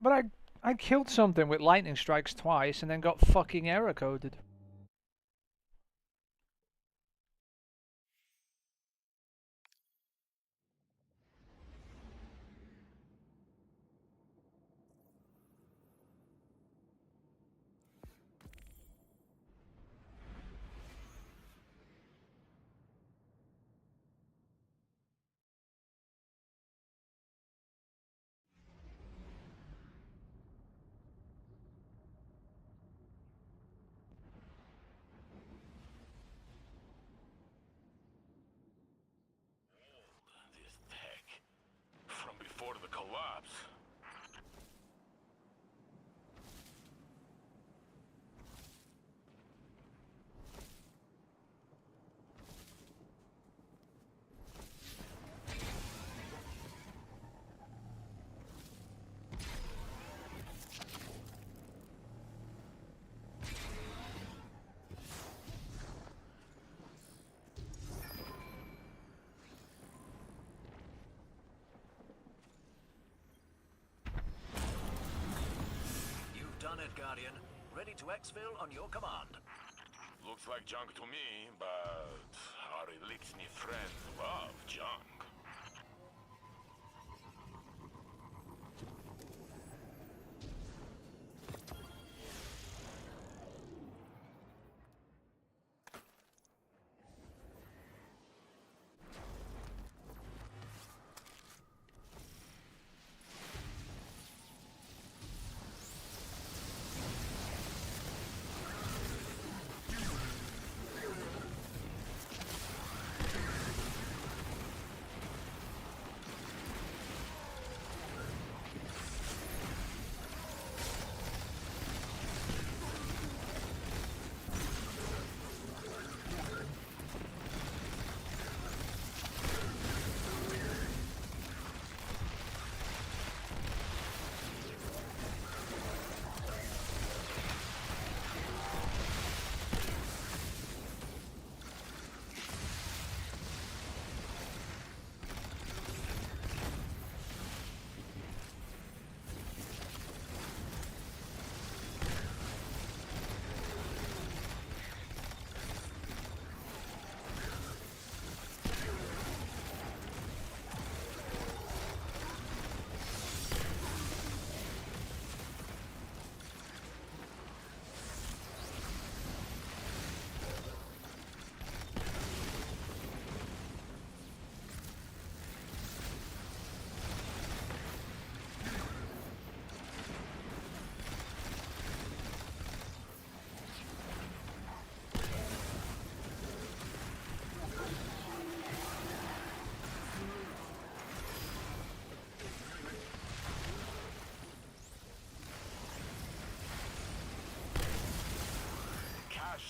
But I killed something with lightning strikes twice and then got fucking error coded. This tech. From before the collapse. You've done it, Guardian. Ready to exfil on your command. Looks like junk to me, but our Elixni friends love junk.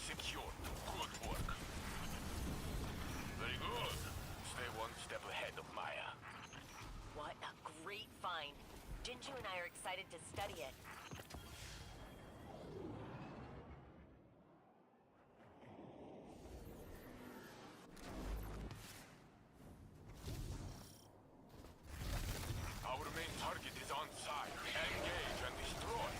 Secured. Good work. Very good. Stay one step ahead of Maya. What a great find. Jinju and I are excited to study it. Our main target is on site. Engage and destroy.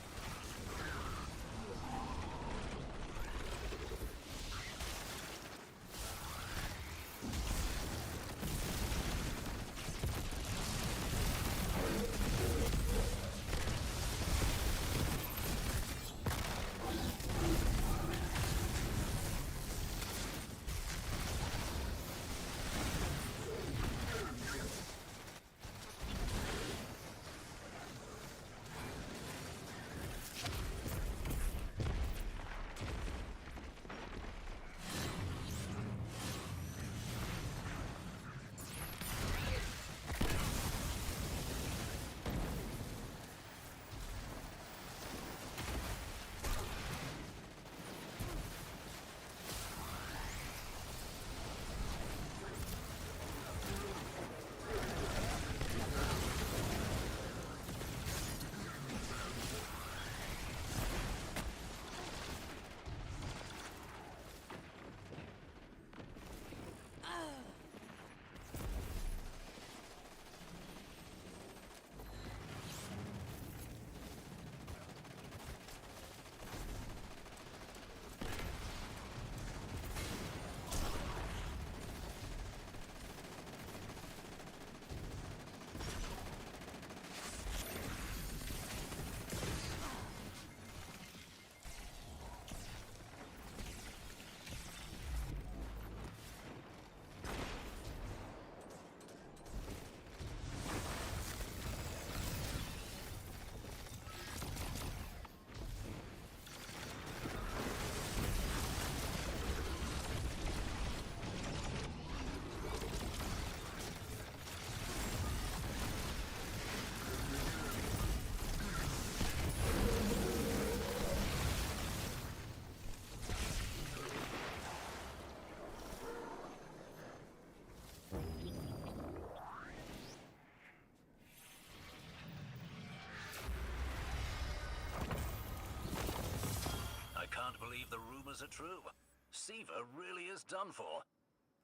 rumors are true. Siva really is done for.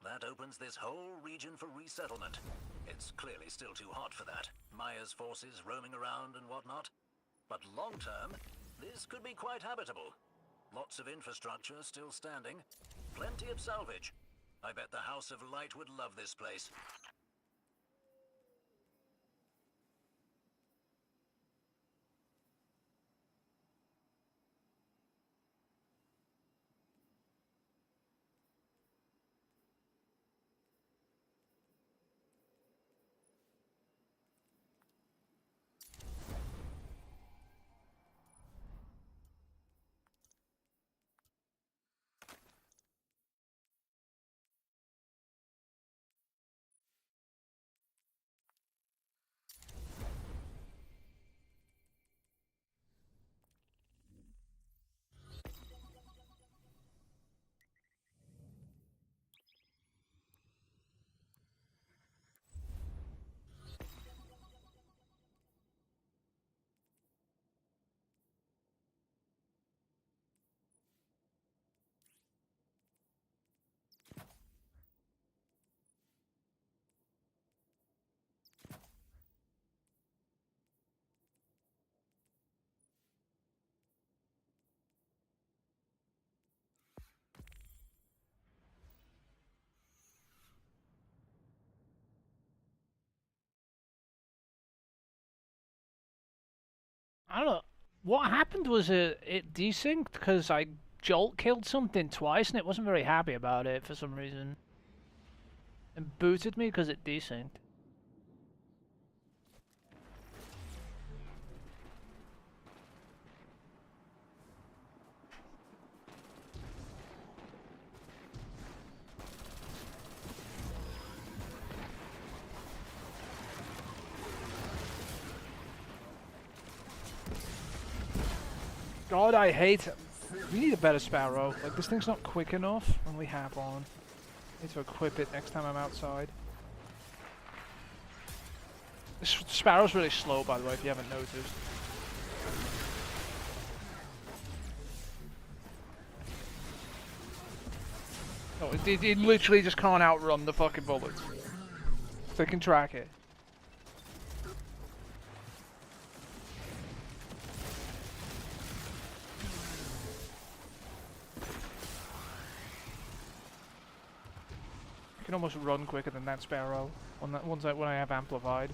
That opens this whole region for resettlement. It's clearly still too hot for that. Maya's forces roaming around and whatnot. But long term, this could be quite habitable. Lots of infrastructure still standing. Plenty of salvage. I bet the House of Light would love this place. I don't know. What happened was it desynced because I jolt killed something twice and it wasn't very happy about it for some reason. And booted me because it desynced. God, I hate it. We need a better Sparrow. Like, this thing's not quick enough when we have one. I need to equip it next time I'm outside. This Sparrow's really slow, by the way, if you haven't noticed. Oh, it literally just can't outrun the fucking bullets. They can track it. I can almost run quicker than that Sparrow on that when I have amplified.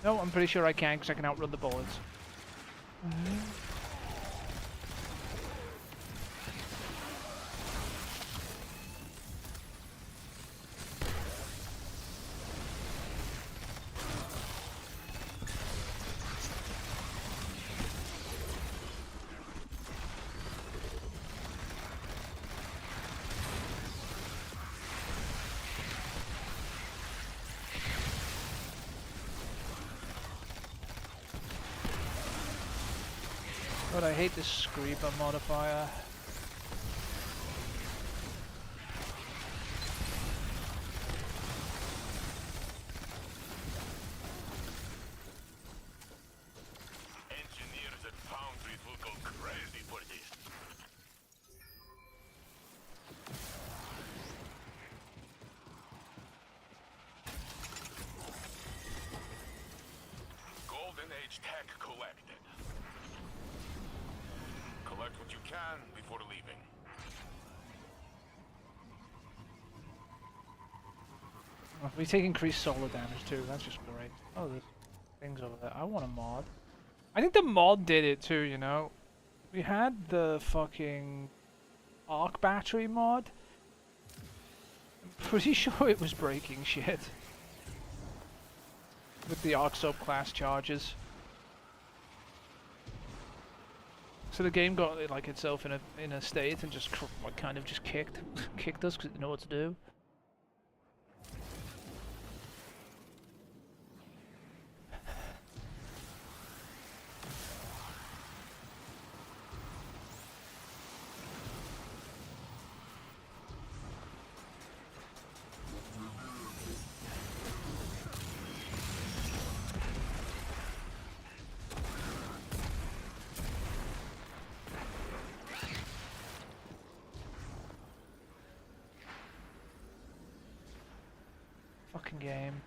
No, I'm pretty sure I can because I can outrun the bullets. But I hate this Screeper modifier. Engineers at foundries will go crazy for this. Golden Age tech collected. Collect what you can before leaving. We take increased solar damage too, that's just great. Oh, there's things over there. I want a mod. I think the mod did it too, you know? We had the fucking arc battery mod. I'm pretty sure it was breaking shit. With the arc subclass charges. So the game got like itself in a state and just like, kind of just kicked us because it didn't know what to do. Fucking game.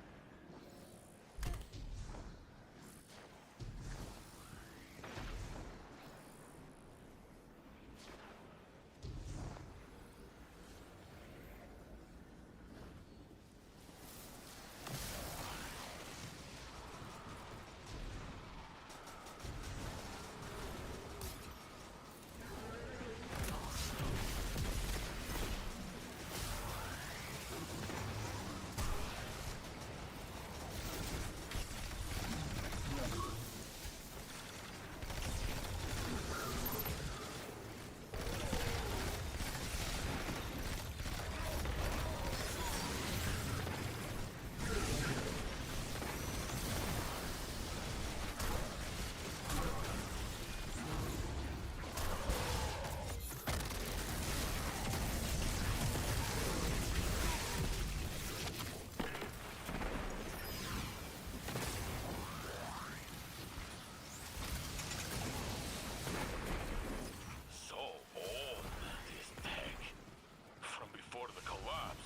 So old, this tech. From before the collapse.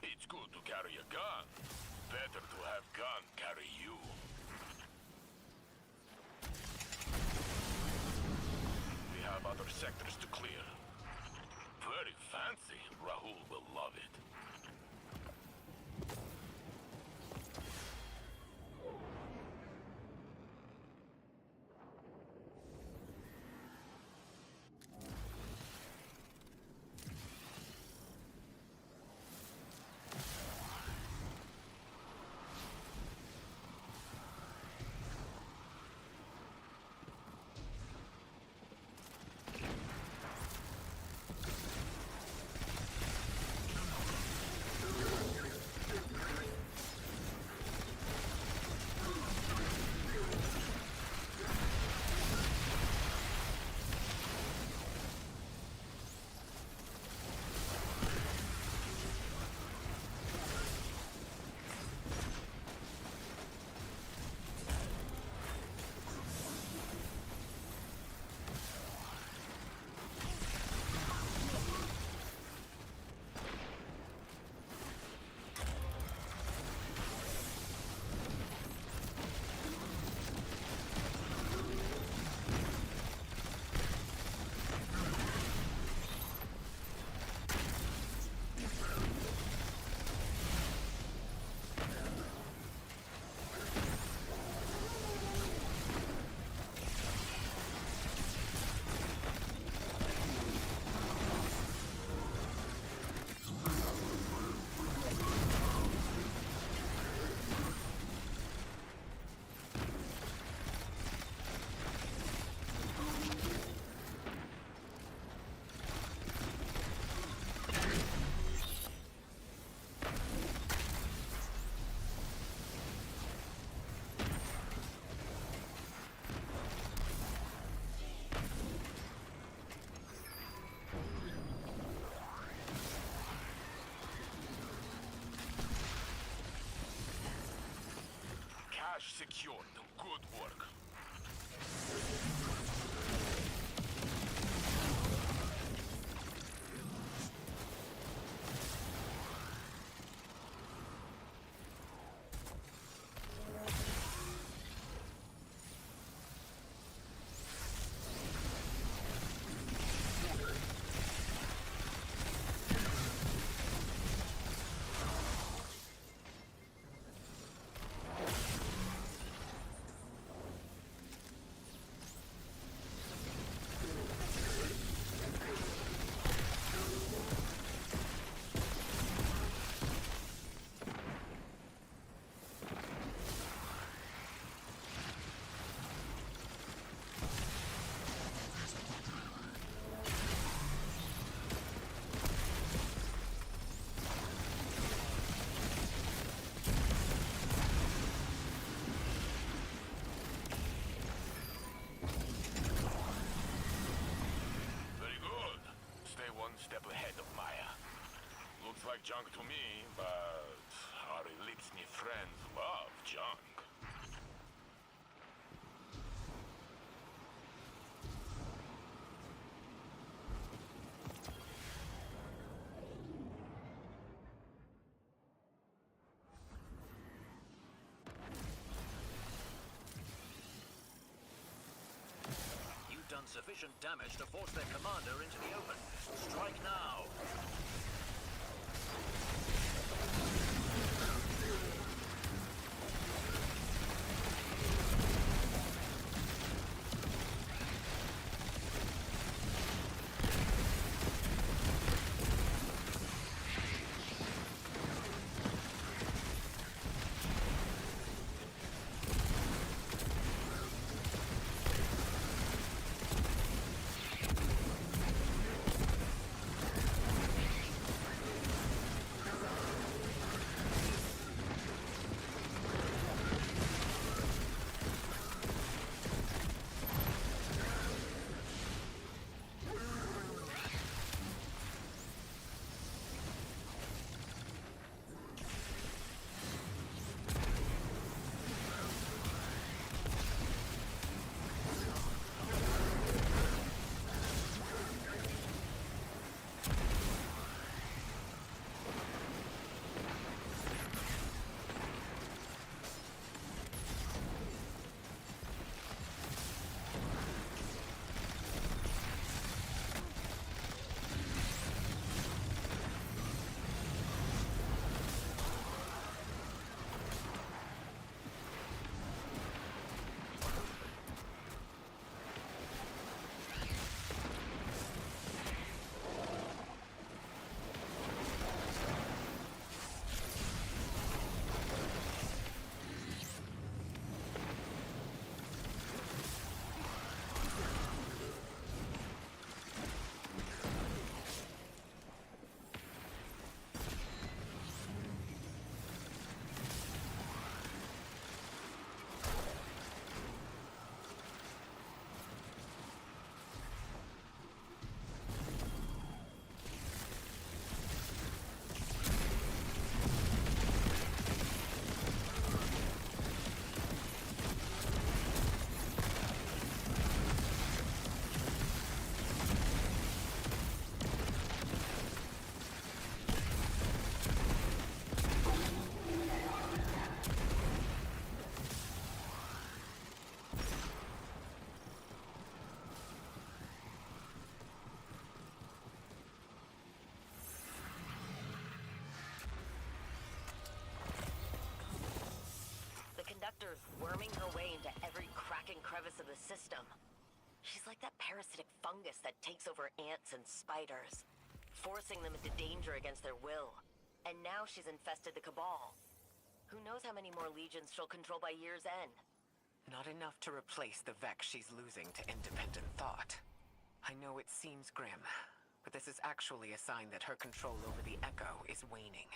It's good to carry a gun. Better to have gun carry you. We have other sectors to clear. Very fancy. Rahul will love it. Cache secured. Good work. one step ahead of Maya. Looks like junk to me, but our Elixni friends love junk. You've done sufficient damage to force their commander into the open. Strike now! Conductor's worming her way into every crack and crevice of the system. She's like that parasitic fungus that takes over ants and spiders, forcing them into danger against their will. And now she's infested the Cabal. Who knows how many more legions she'll control by year's end? Not enough to replace the Vex she's losing to independent thought. I know it seems grim, but this is actually a sign that her control over the Echo is waning.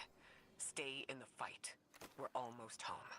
Stay in the fight. We're almost home.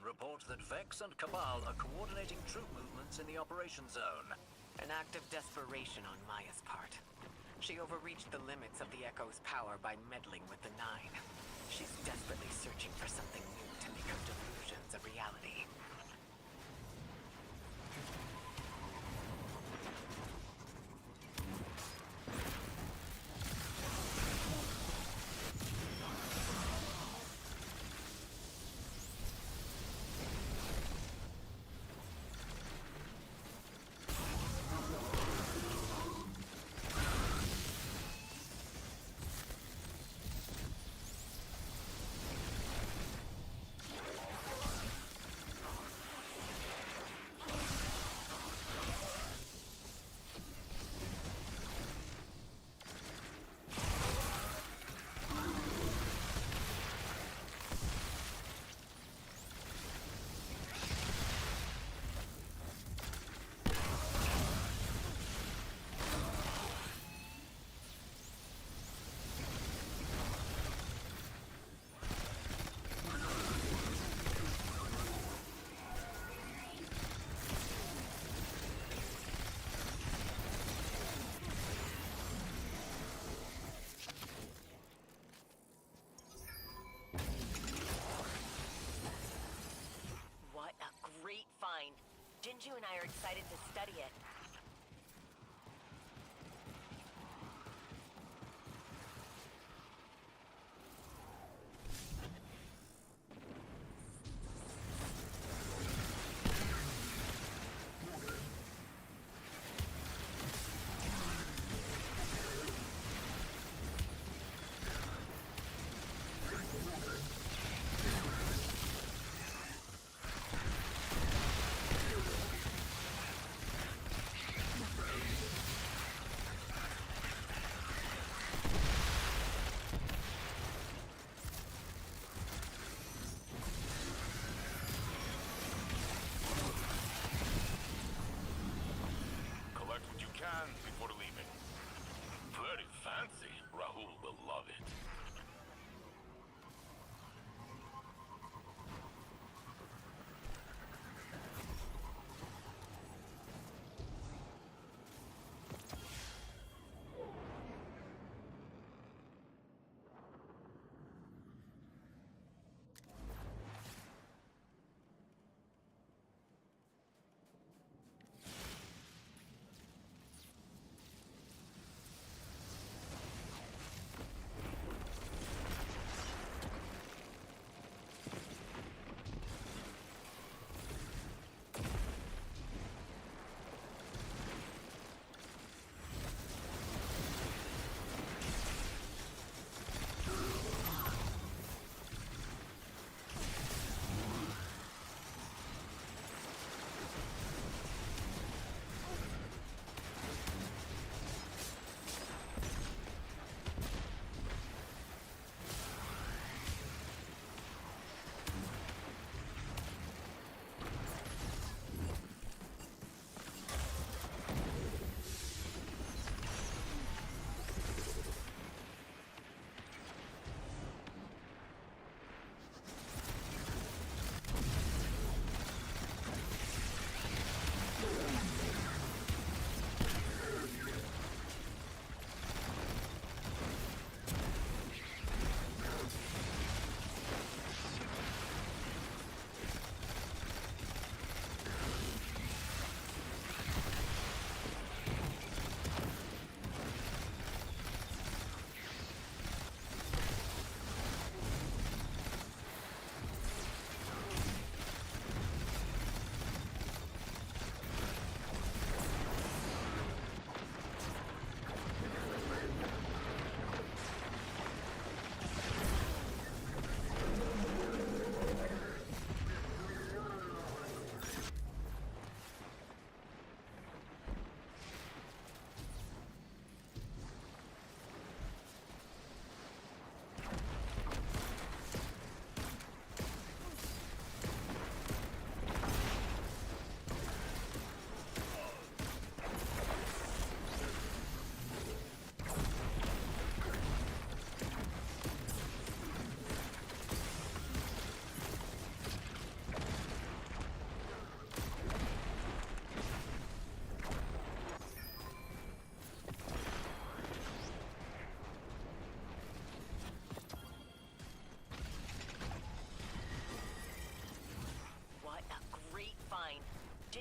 report that Vex and Cabal are coordinating troop movements in the operation zone. An act of desperation on Maya's part. She overreached the limits of the Echo's power by meddling with the Nine. She's desperately searching for something new to make her delusions a reality. What a great find. Jinju and I are excited to study it.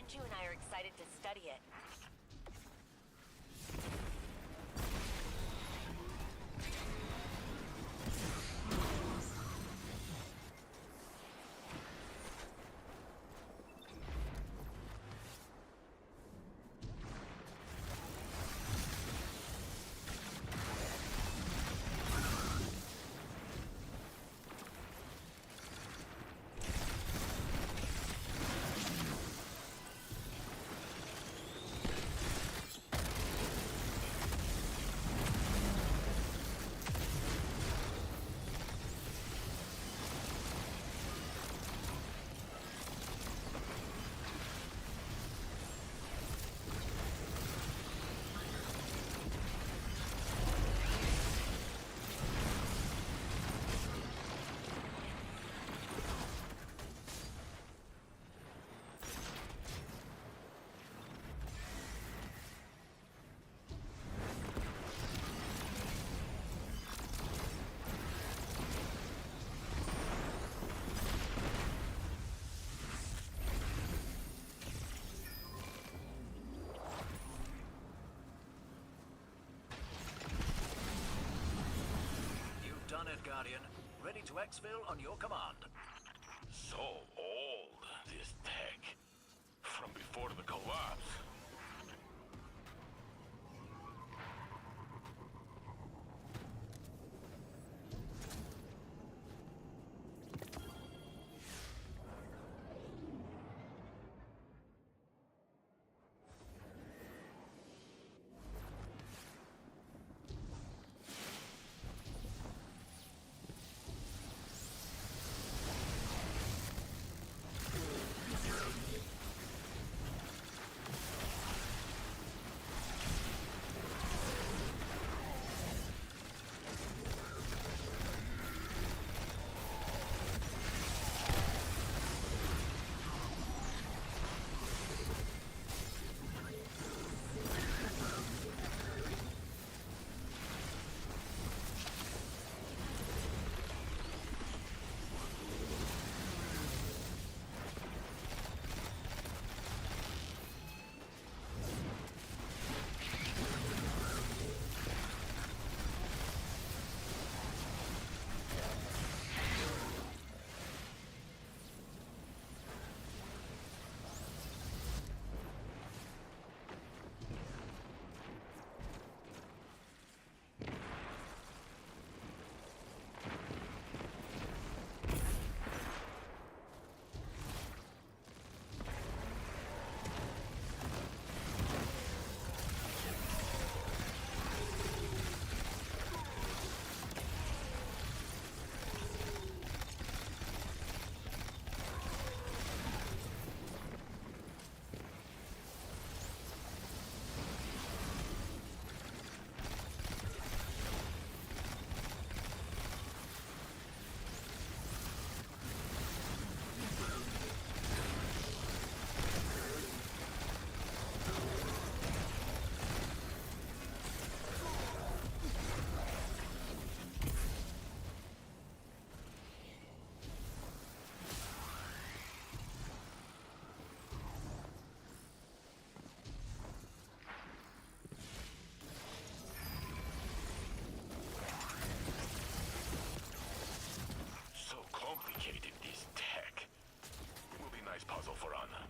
Kenju and I are excited to study it. Done it, Guardian. Ready to exfil on your command. So old, this tech. From before the collapse. puzzle for Anna.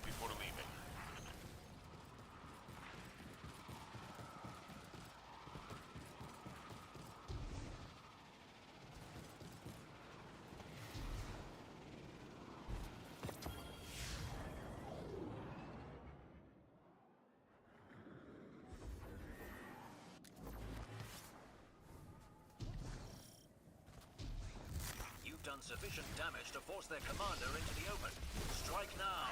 Before leaving. You've done sufficient damage to force their commander into the open. Strike now!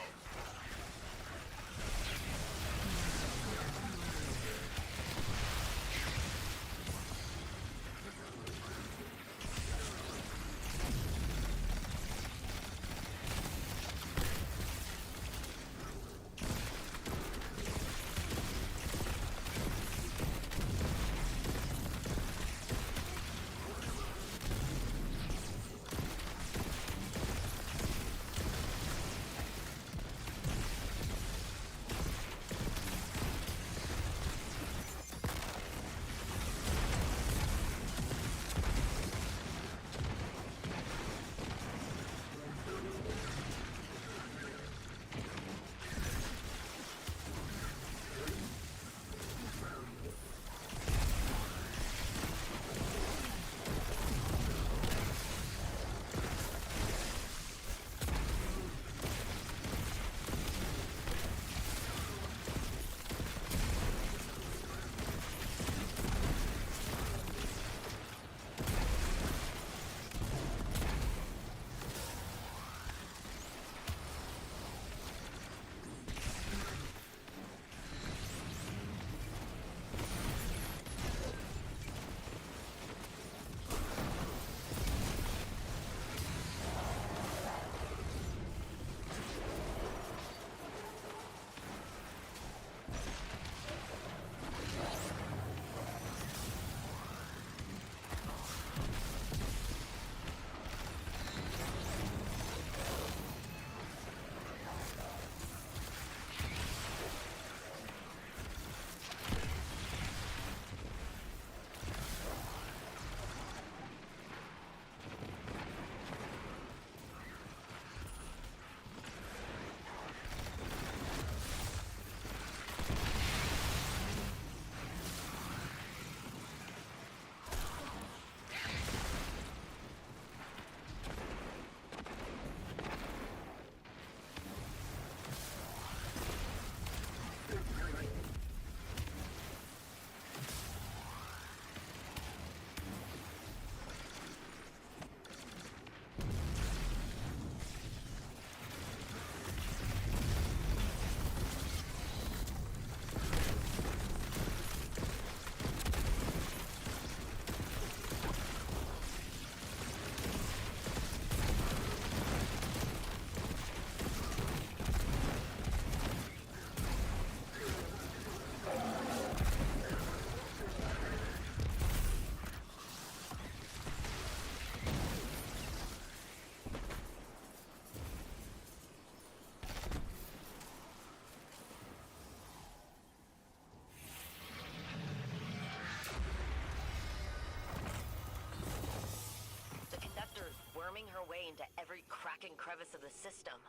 worming her way into every crack and crevice of the system.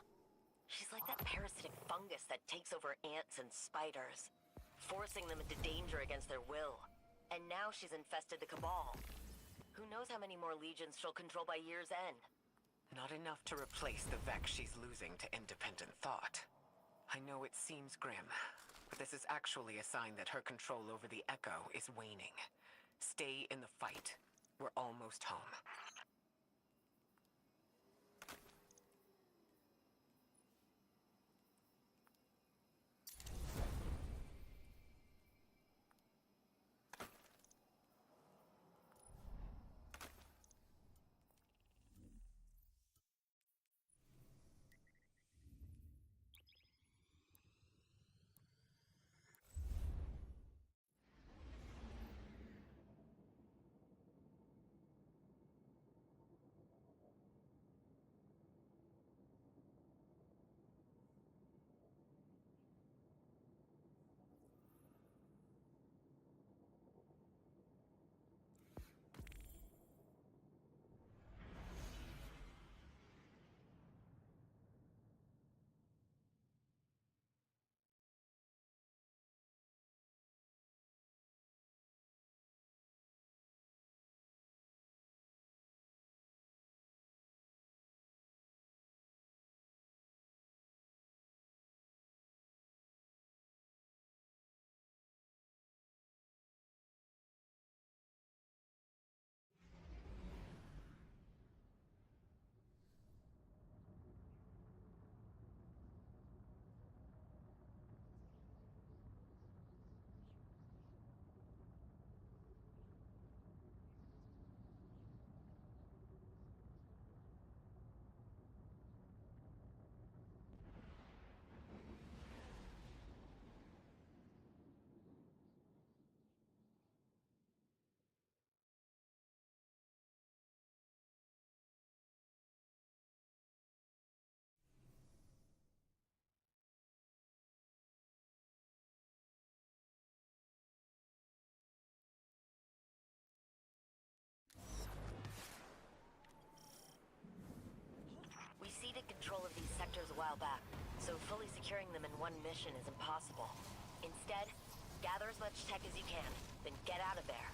She's like that parasitic fungus that takes over ants and spiders, forcing them into danger against their will. And now she's infested the Cabal. Who knows how many more legions she'll control by year's end? Not enough to replace the Vex she's losing to independent thought. I know it seems grim, but this is actually a sign that her control over the Echo is waning. Stay in the fight. We're almost home. while back, so fully securing them in one mission is impossible. Instead, gather as much tech as you can, then get out of there.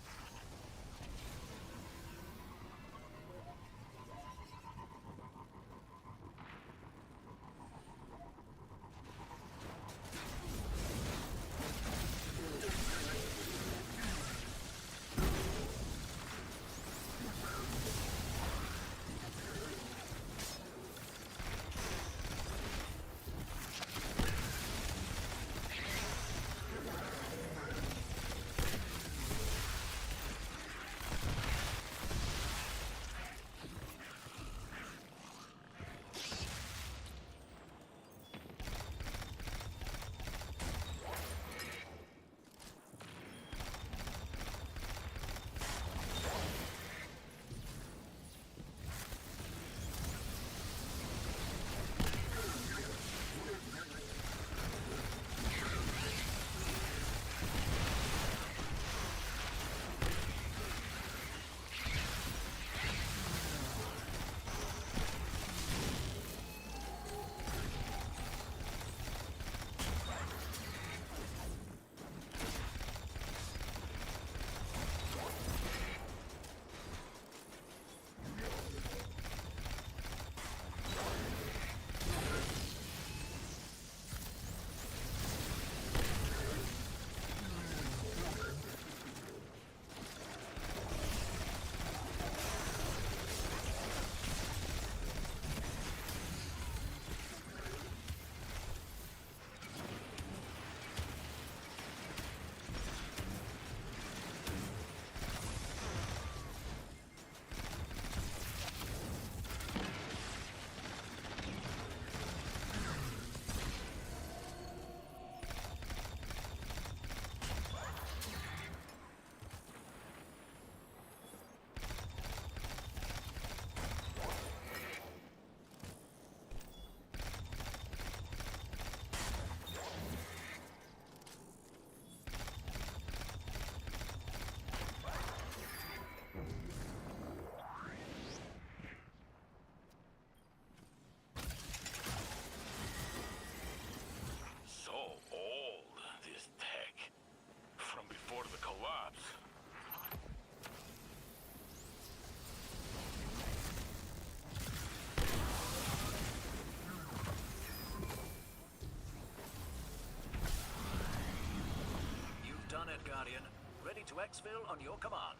Guardian. Ready to exfil on your command.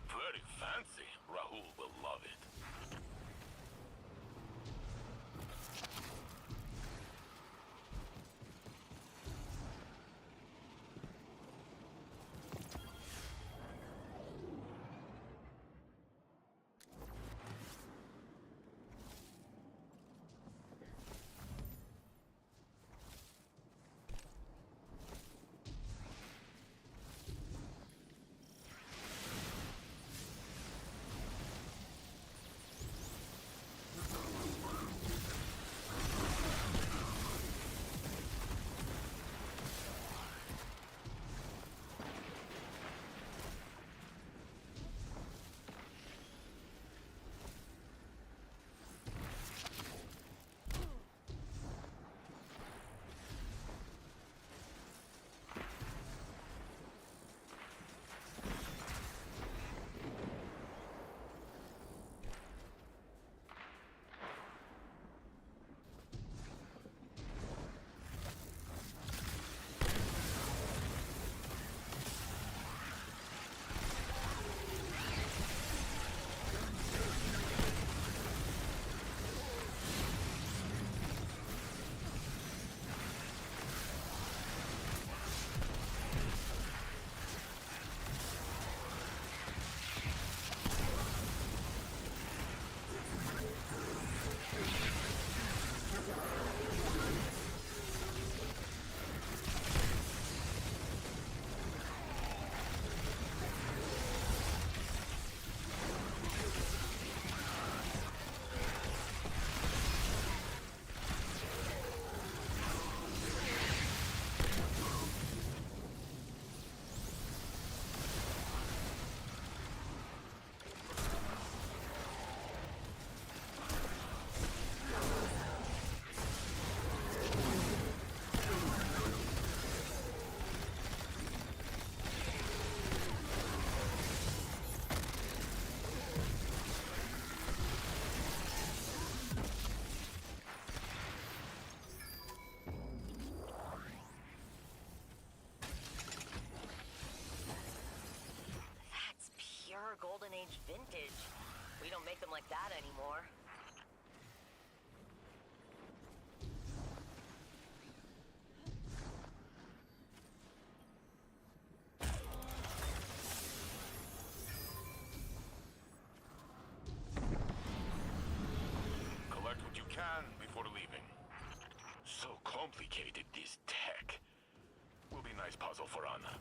Very fancy. Rahul will love it. strange vintage. We don't make them like that anymore. Collect what you can before leaving. So complicated, this tech. Will be a nice puzzle for Anna.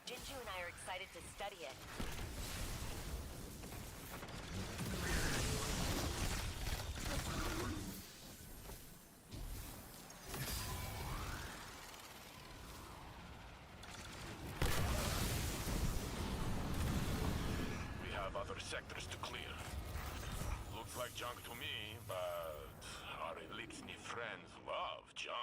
Jinju and I are excited to study it. We have other sectors to clear. Looks like junk to me, but our Elixni friends love junk.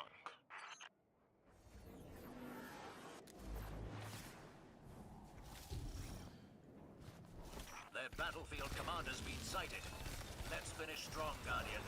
Their battlefield commander's been sighted. Let's finish strong, Guardian.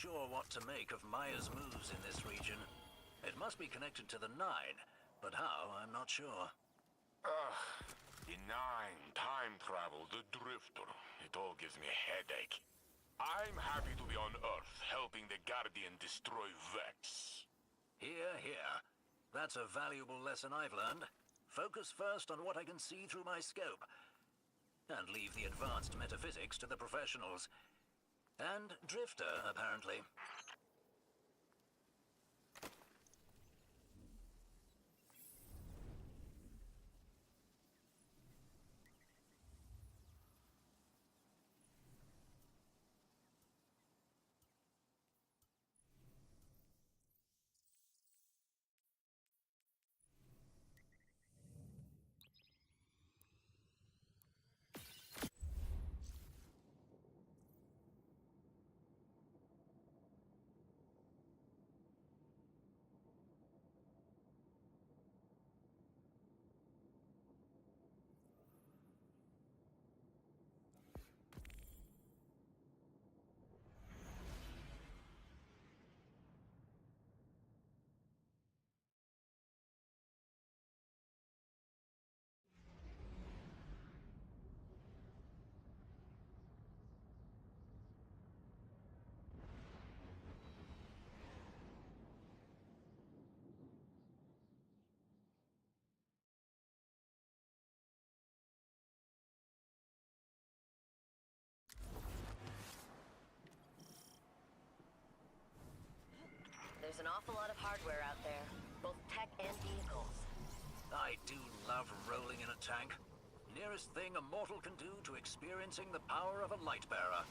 sure what to make of Maya's moves in this region. It must be connected to the Nine, but how, I'm not sure. Ugh, the Nine, time travel, the Drifter. It all gives me a headache. I'm happy to be on Earth, helping the Guardian destroy Vex. Here, here. That's a valuable lesson I've learned. Focus first on what I can see through my scope. And leave the advanced metaphysics to the professionals. And Drifter, apparently. There's an awful lot of hardware out there, both tech and vehicles. I do love rolling in a tank. Nearest thing a mortal can do to experiencing the power of a light bearer.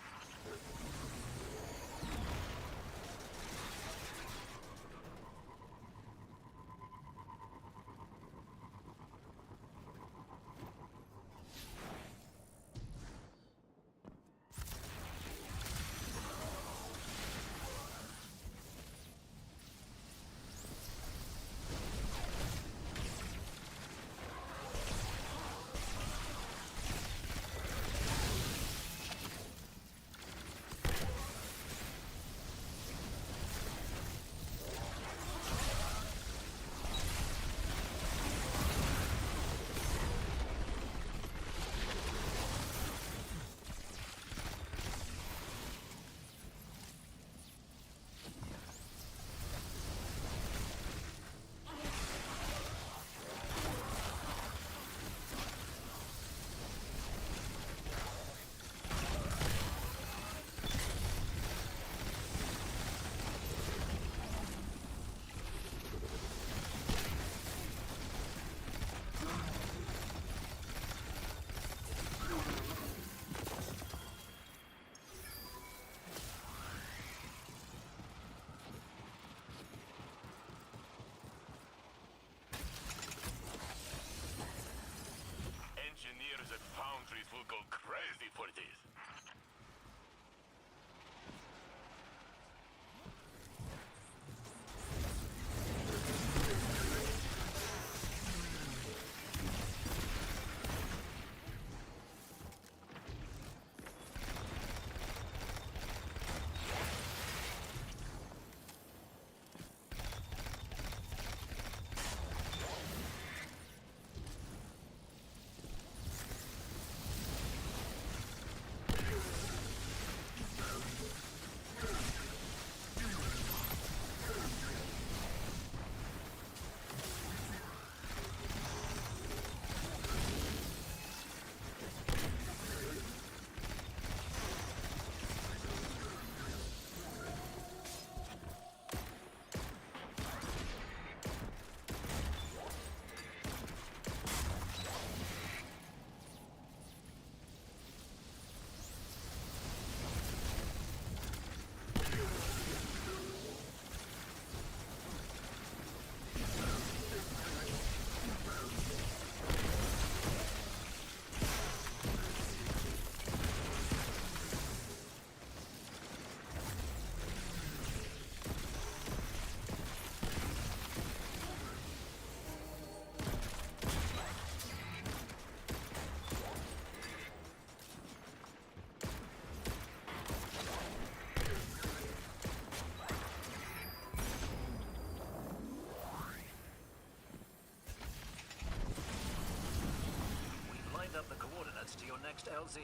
next, LZ?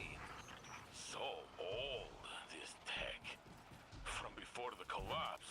So old, this tech. From before the collapse.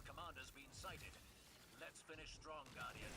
commander's been sighted. Let's finish strong, Guardian.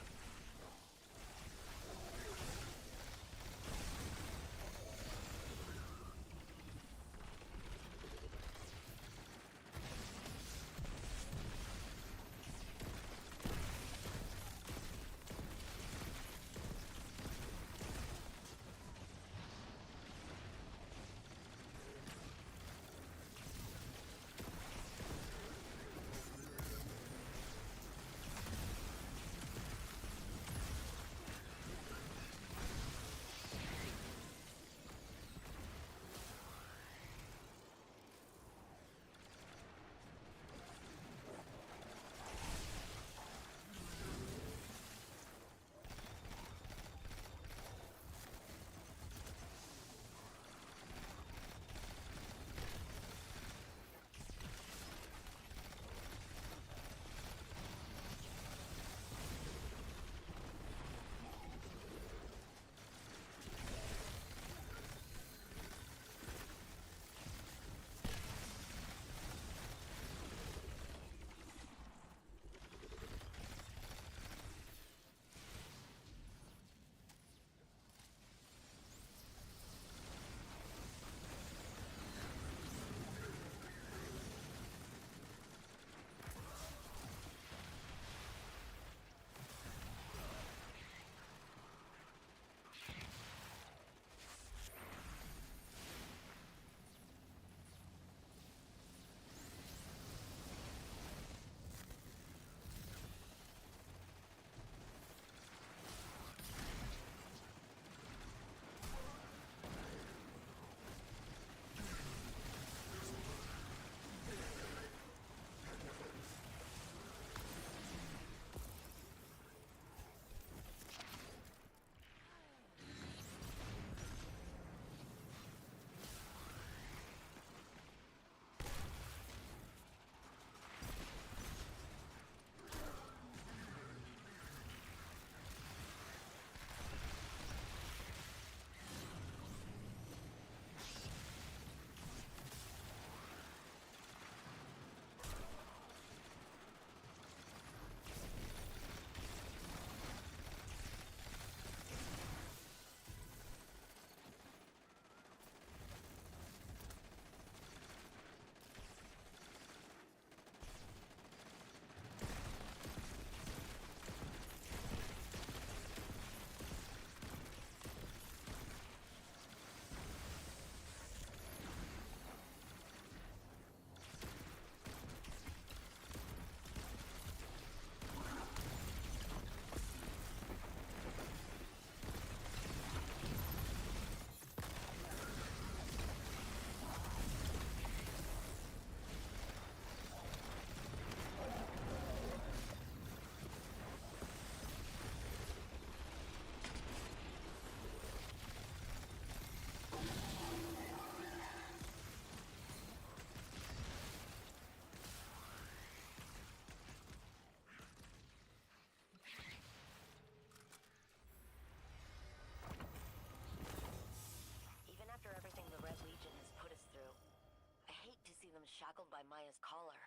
shackled by Maya's collar.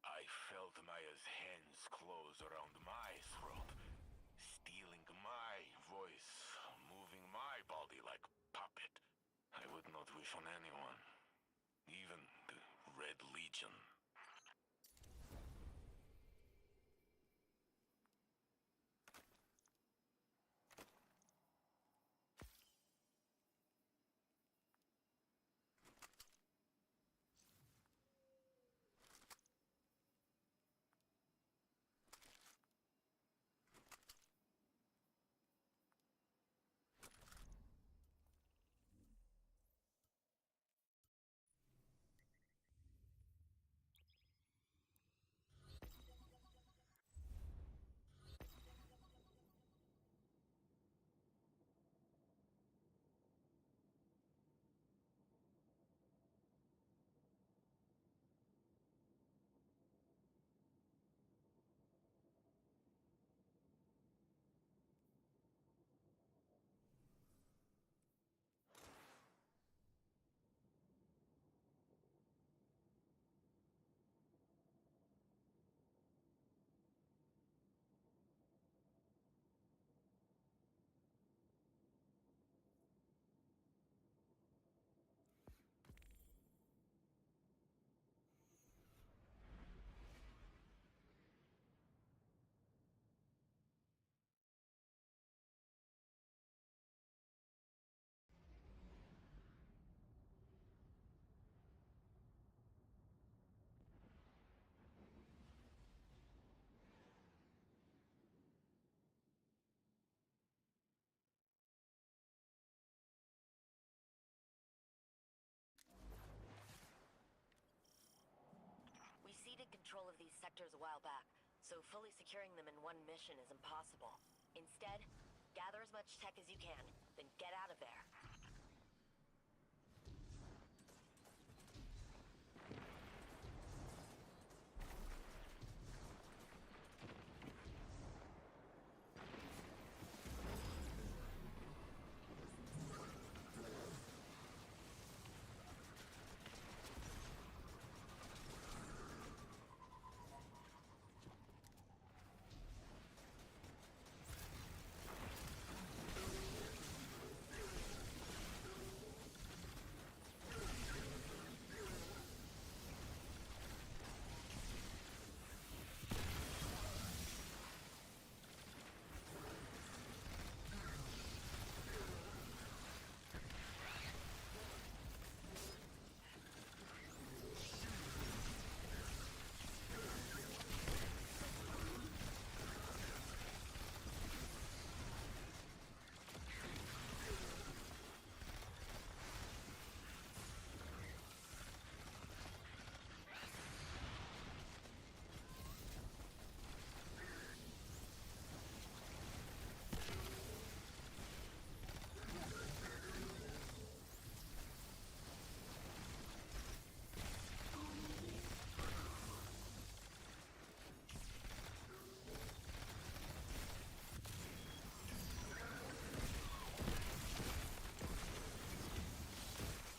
I felt Maya's hands close around my throat, stealing my voice, moving my body like puppet. I would not wish on anyone, even the Red Legion. control of these sectors a while back, so fully securing them in one mission is impossible. Instead, gather as much tech as you can, then get out of there.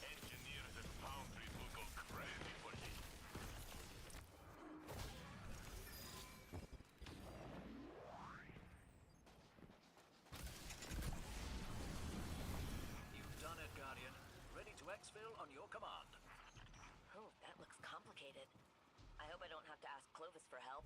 Engineers and foundries will go crazy for you. You've done it, Guardian. Ready to exfil on your command. Oh, that looks complicated. I hope I don't have to ask Clovis for help.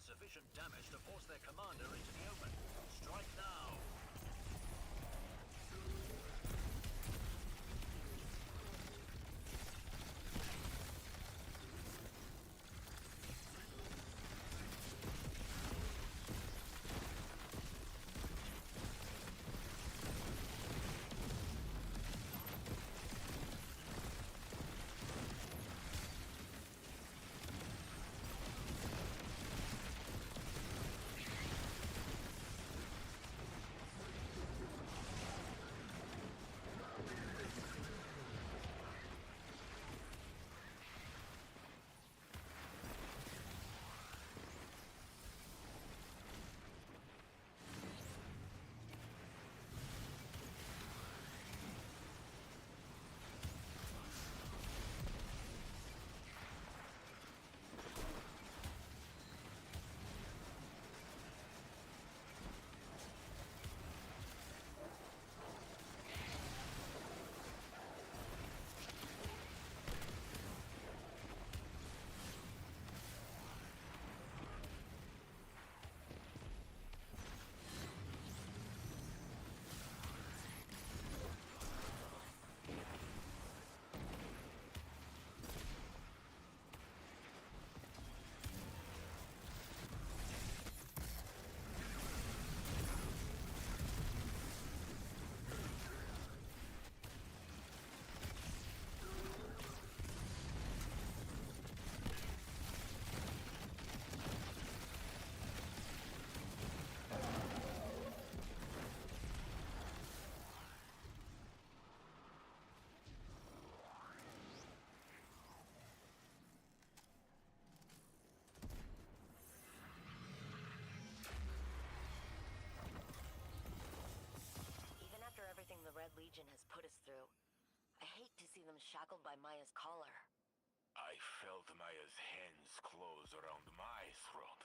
sufficient damage to force their commander into the open. Strike now! Even after everything the Red Legion has put us through, I hate to see them shackled by Maya's collar. I felt Maya's hands close around my throat,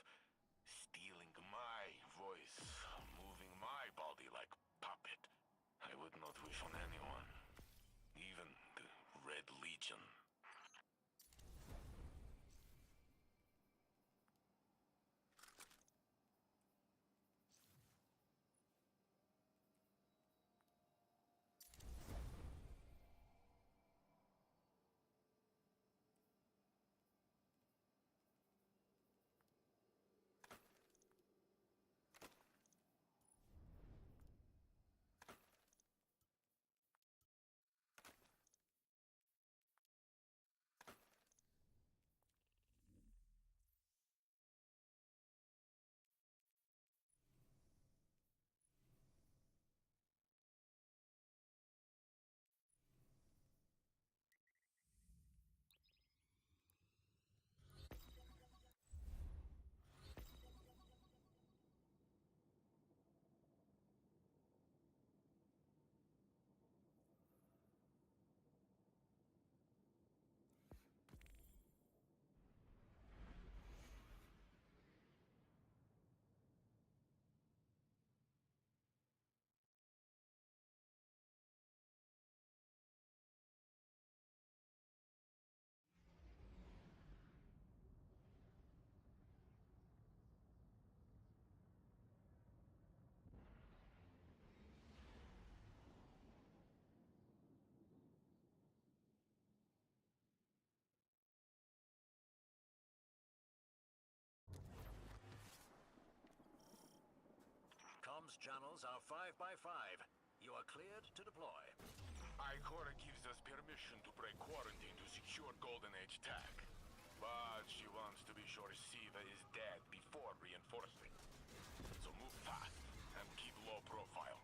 stealing my voice, moving my body like puppet. I would not wish on anyone, even the Red Legion. Comms channels are 5 by 5. You are cleared to deploy. Ikora gives us permission to break quarantine to secure Golden Age tech. But she wants to be sure Siva is dead before reinforcing. So move fast and keep low profile.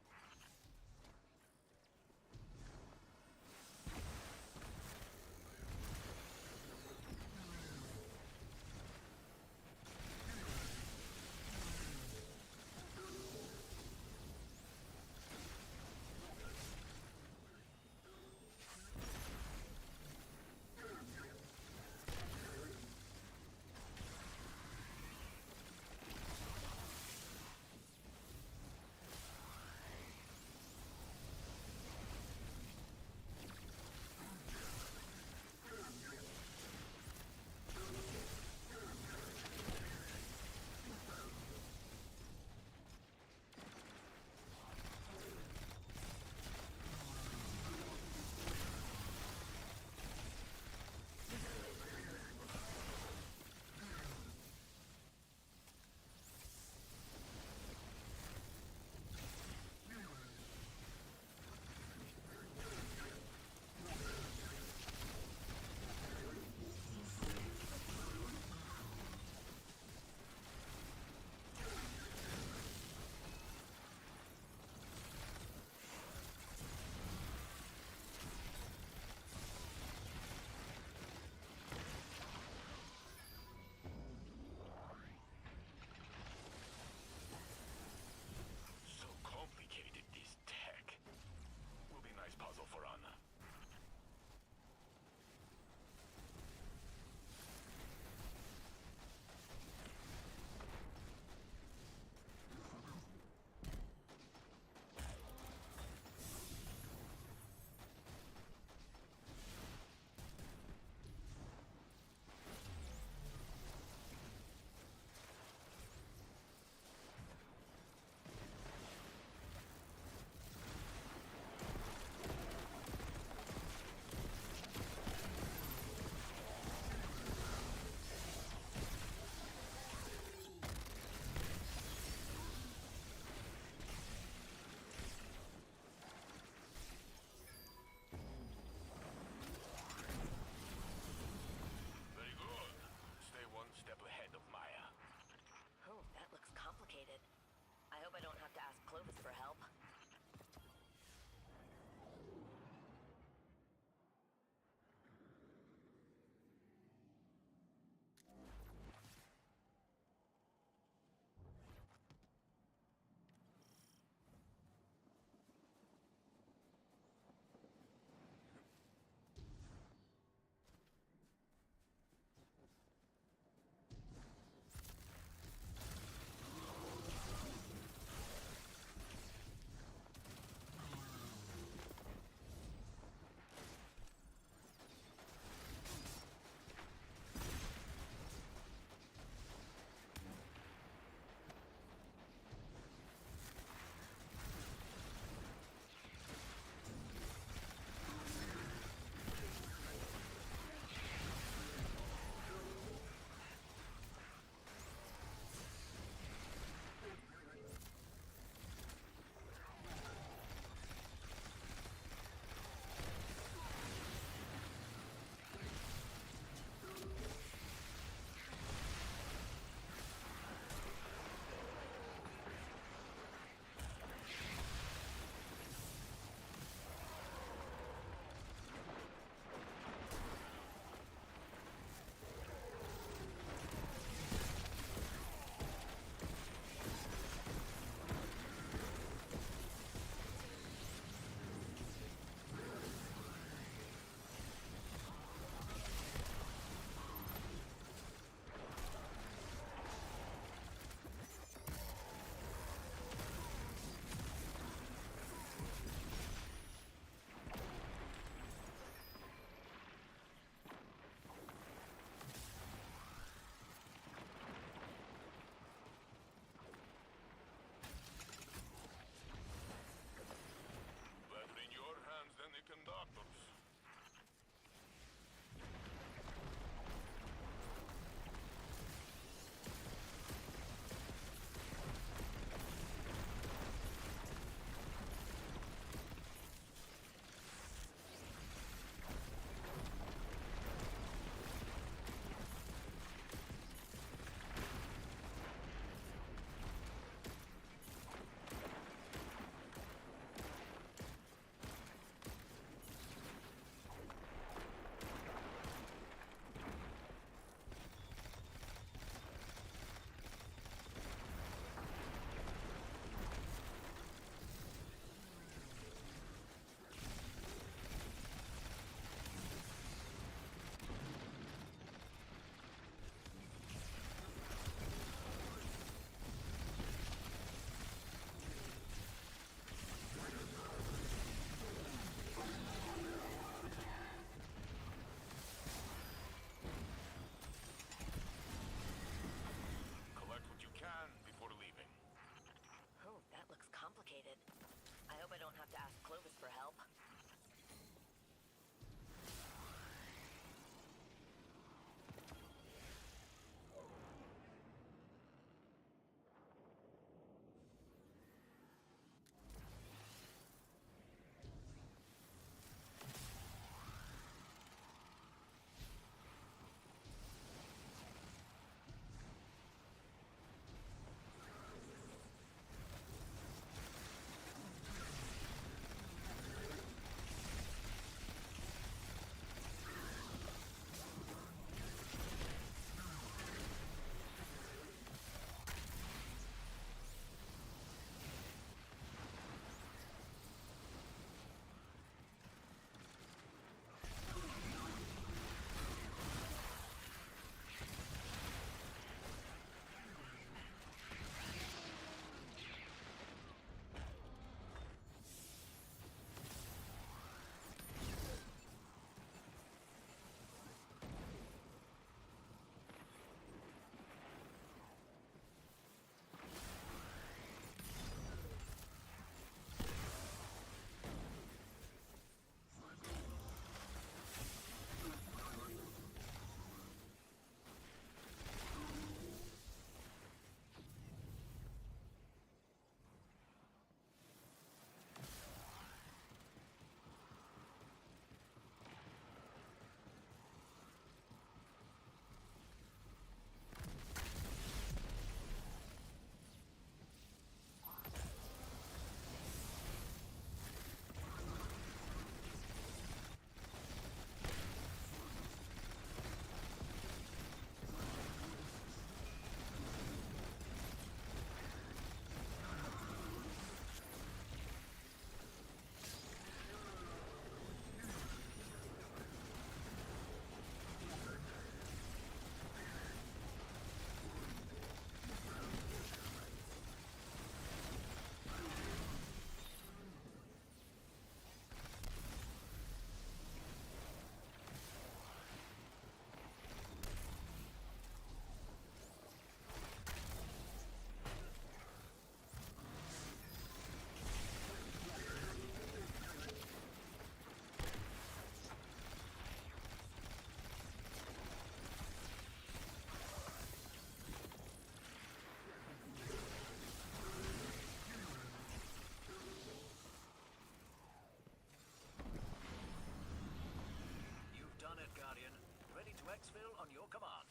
Vexville on your command.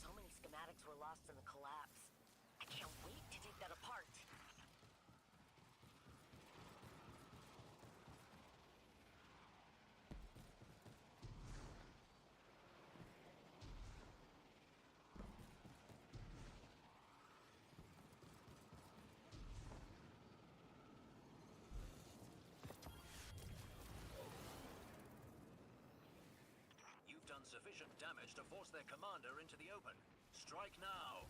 So many schematics were lost in the collapse. I can't wait to take that apart. You've done sufficient damage to force their commander into the open. Strike now!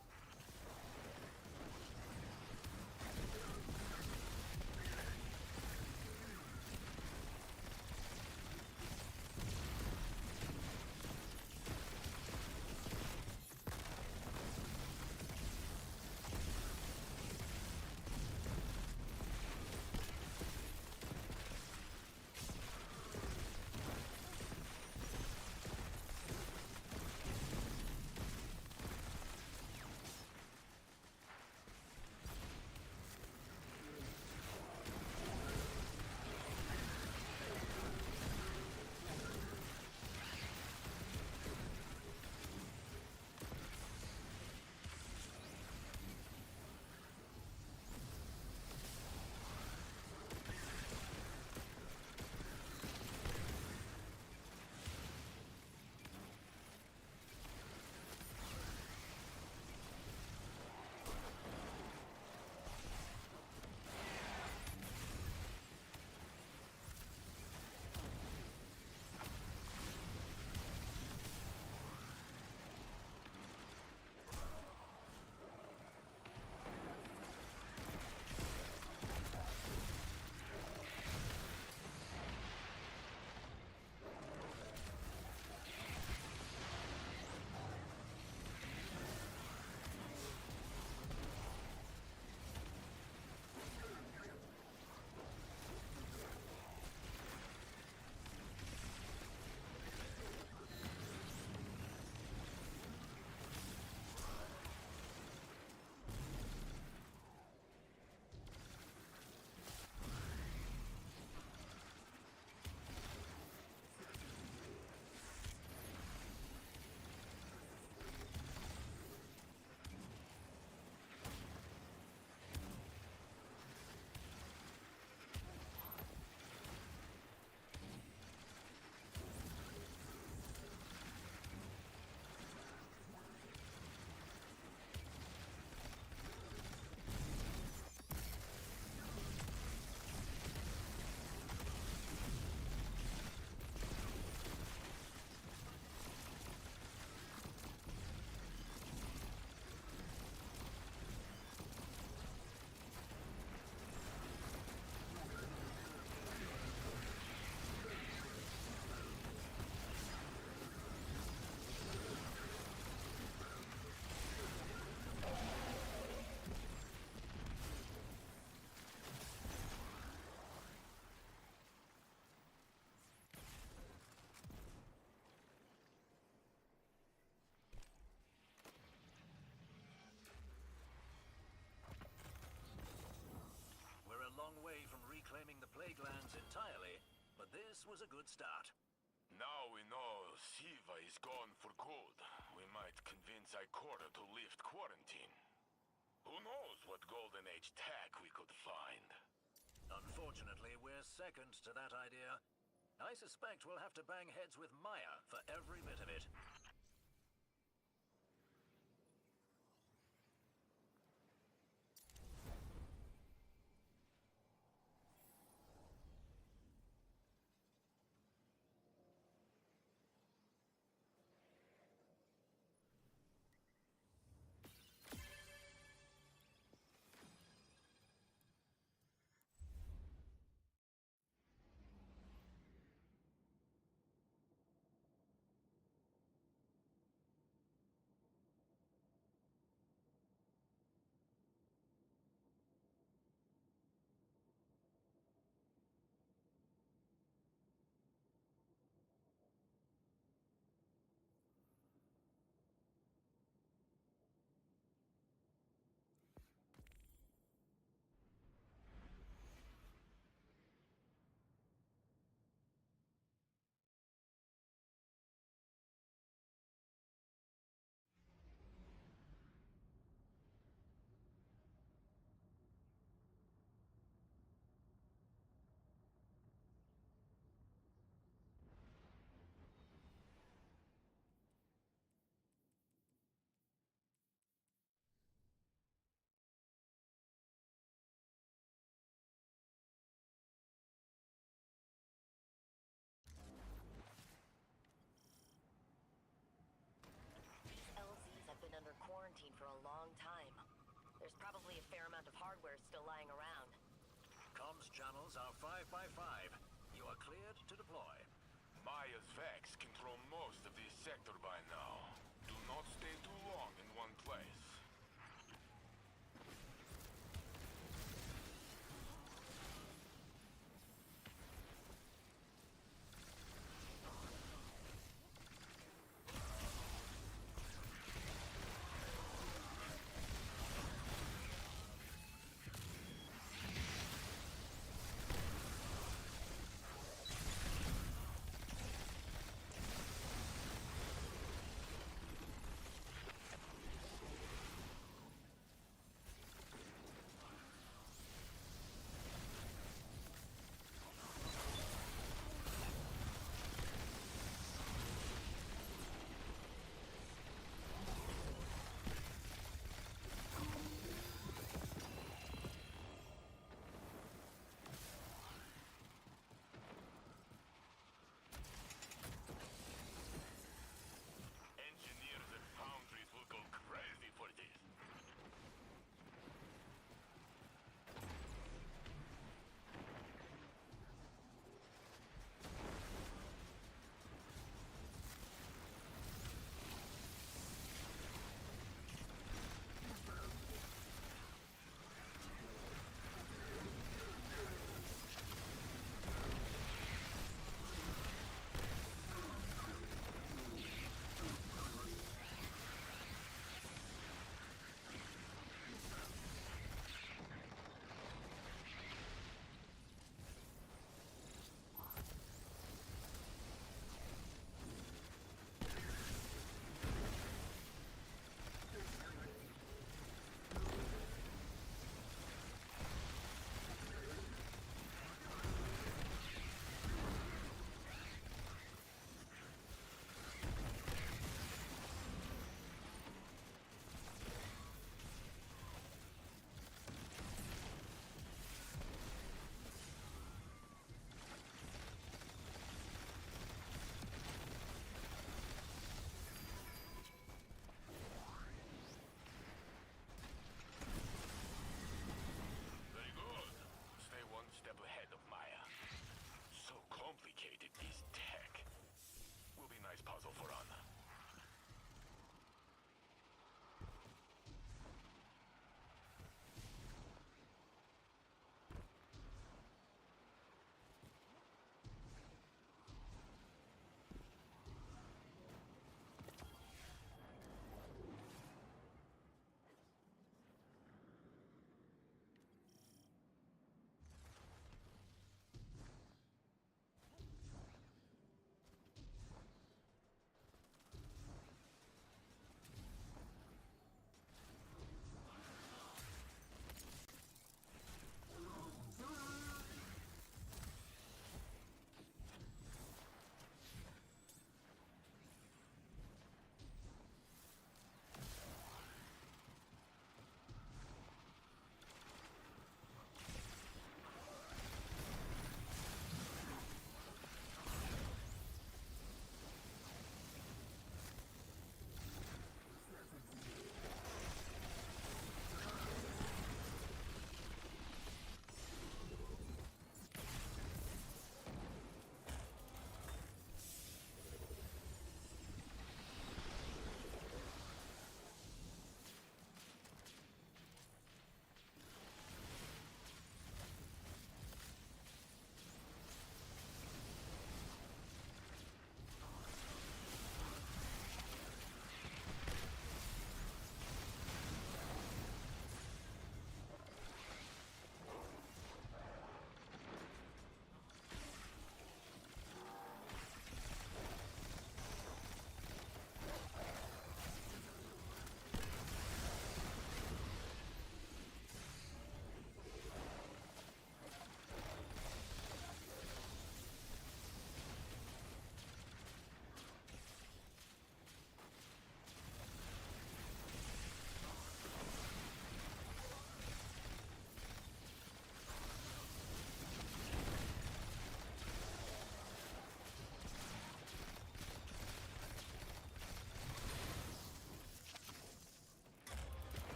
Way from reclaiming the plague lands entirely, but this was a good start. Now we know Siva is gone for good. We might convince Ikora to lift quarantine. Who knows what Golden Age tech we could find? Unfortunately, we're second to that idea. I suspect we'll have to bang heads with Maya for every bit of it. There's probably a fair amount of hardware still lying around. Comms channels are 5 by 5. You are cleared to deploy. Maya's Vex control most of this sector by now. Do not stay too long in one place.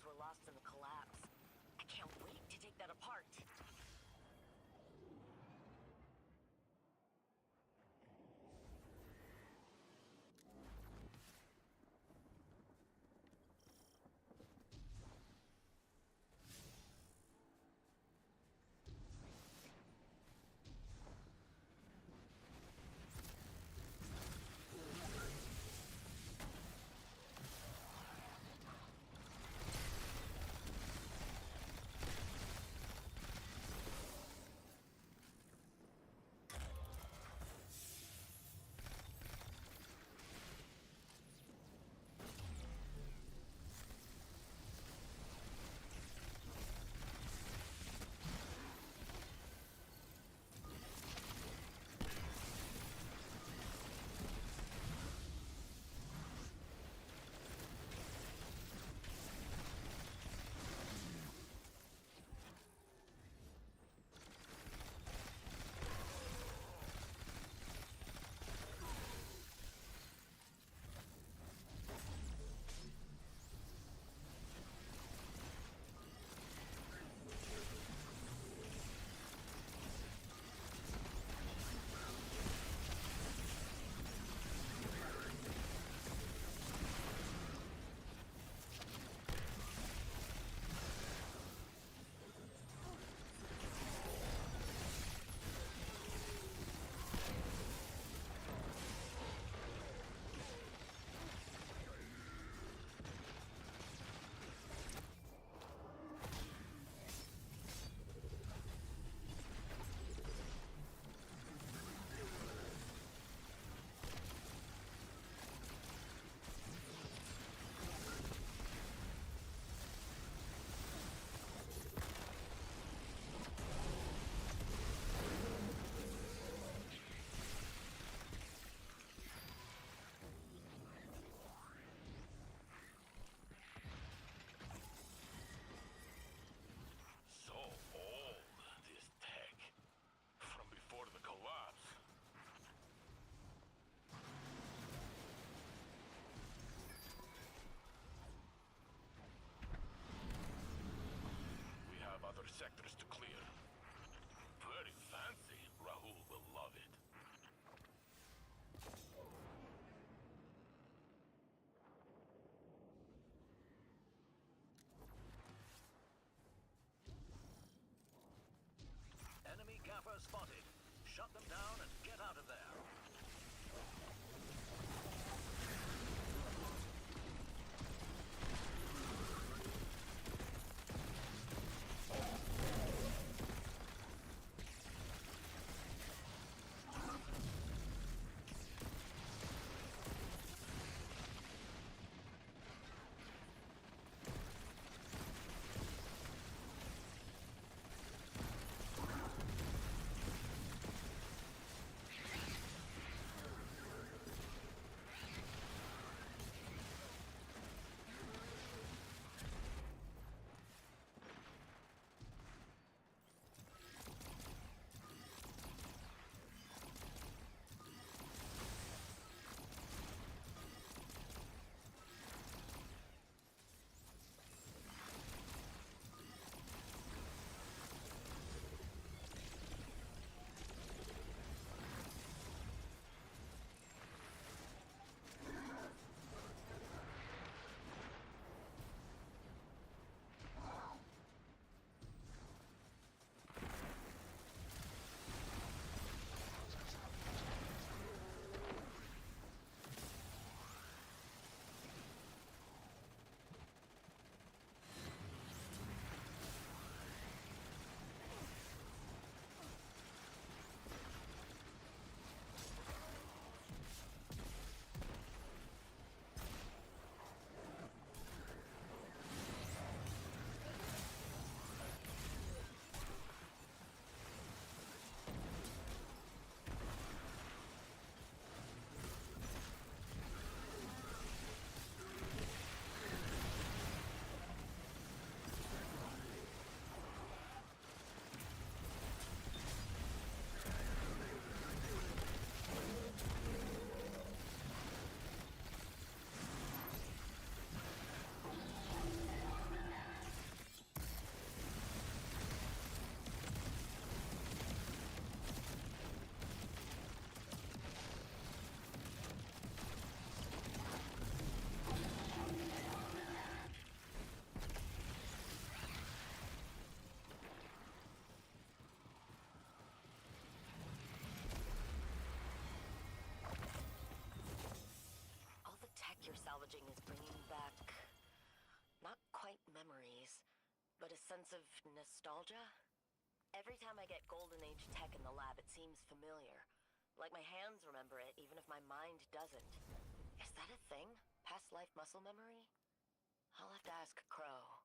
Vex were lost in the collapse. I can't wait to take that apart. memories, but a sense of nostalgia. Every time I get Golden Age tech in the lab, it seems familiar. Like my hands remember it, even if my mind doesn't. Is that a thing? Past life muscle memory? I'll have to ask Crow.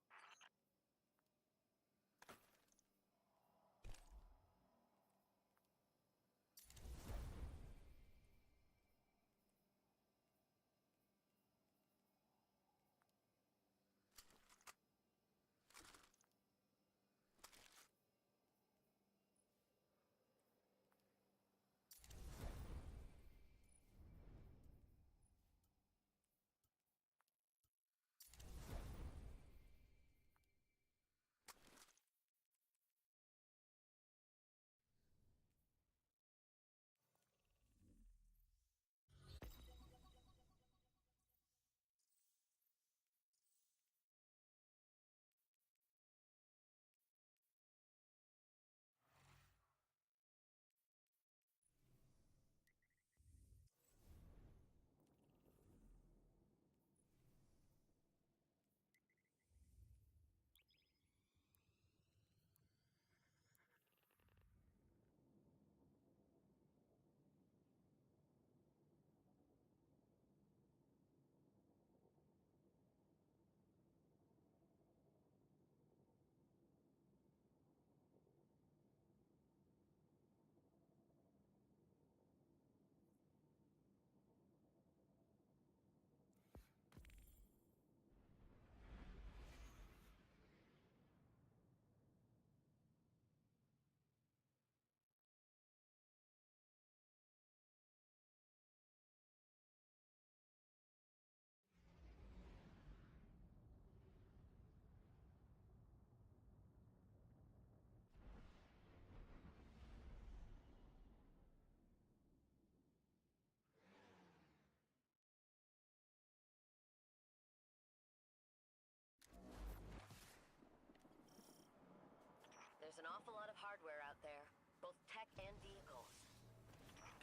There's an awful lot of hardware out there, both tech and vehicles.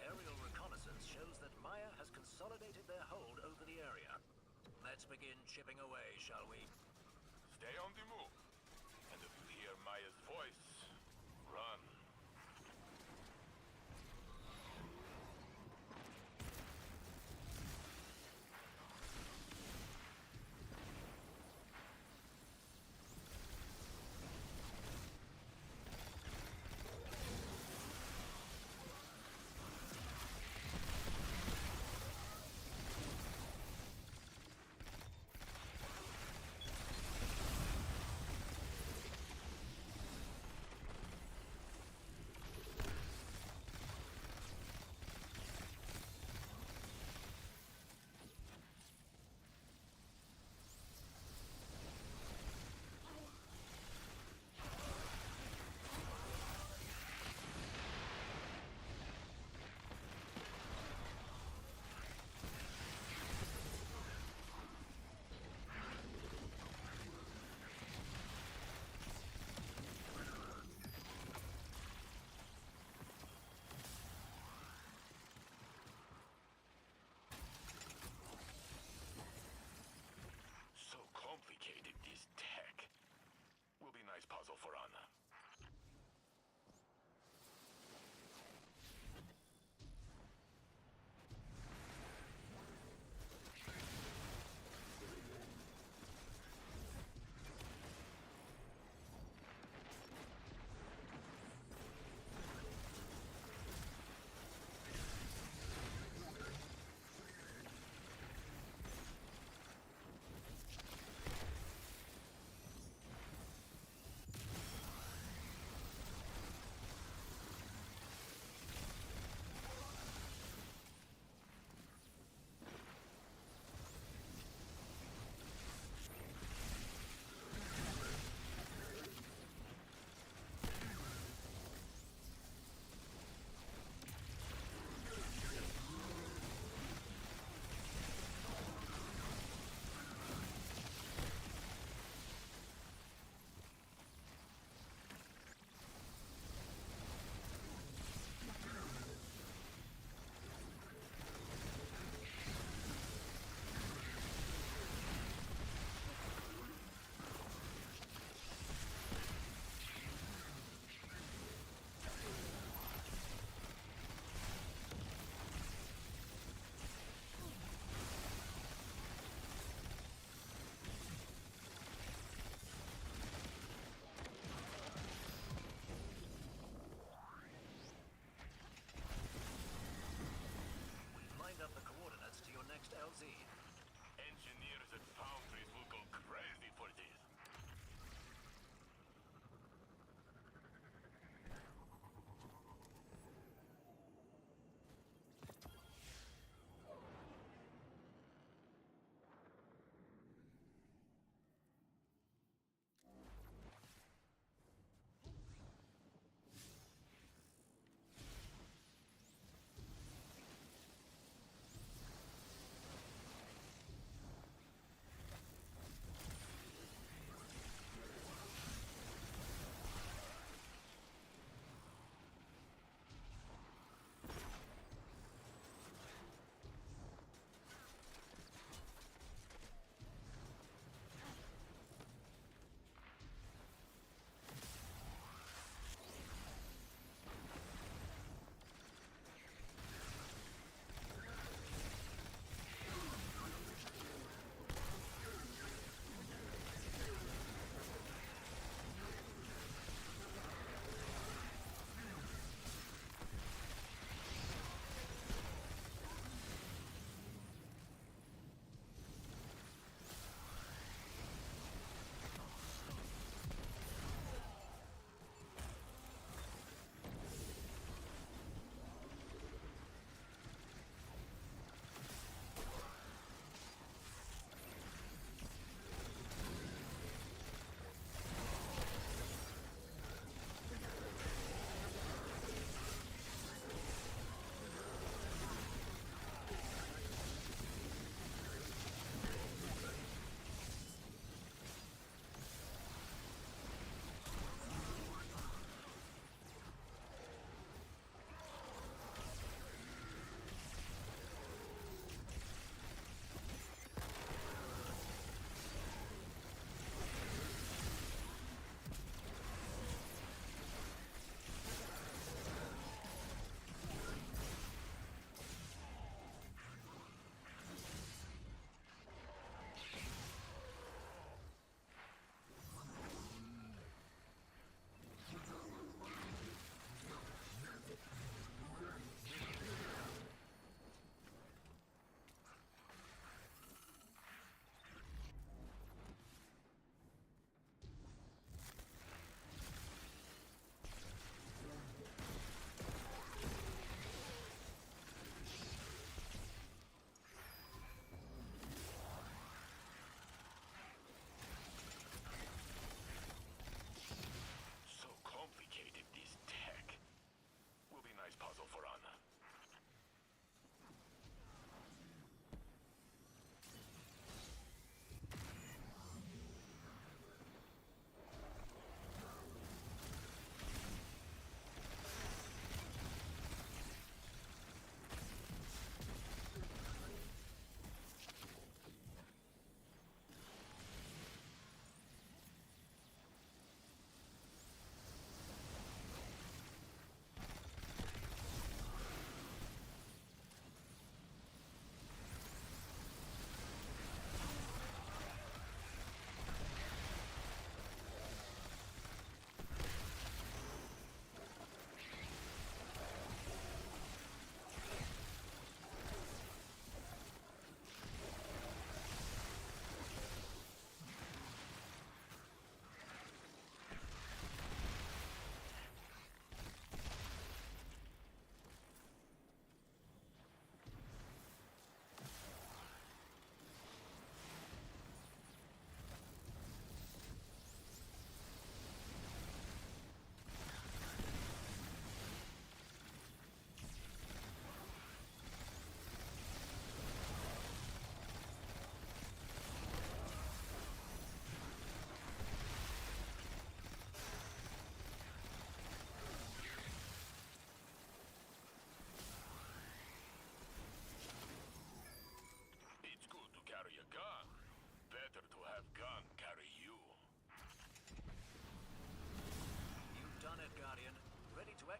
Aerial reconnaissance shows that Maya has consolidated their hold over the area. Let's begin chipping away, shall we? Stay on the move. And if you hear Maya's voice, run.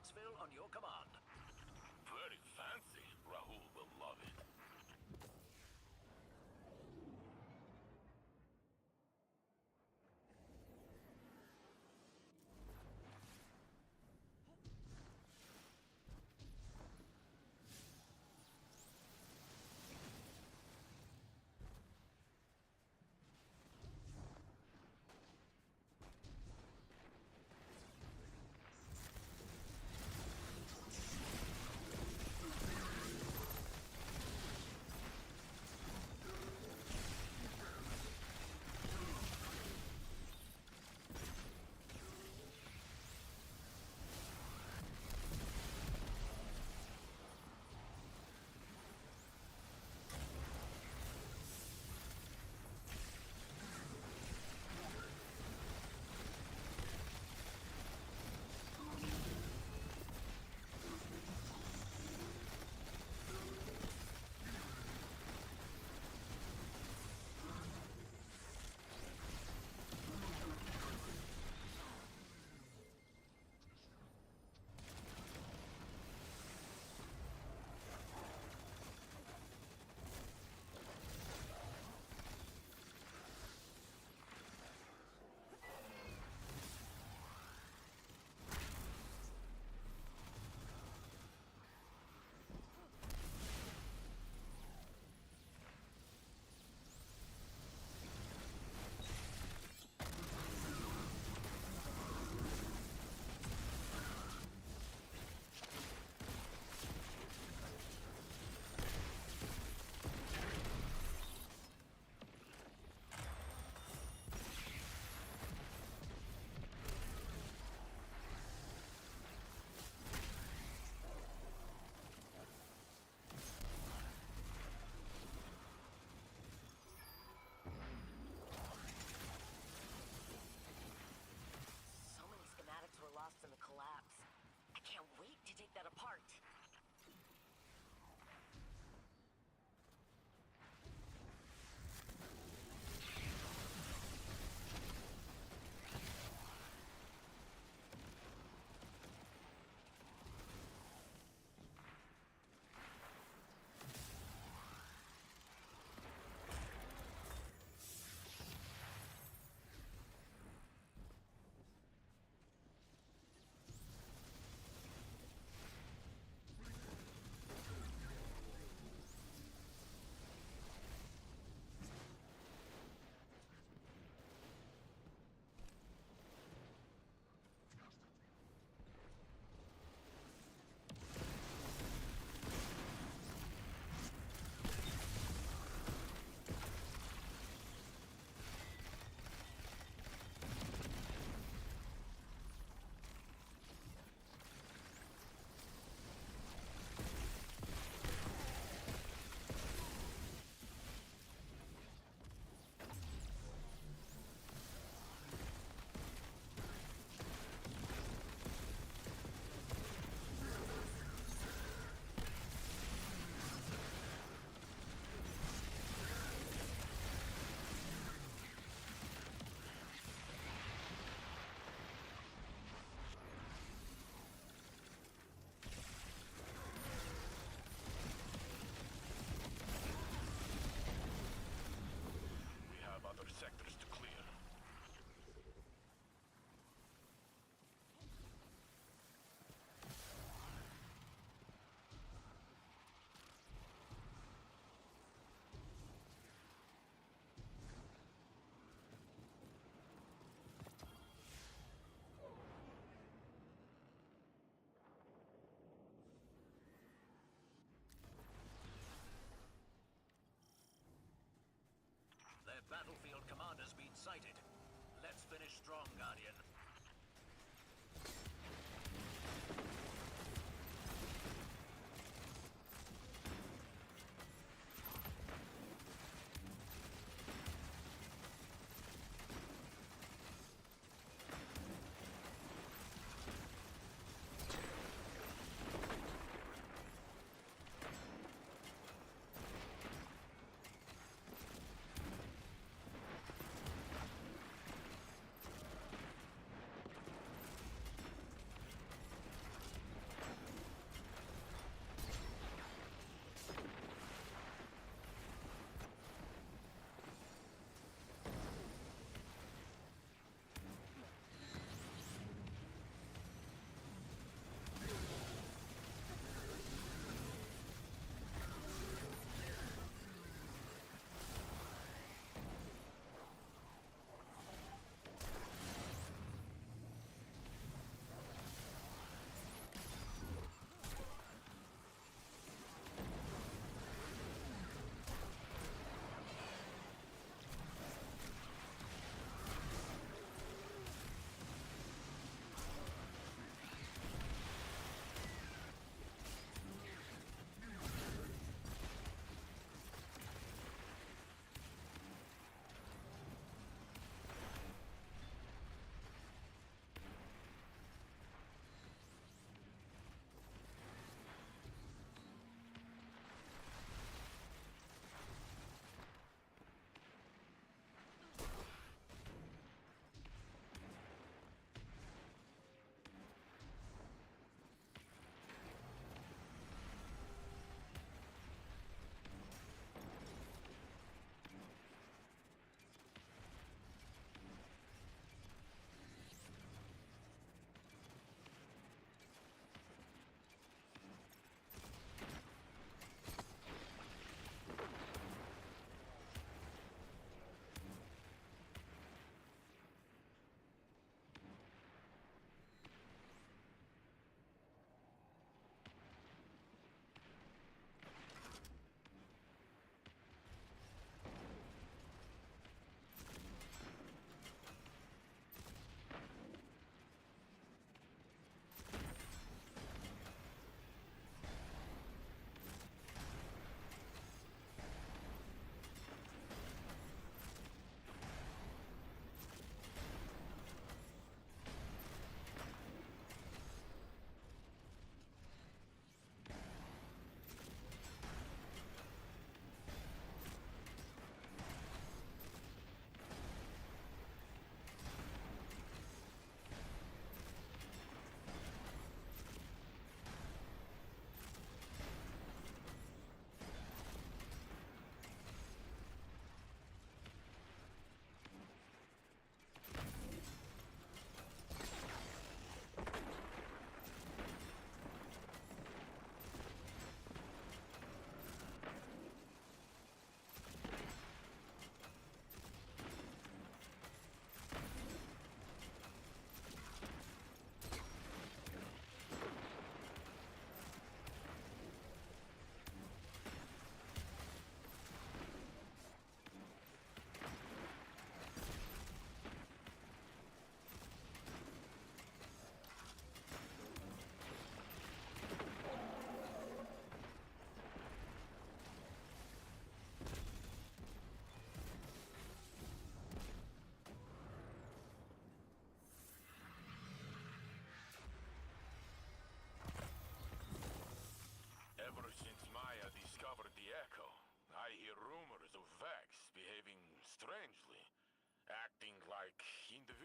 Vexville on your command. Very fancy. Rahul will love it.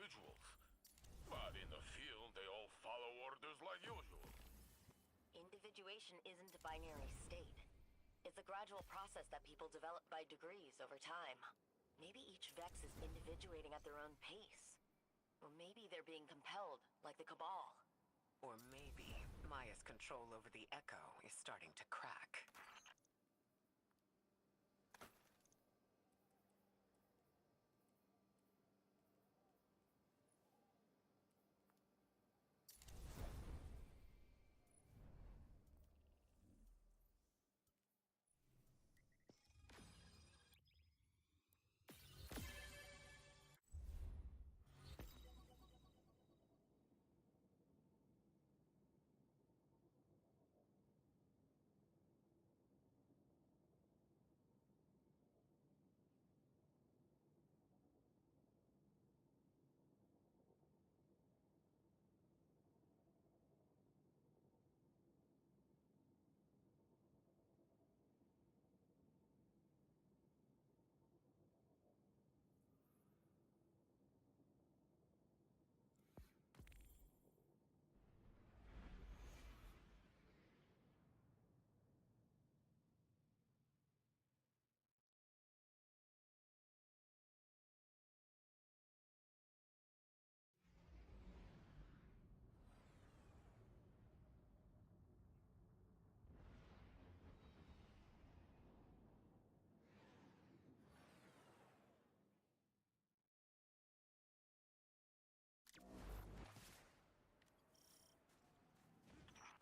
individuals. But in the field, they all follow orders like usual. Individuation isn't a binary state. It's a gradual process that people develop by degrees over time. Maybe each Vex is individuating at their own pace. Or maybe they're being compelled, like the Cabal. Or maybe Maya's control over the Echo is starting to crack.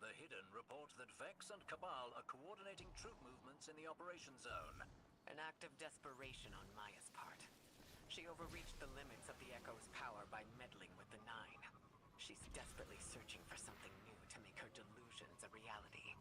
The Hidden report that Vex and Cabal are coordinating troop movements in the Operation Zone. An act of desperation on Maya's part. She overreached the limits of the Echo's power by meddling with the Nine. She's desperately searching for something new to make her delusions a reality.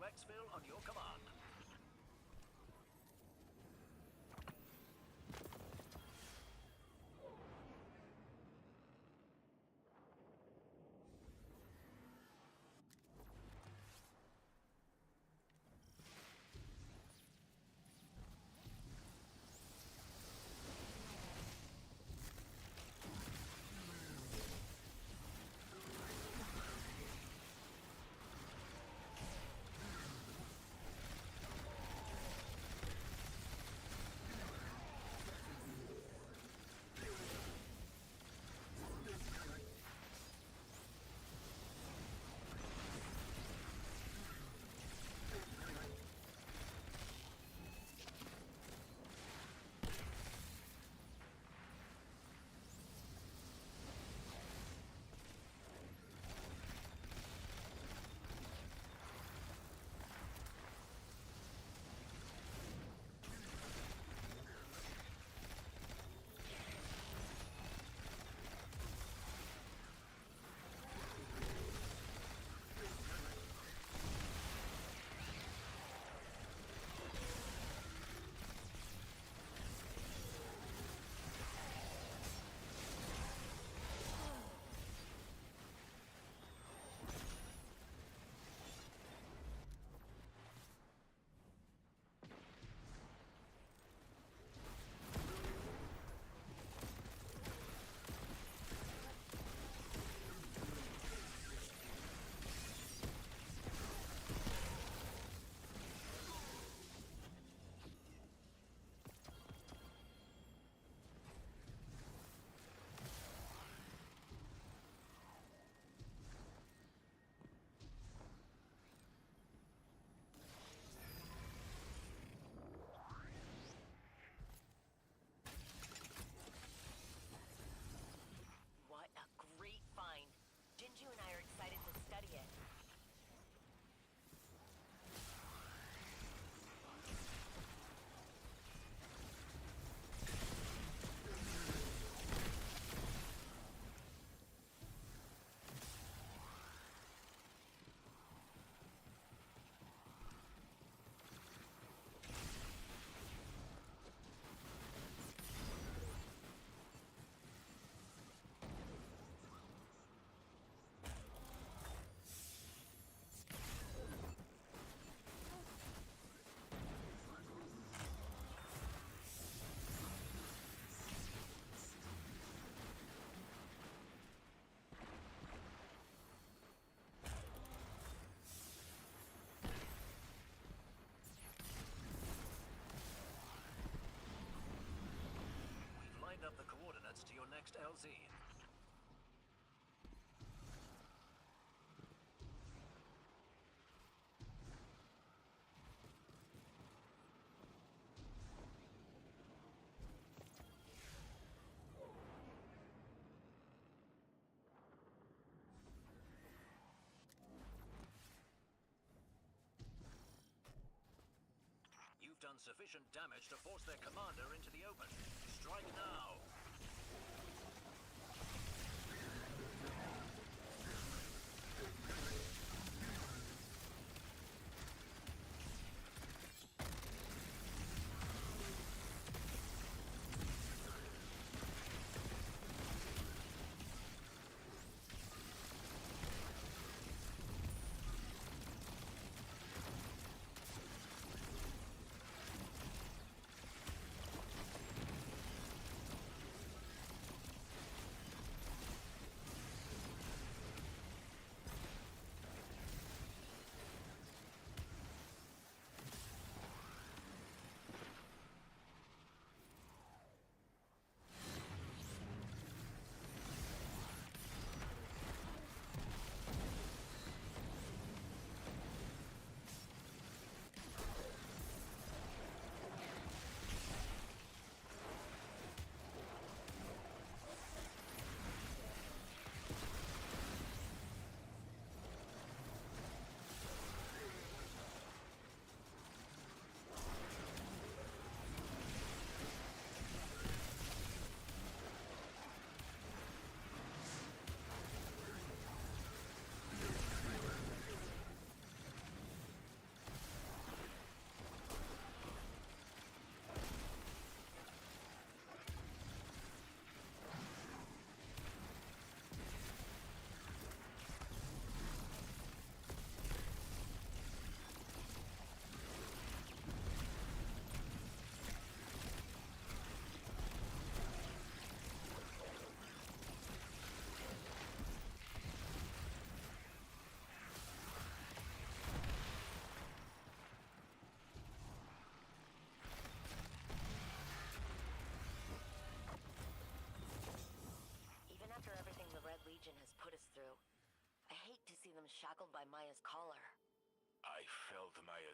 exfil on your command. What a great find. Jinju and I are excited to study it. We've lined up the coordinates to your next LZ. You've done sufficient damage to force their commander into the open. Strike now!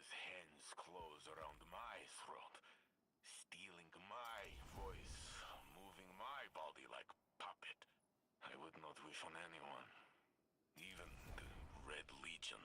Maya's hands close around my throat, stealing my voice, moving my body like puppet. I would not wish on anyone, even the Red Legion.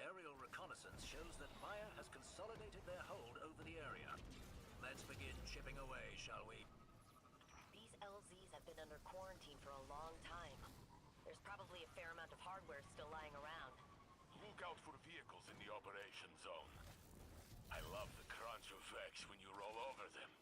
Aerial reconnaissance shows that Maya has consolidated their hold over the area. Let's begin chipping away, shall we? These LZs have been under quarantine for a long time. There's probably a fair amount of hardware still lying around. out for vehicles in the operation zone. I love the crunch of Vex when you roll over them.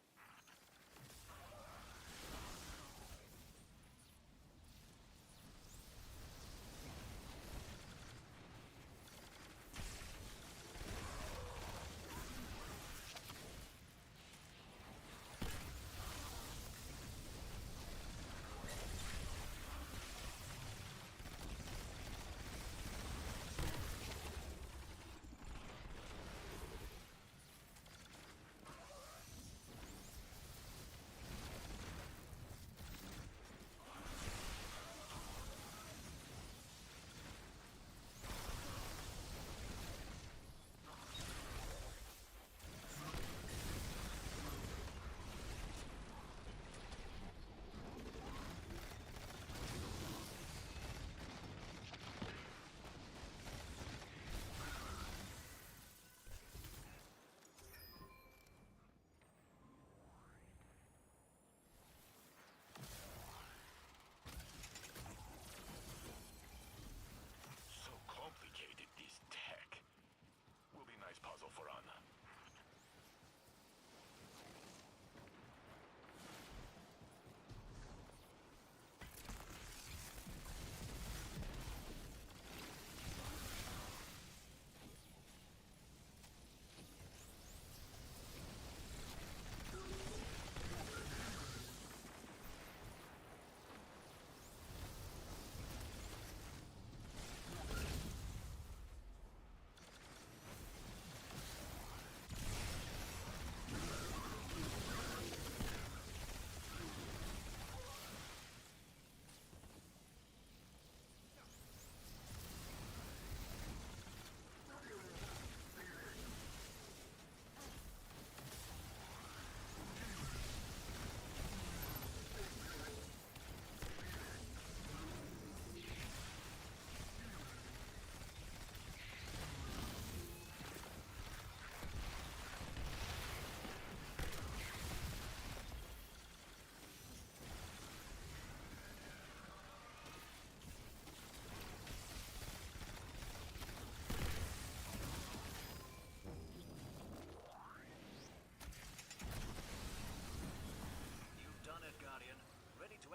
Puzzle for Anna.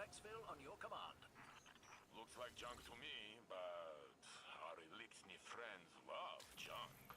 Exfil on your command. Looks like junk to me, but our Elixni friends love junk.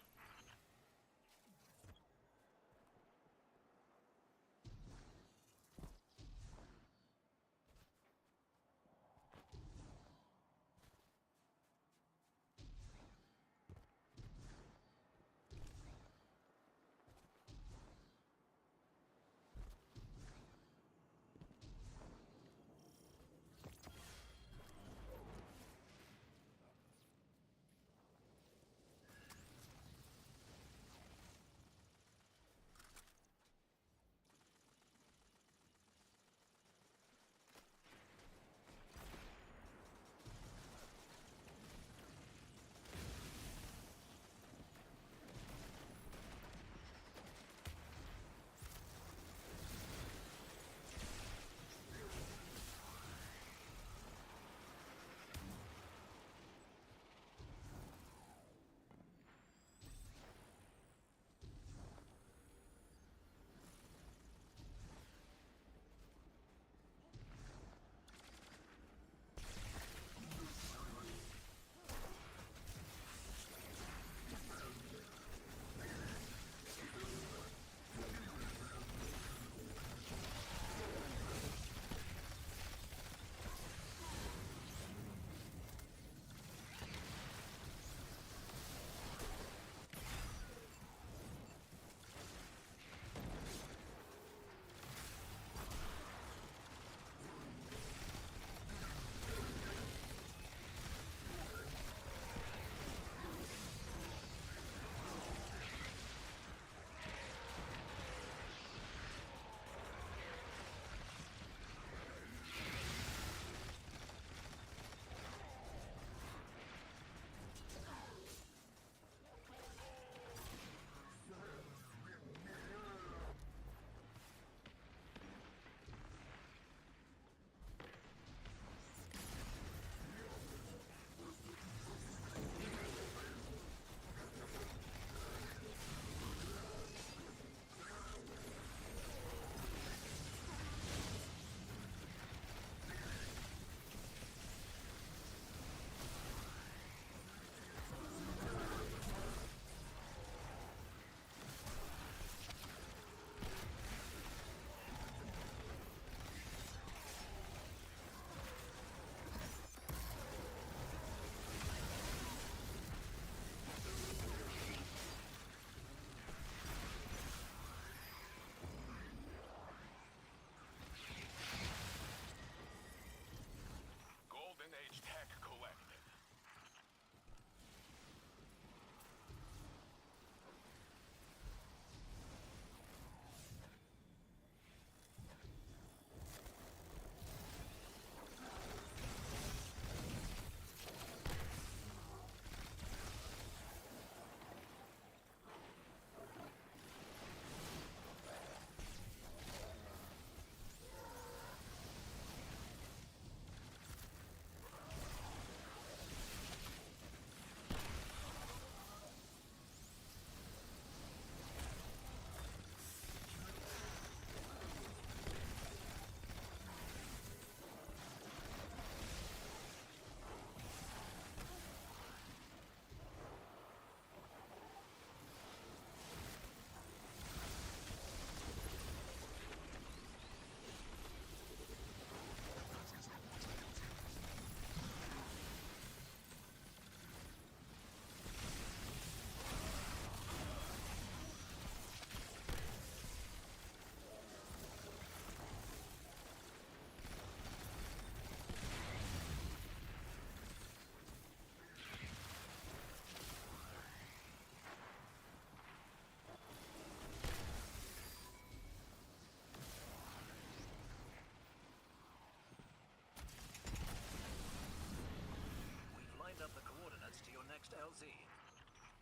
next, LZ?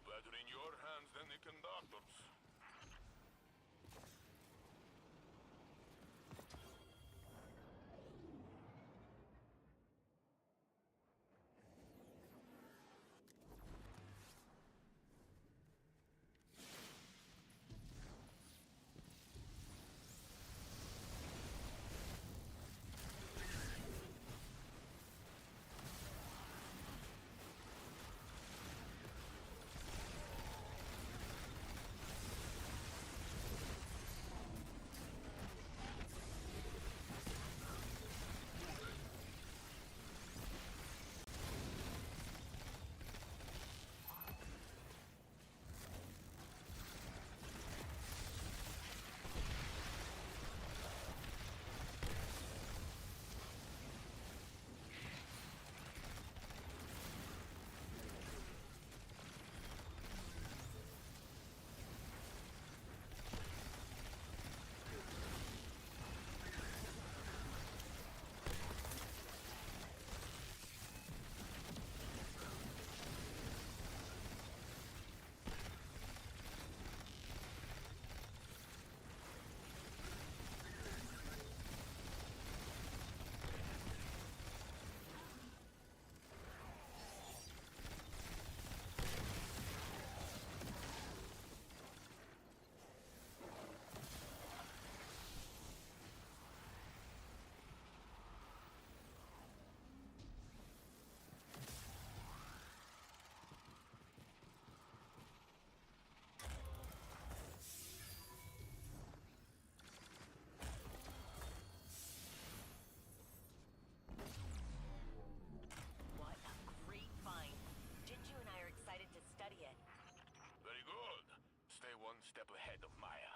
Better in your hands than the conductor's. What a great find. Jinju and I are excited to study it. Very good. Stay one step ahead of Maya.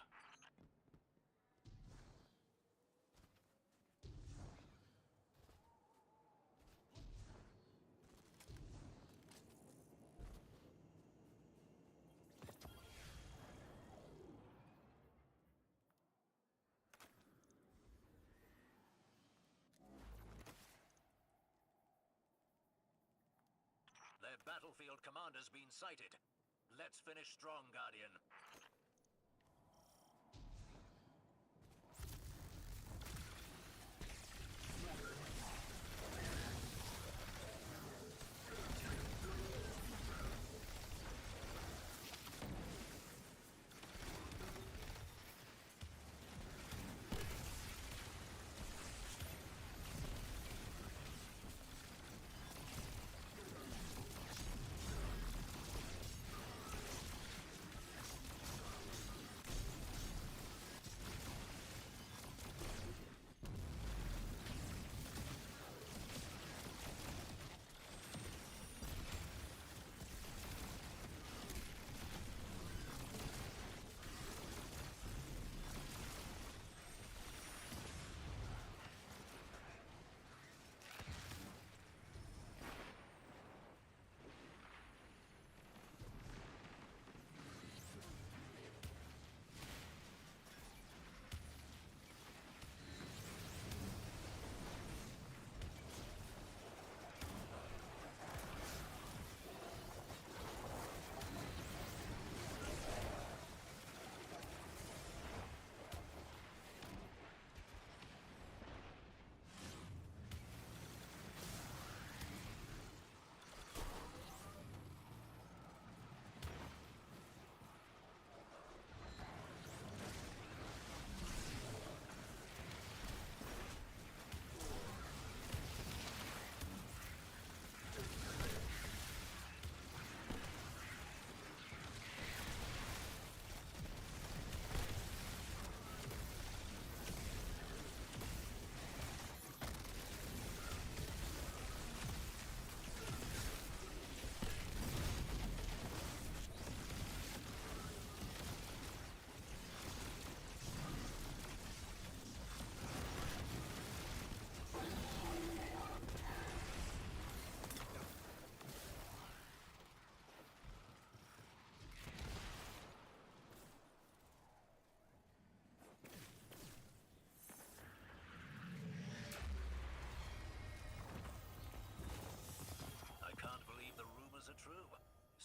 Their battlefield commander's been sighted. Let's finish strong, Guardian.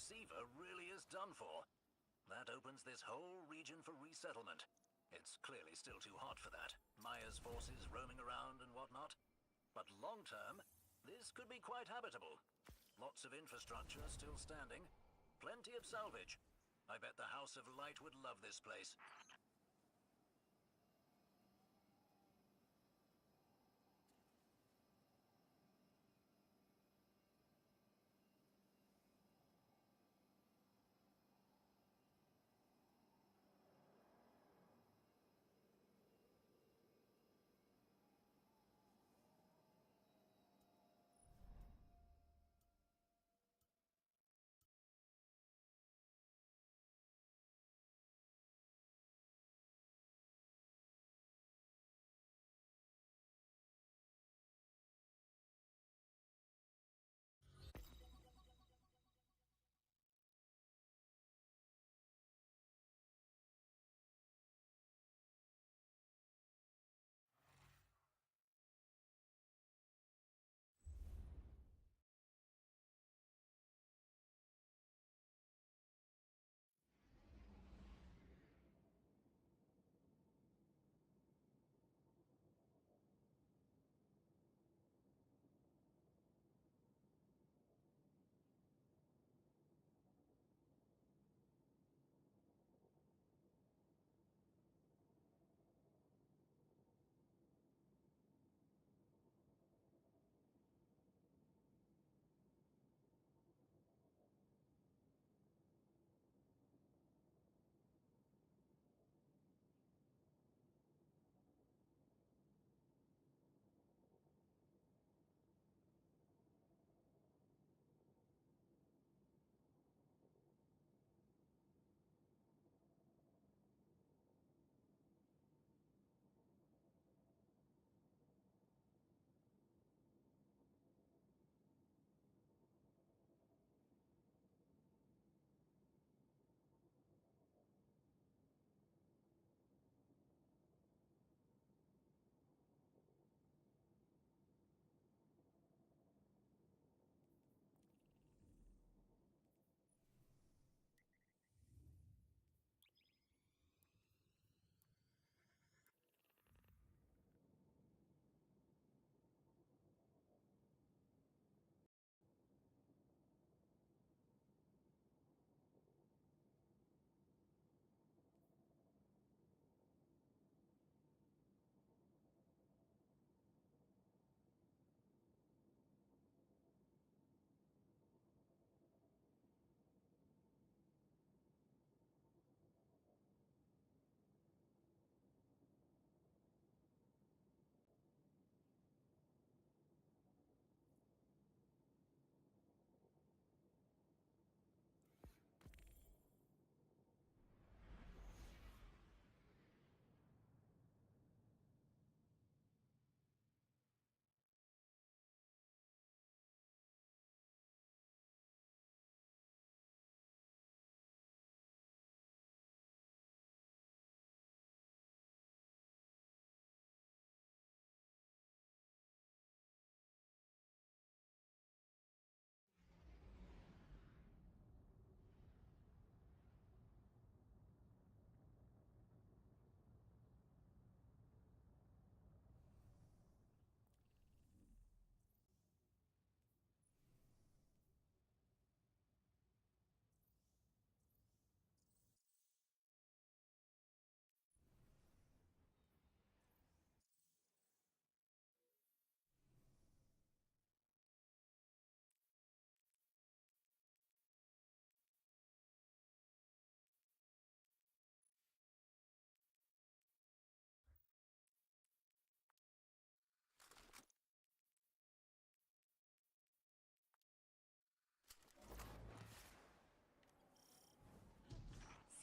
Siva really is done for. That opens this whole region for resettlement. It's clearly still too hot for that. Maya's forces roaming around and whatnot. But long term, this could be quite habitable. Lots of infrastructure still standing. Plenty of salvage. I bet the House of Light would love this place.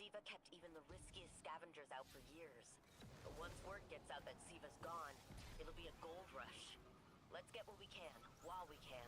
Siva kept even the riskiest scavengers out for years. But once word gets out that Siva's gone, it'll be a gold rush. Let's get what we can, while we can.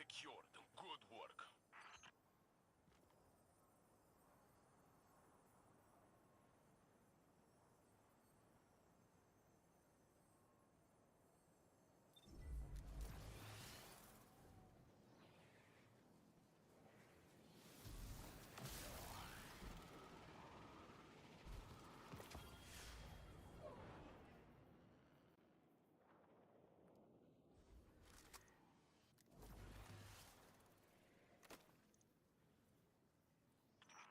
secured. Good work.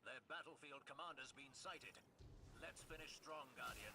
Their battlefield commander's been sighted. Let's finish strong, Guardian.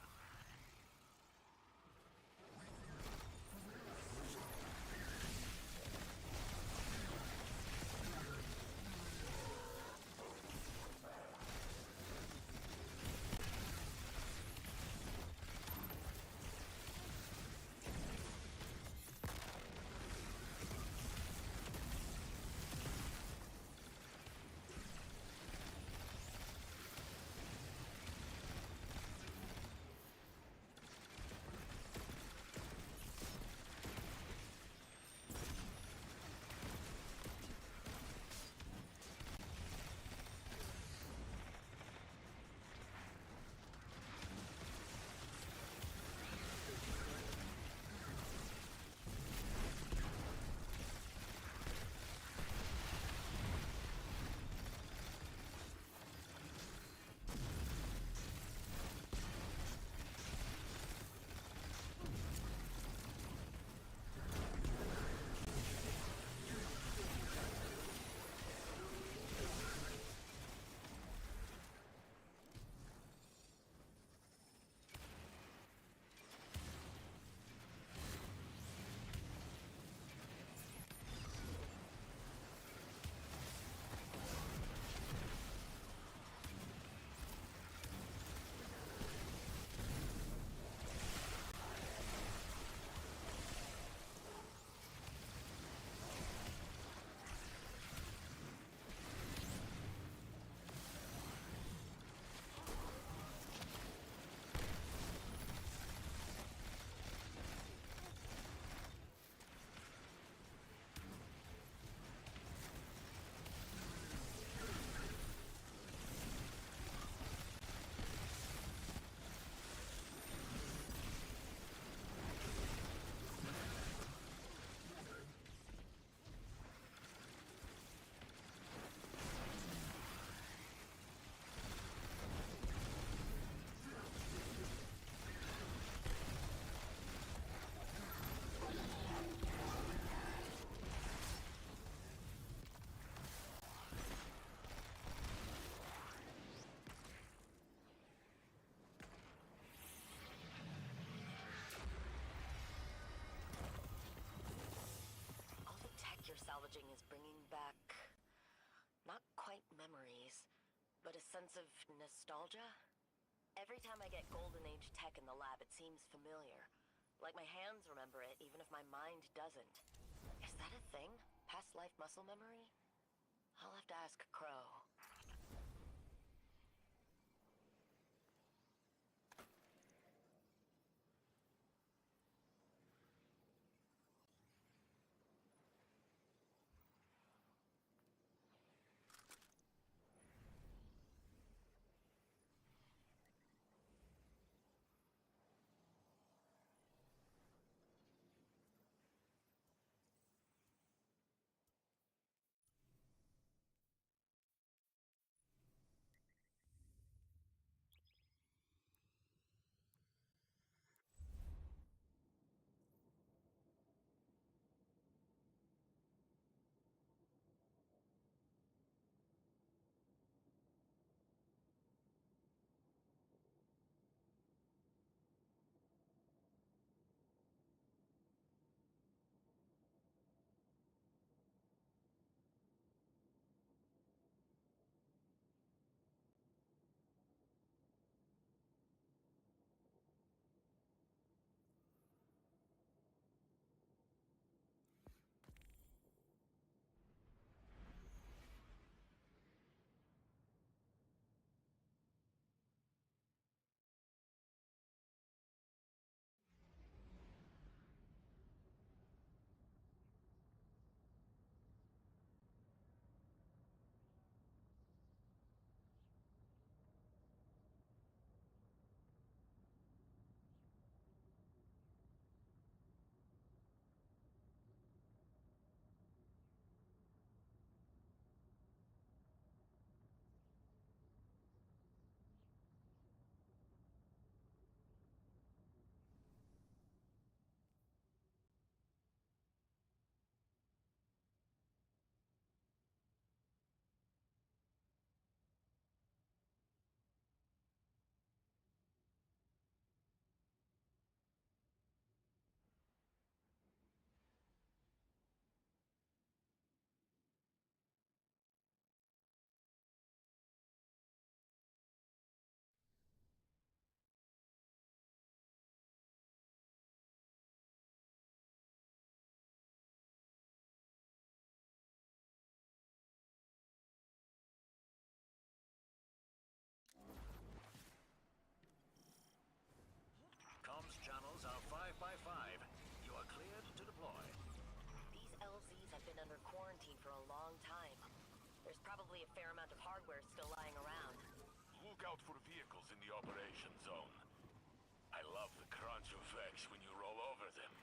salvaging is bringing back not quite memories, but a sense of nostalgia. Every time I get Golden Age tech in the lab, it seems familiar. Like my hands remember it, even if my mind doesn't. Is that a thing? Past life muscle memory? I'll have to ask Crow. to deploy. These LZs have been under quarantine for a long time. There's probably a fair amount of hardware still lying around. Look out for vehicles in the operation zone. I love the crunch of Vex when you roll over them.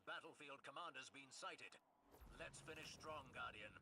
battlefield commander's been sighted. Let's finish strong, Guardian.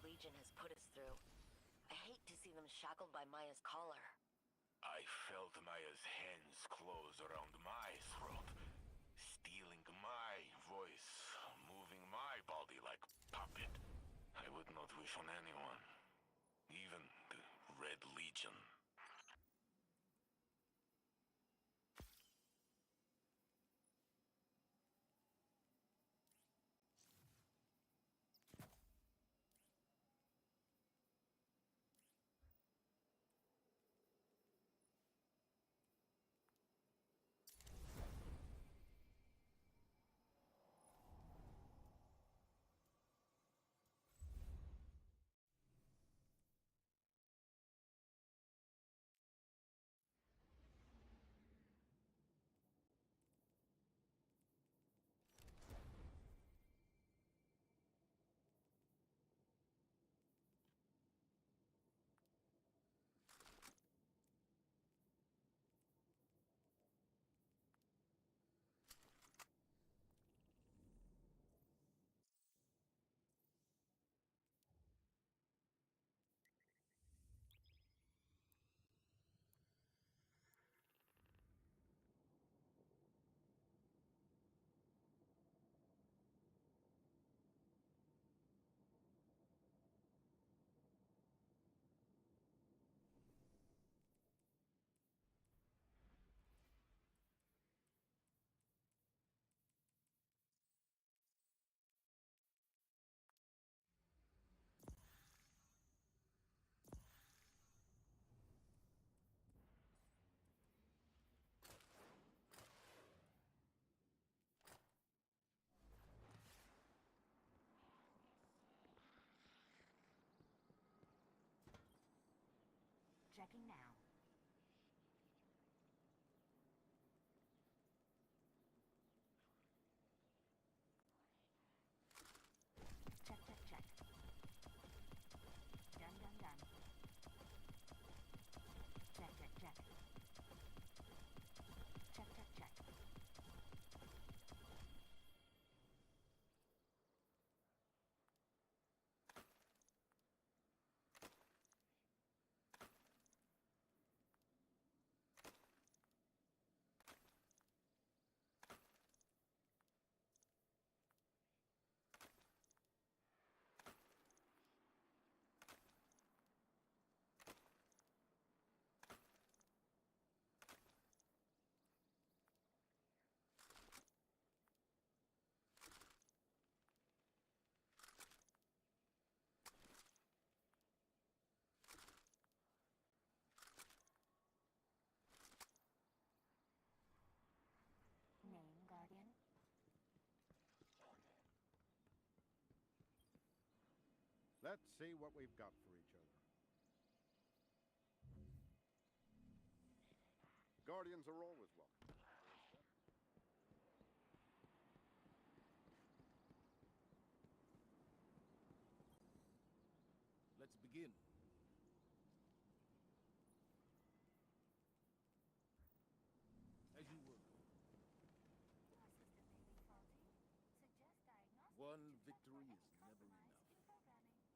Legion has put us through. I hate to see them shackled by Maya's collar. I felt Maya's hands close around my throat, stealing my voice, moving my body like puppet. I would not wish on anyone, even the Red Legion. Checking now. Check, check, check. Done, done, done. Check, check, check. Check, check, check. Name, Guardian? Let's see what we've got for each other. Guardians are always welcome. Let's begin. As you were. Your system may be faulty. Suggest diagnostic One to check for victory any is never compromise enough. in programming.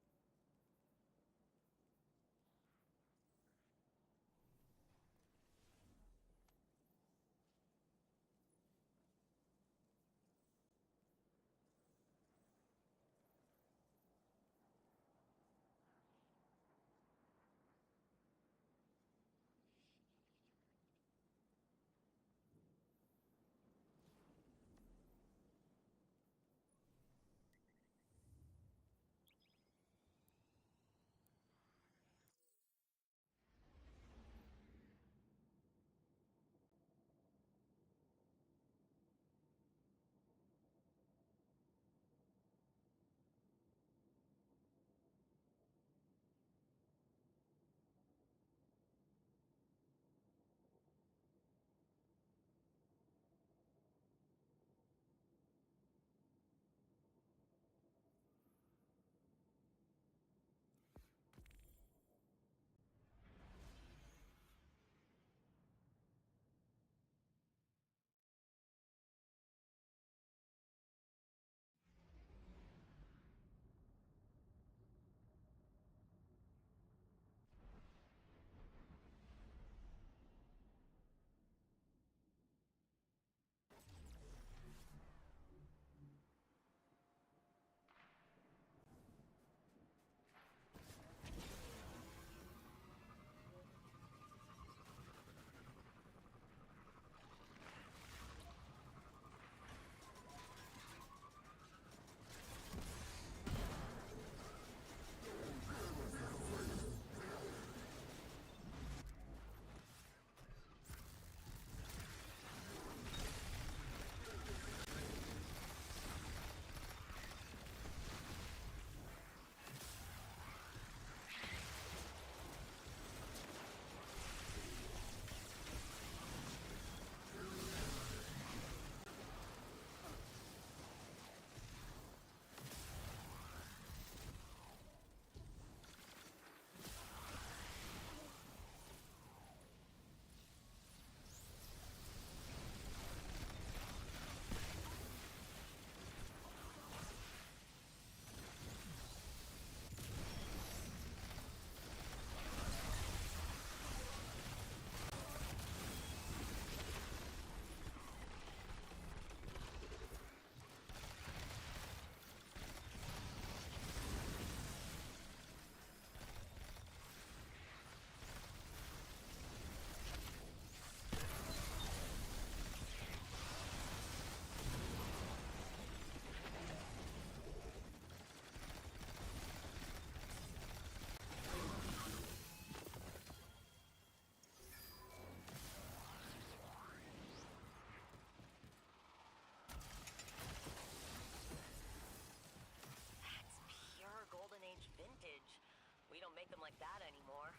Golden Age vintage. We don't make them like that anymore.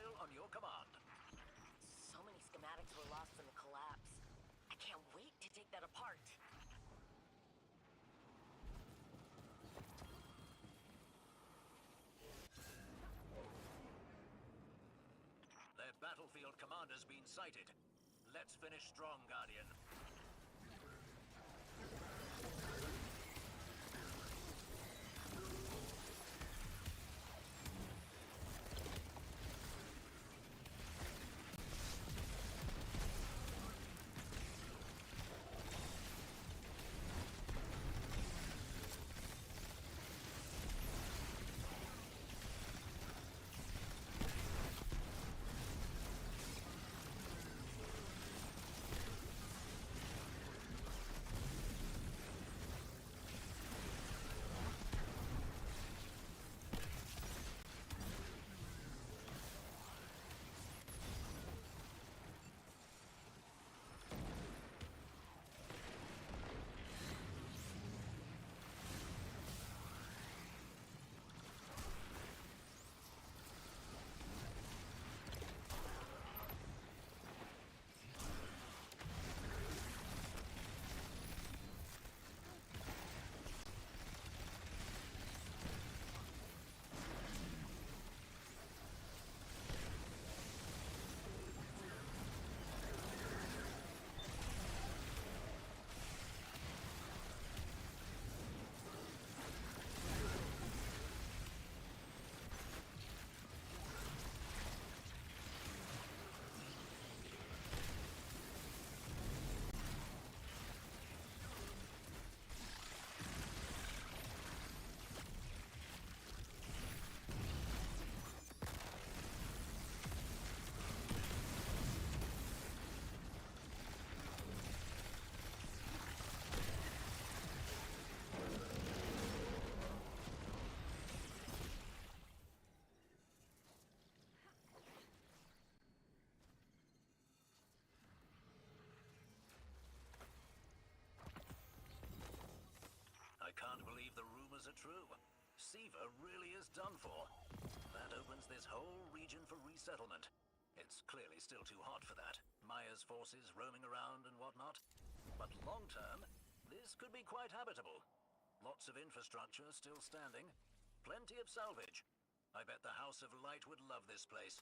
will on your command. So many schematics were lost in the collapse. I can't wait to take that apart. Their battlefield commander's been sighted. Let's finish strong, Guardian. I can't believe the rumors are true. Siva really is done for. That opens this whole region for resettlement. It's clearly still too hot for that. Maya's forces roaming around and whatnot. But long term, this could be quite habitable. Lots of infrastructure still standing. Plenty of salvage. I bet the House of Light would love this place.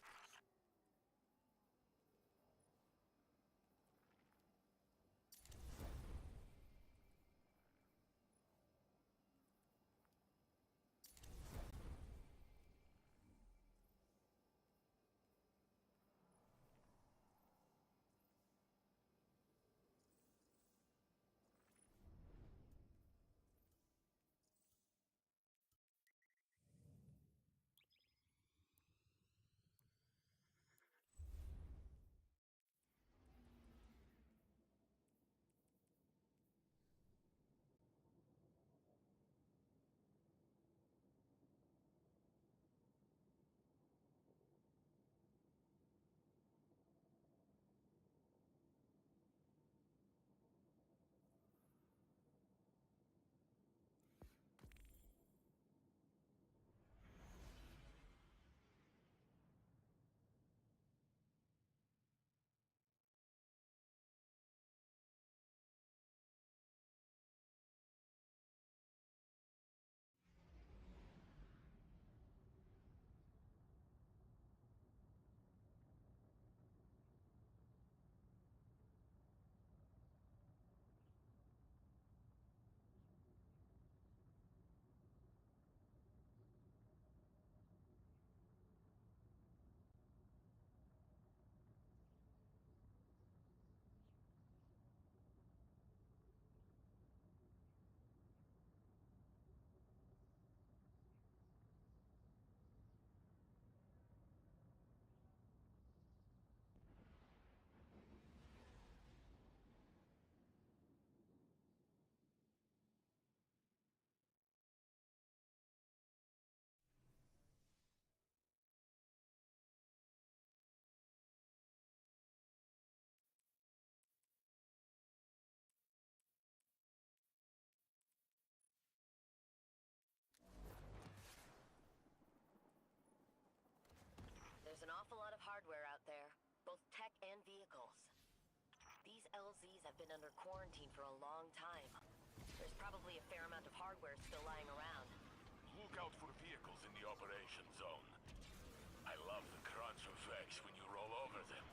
LZs have been under quarantine for a long time. There's probably a fair amount of hardware still lying around. Look out for vehicles in the operation zone. I love the crunch of Vex when you roll over them.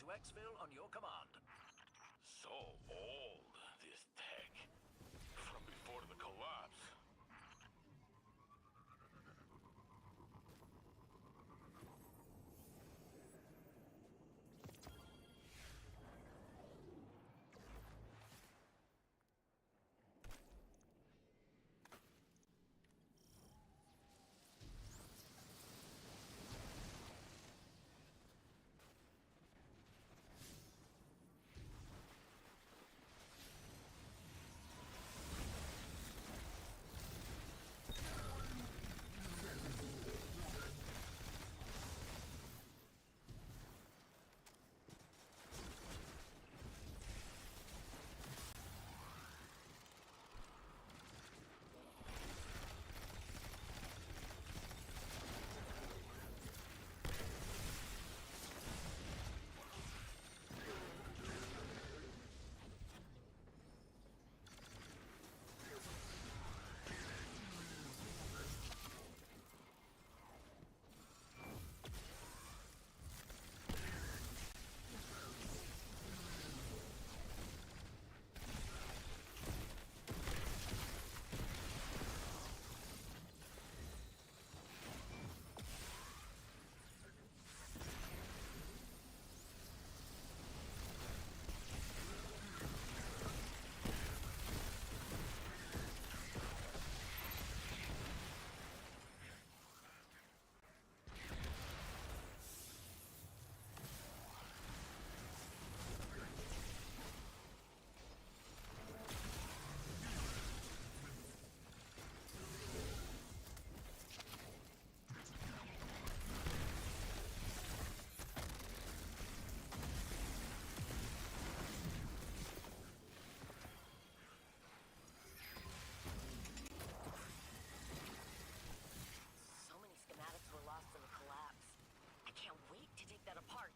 to exfil on your command. So old, this tech. From before the collapse. So many schematics were lost in the collapse. I can't wait to take that apart.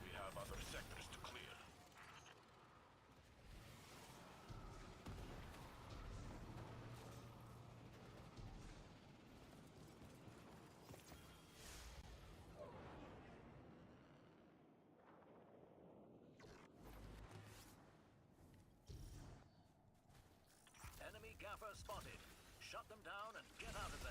We have other sectors to clear. Enemy Gaffer spotted. Shut them down and get out of there.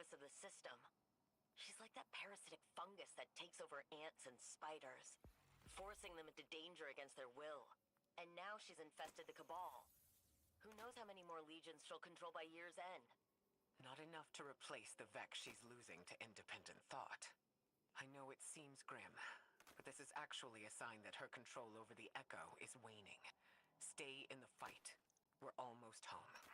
purpose of the system. She's like that parasitic fungus that takes over ants and spiders, forcing them into danger against their will. And now she's infested the Cabal. Who knows how many more legions she'll control by year's end? Not enough to replace the Vex she's losing to independent thought. I know it seems grim, but this is actually a sign that her control over the Echo is waning. Stay in the fight. We're almost home.